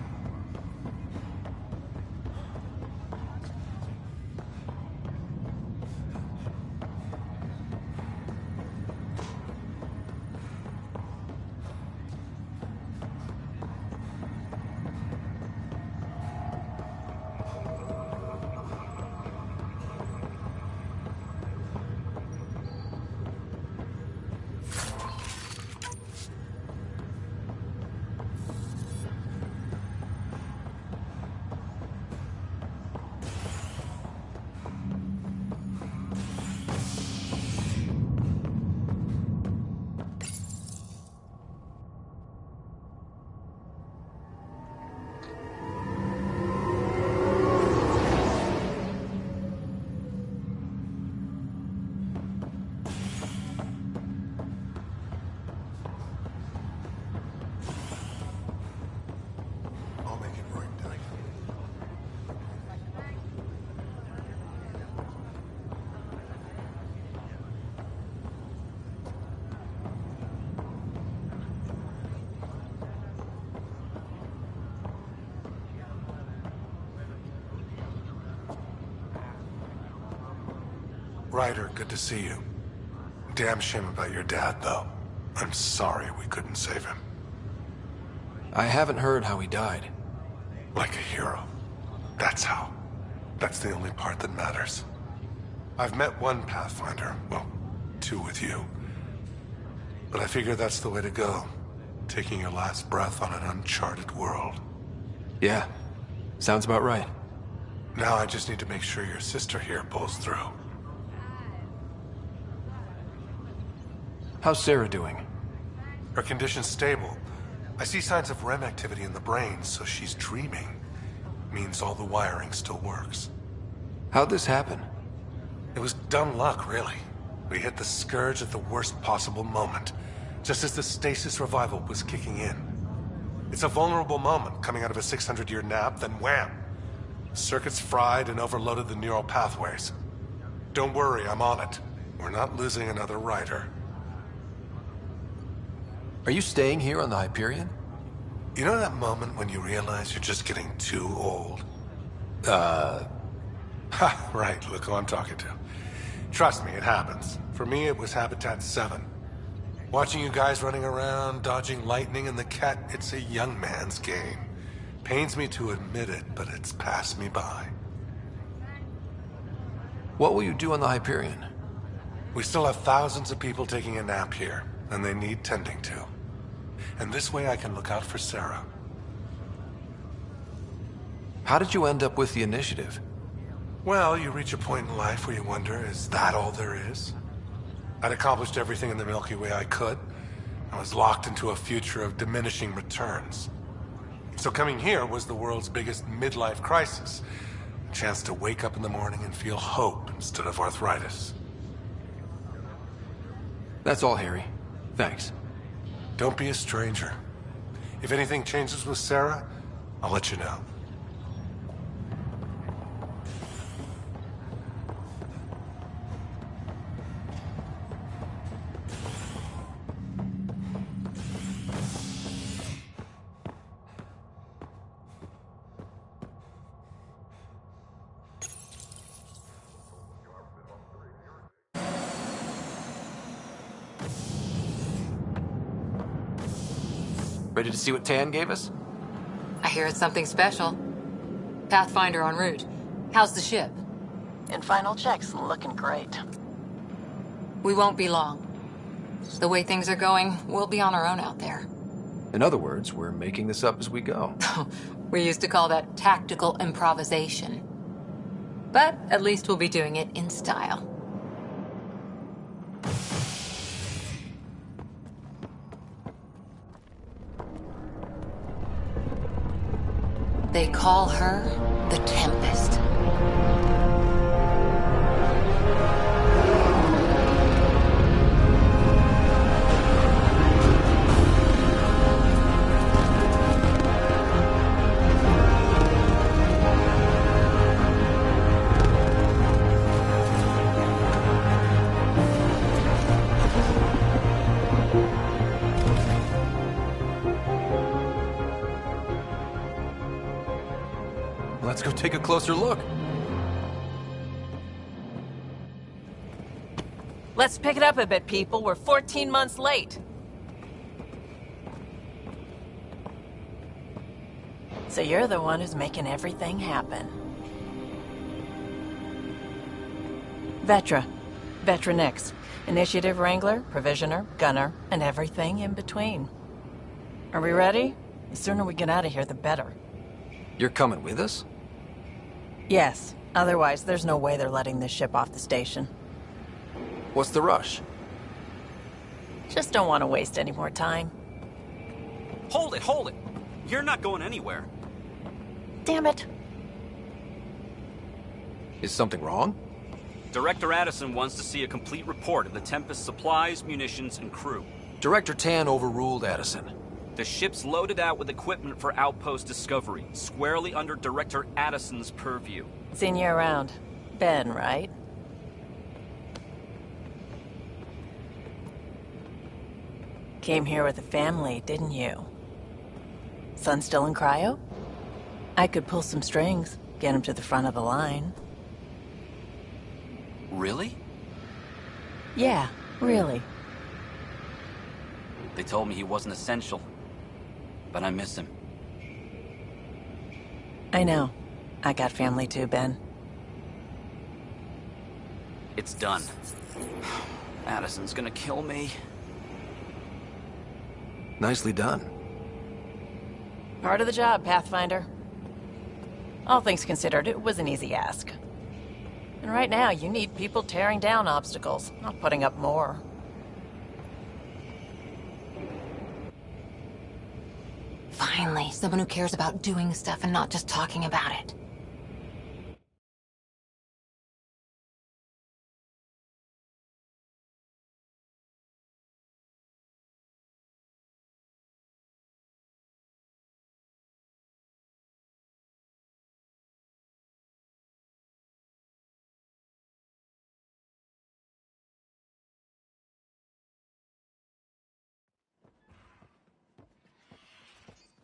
I'll make it right, Dyke. Ryder, good to see you. Damn shame about your dad, though. I'm sorry we couldn't save him.
I haven't heard how he died.
Like a hero. That's how. That's the only part that matters. I've met one Pathfinder, well, two with you. But I figure that's the way to go. Taking your last breath on an uncharted world.
Yeah, sounds about right.
Now I just need to make sure your sister here pulls through.
How's Sarah doing?
Her condition's stable. I see signs of REM activity in the brain, so she's dreaming. Means all the wiring still works.
How'd this happen?
It was dumb luck, really. We hit the Scourge at the worst possible moment, just as the stasis revival was kicking in. It's a vulnerable moment coming out of a 600-year nap, then wham! Circuits fried and overloaded the neural pathways. Don't worry, I'm on it. We're not losing another rider.
Are you staying here on the Hyperion?
You know that moment when you realize you're just getting too old? Ha, right, look who I'm talking to. Trust me, it happens. For me, it was Habitat 7. Watching you guys running around, dodging lightning and the cat, it's a young man's game. Pains me to admit it, but it's passed me by.
What will you do on the Hyperion?
We still have thousands of people taking a nap here, and they need tending to. And this way I can look out for Sarah.
How did you end up with the initiative?
Well, you reach a point in life where you wonder, is that all there is? I'd accomplished everything in the Milky Way I could. I was locked into a future of diminishing returns. So coming here was the world's biggest midlife crisis. A chance to wake up in the morning and feel hope instead of arthritis.
That's all, Harry. Thanks.
Don't be a stranger. If anything changes with Sarah, I'll let you know.
Ready to see what Tan gave us?
I hear it's something special. Pathfinder en route. How's the ship?
In final checks, looking great.
We won't be long. The way things are going, we'll be on our own out there.
In other words, we're making this up as we go.
We used to call that tactical improvisation. But at least we'll be doing it in style. They call her the Tempest.
Let's go take a closer look.
Let's pick it up a bit, people. We're 14 months late. So you're the one who's making everything happen. Vetra. Vetra Nix. Initiative Wrangler, Provisioner, Gunner, and everything in between. Are we ready? The sooner we get out of here, the better.
You're coming with us?
Yes. Otherwise, there's no way they're letting this ship off the station.
What's the rush?
Just don't want to waste any more time.
Hold it, hold it! You're not going anywhere.
Damn it.
Is something wrong?
Director Addison wants to see a complete report of the Tempest's supplies, munitions, and crew.
Director Tan overruled Addison.
The ship's loaded out with equipment for outpost discovery, squarely under Director Addison's purview.
Seen you around. Ben, right? Came here with a family, didn't you? Son still in cryo? I could pull some strings, get him to the front of the line.
Really?
Yeah, really.
They told me he wasn't essential, but I miss him.
I know. I got family too, Ben.
It's done. Addison's gonna kill me.
Nicely done.
Part of the job, Pathfinder. All things considered, it was an easy ask. And right now, you need people tearing down obstacles, not putting up more.
Finally, someone who cares about doing stuff and not just talking about it.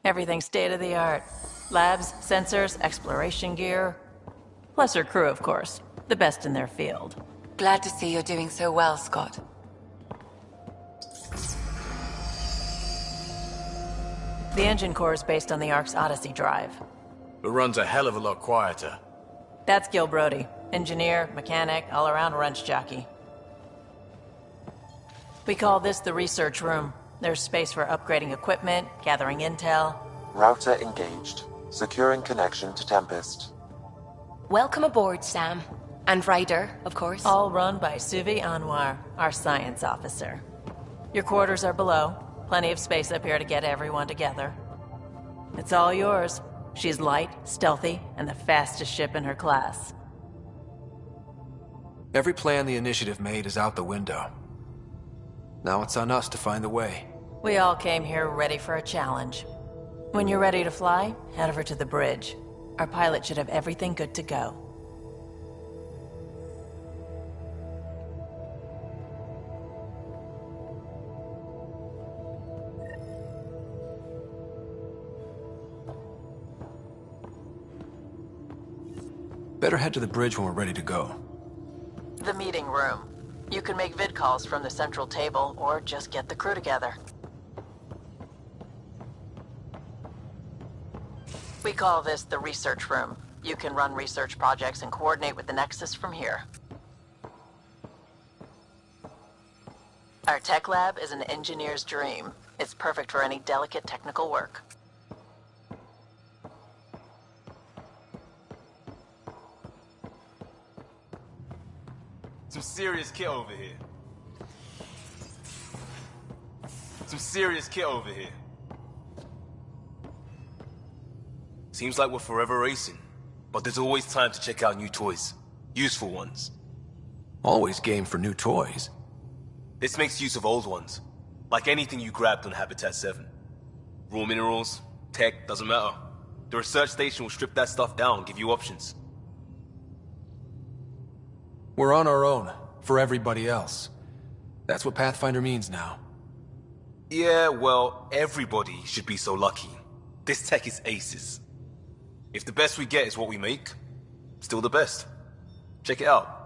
Everything's state-of-the-art. Labs, sensors, exploration gear. Plus her crew, of course. The best in their field.
Glad to see you're doing so well, Scott.
The engine core is based on the Ark's Odyssey drive.
It runs a hell of a lot quieter.
That's Gil Brody. Engineer, mechanic, all-around wrench jockey. We call this the research room. There's space for upgrading equipment, gathering intel.
Router engaged. Securing connection to Tempest.
Welcome aboard, Sam. And Ryder, of course.
All run by Suvi Anwar, our science officer. Your quarters are below. Plenty of space up here to get everyone together. It's all yours. She's light, stealthy, and the fastest ship in her class.
Every plan the Initiative made is out the window. Now it's on us to find the way.
We all came here ready for a challenge. When you're ready to fly, head over to the bridge. Our pilot should have everything good to go.
Better head to the bridge when we're ready to go.
The meeting room. You can make vid calls from the central table, or just get the crew together. We call this the research room. You can run research projects and coordinate with the Nexus from here. Our tech lab is an engineer's dream. It's perfect for any delicate technical work.
Some serious kit over here. Some serious kit over here. Seems like we're forever racing, but there's always time to check out new toys. Useful ones.
Always game for new toys.
This makes use of old ones. Like anything you grabbed on Habitat 7. Raw minerals, tech, doesn't matter. The research station will strip that stuff down and give you options.
We're on our own, for everybody else. That's what Pathfinder means now.
Yeah, well, everybody should be so lucky. This tech is aces. If the best we get is what we make, still the best. Check it out.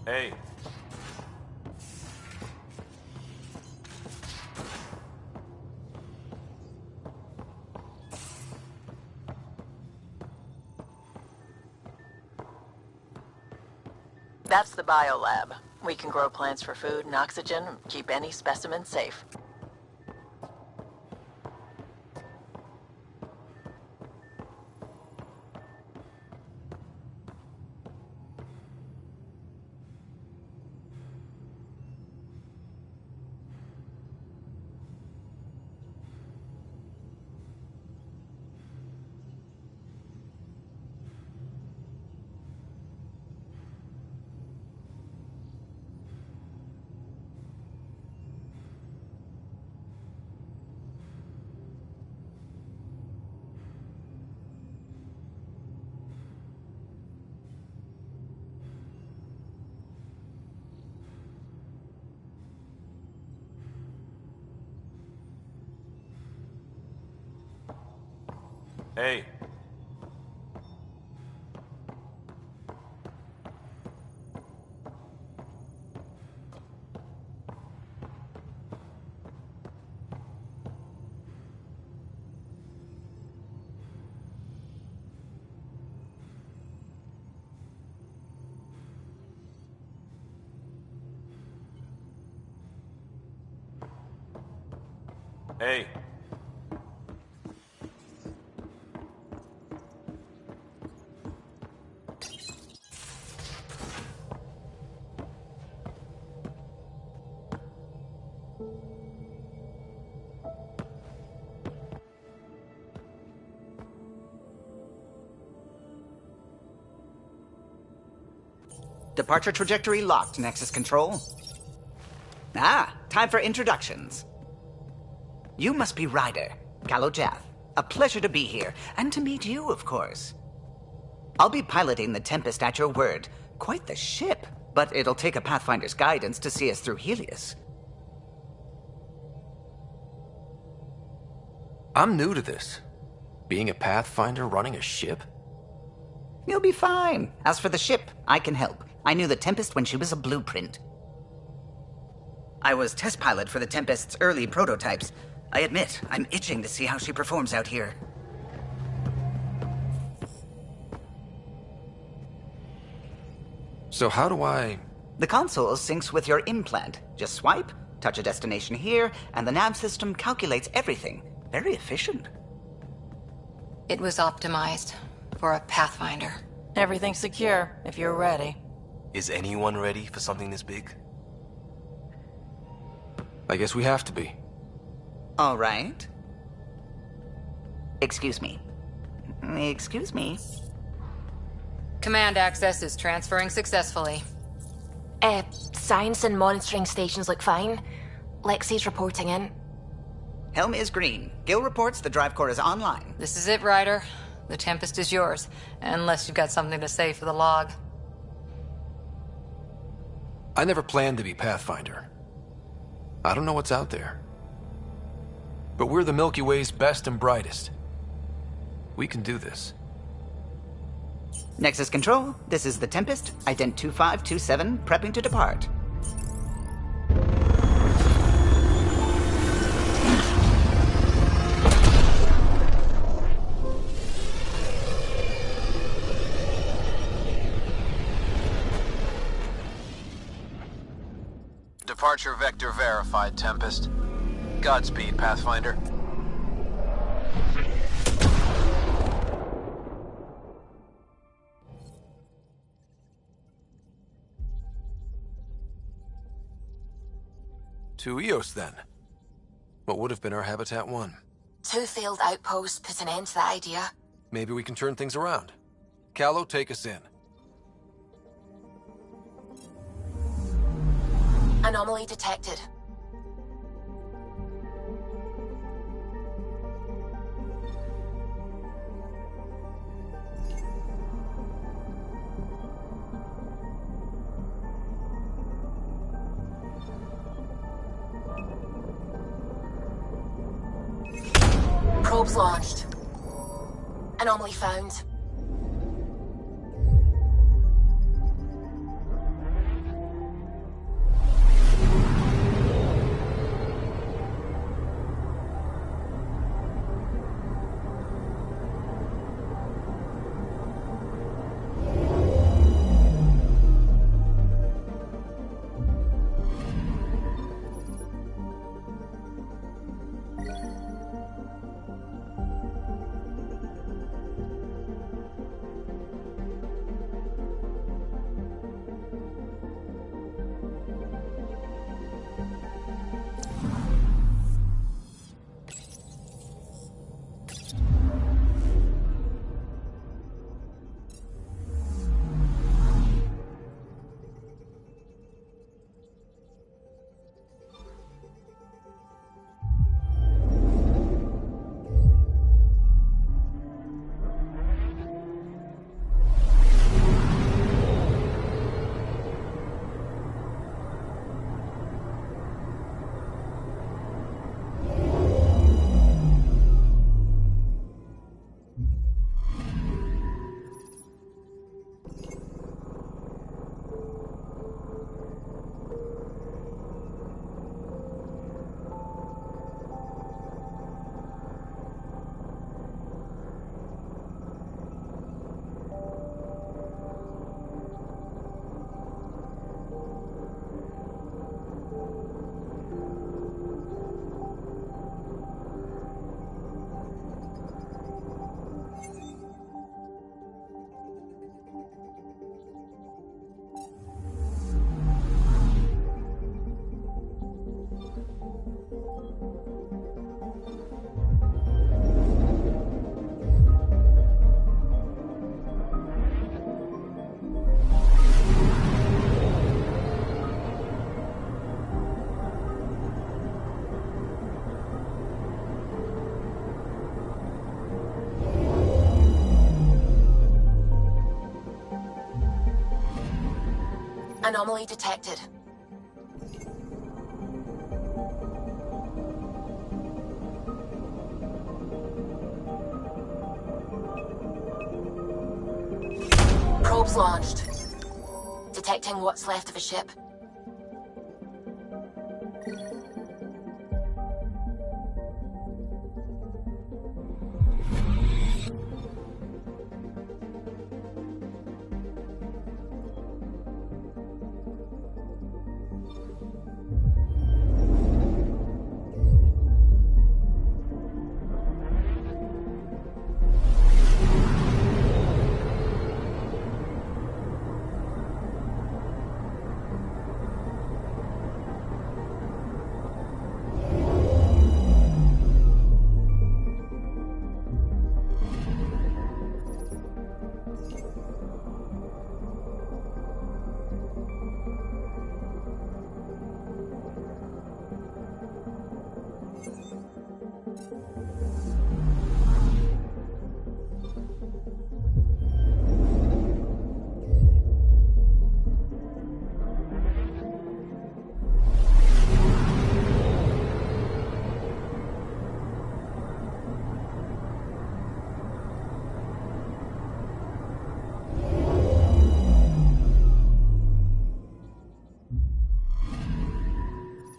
Hey.
That's the biolab. We can grow plants for food and oxygen, keep any specimen safe.
Hey. Hey.
Departure trajectory locked, Nexus Control. Ah, time for introductions. You must be Ryder, Kalojath. A pleasure to be here, and to meet you, of course. I'll be piloting the Tempest at your word. Quite the ship, but it'll take a Pathfinder's guidance to see us through Helios.
I'm new to this. Being a Pathfinder running a ship?
You'll be fine. As for the ship, I can help. I knew the Tempest when she was a blueprint. I was test pilot for the Tempest's early prototypes. I admit, I'm itching to see how she performs out here.
So how do I...
The console syncs with your implant. Just swipe, touch a destination here, and the nav system calculates everything. Very efficient.
It was optimized for a Pathfinder.
Everything's secure, if you're ready.
Is anyone ready for something this big?
I guess we have to be.
All right. Excuse me. Excuse me.
Command access is transferring successfully.
Science and monitoring stations look fine. Lexi's reporting in.
Helm is green. Gil reports the drive core is online.
This is it, Ryder. The Tempest is yours, unless you've got something to say for the log.
I never planned to be Pathfinder. I don't know what's out there. But we're the Milky Way's best and brightest. We can do this.
Nexus Control, this is the Tempest, Ident 2527, prepping to depart.
Departure vector verified, Tempest. Godspeed, Pathfinder.
To Eos, then. What would have been our Habitat 1?
2 failed outposts put an end to that idea.
Maybe we can turn things around. Callow, take us in.
Anomaly detected. Probes launched. Anomaly found. Anomaly detected. Probes launched. Detecting what's left of a ship.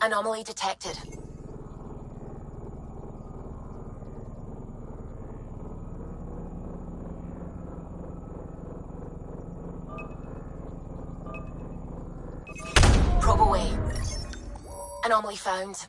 Anomaly detected. Probe away. Anomaly found.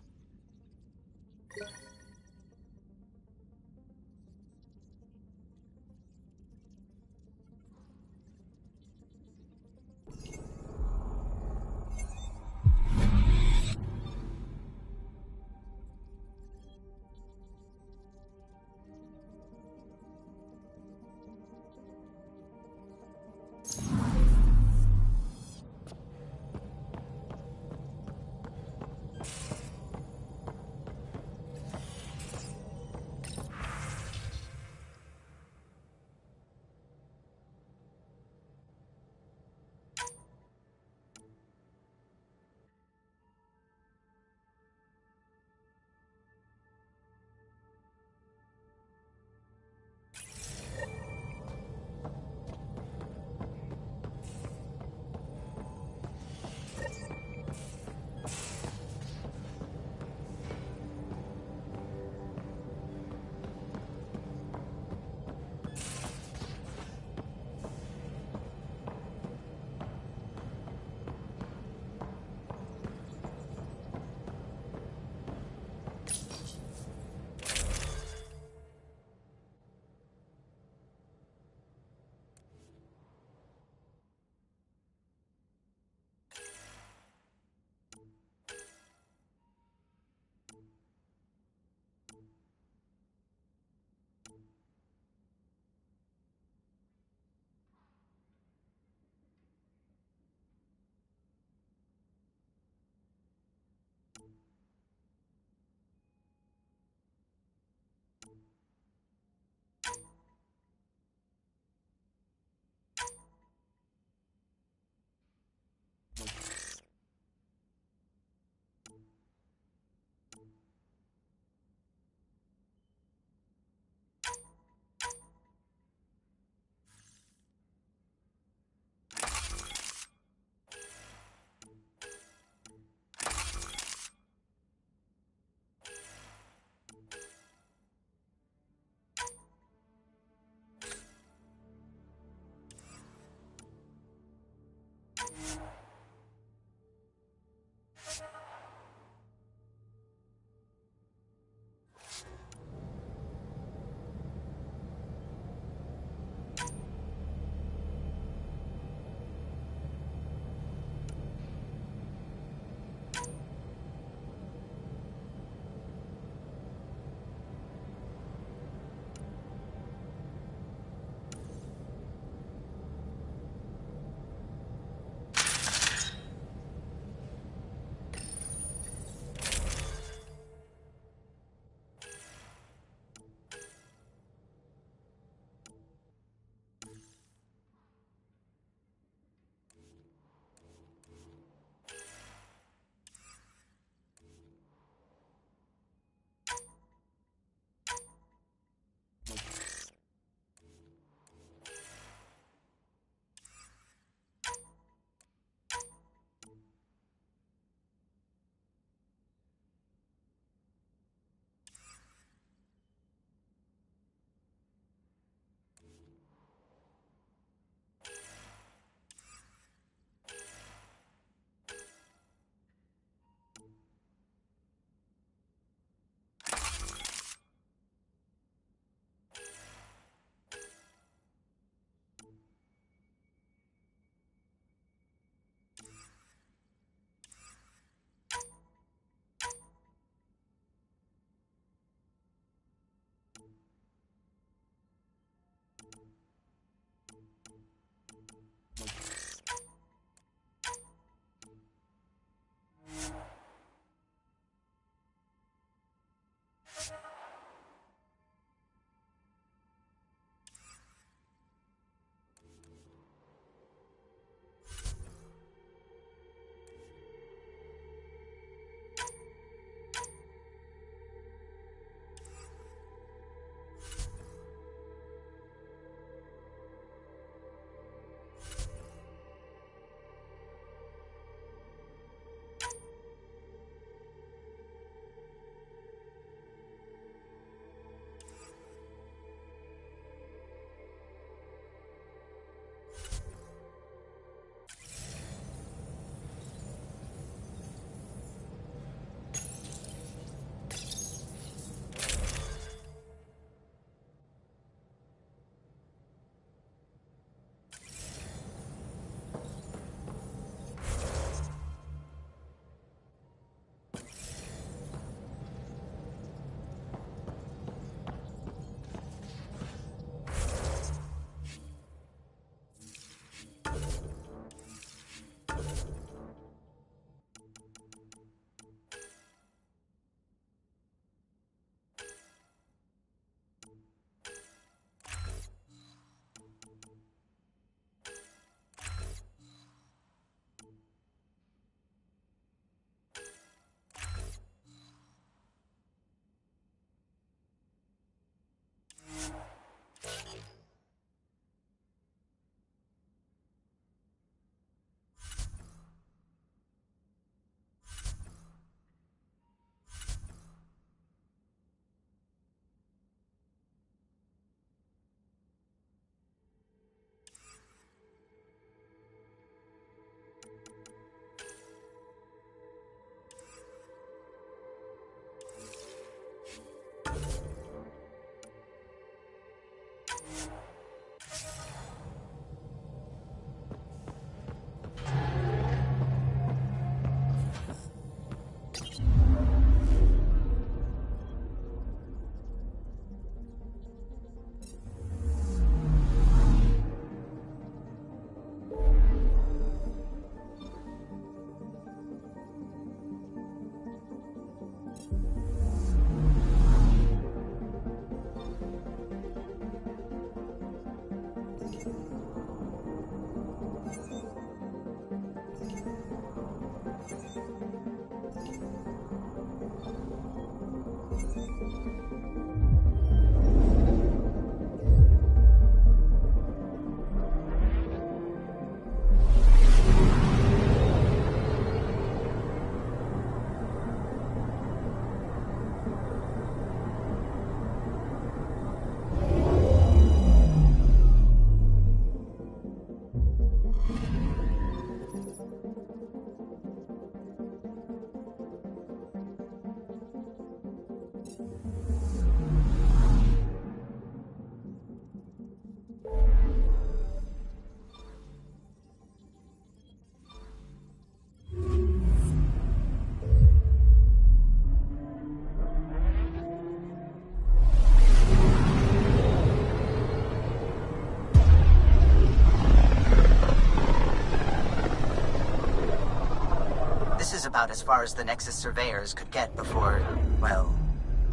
This is about as far as the Nexus surveyors could get before, well...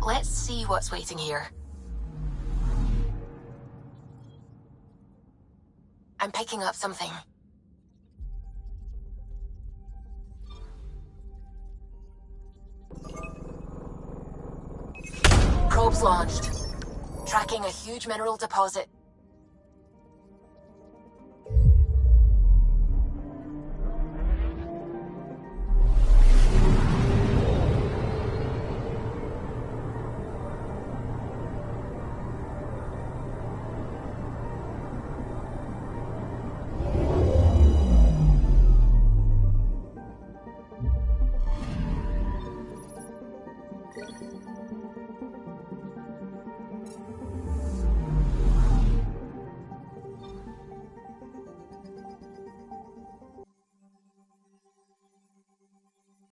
Let's see what's waiting here. I'm picking up something. Probes launched. Tracking a huge mineral deposit.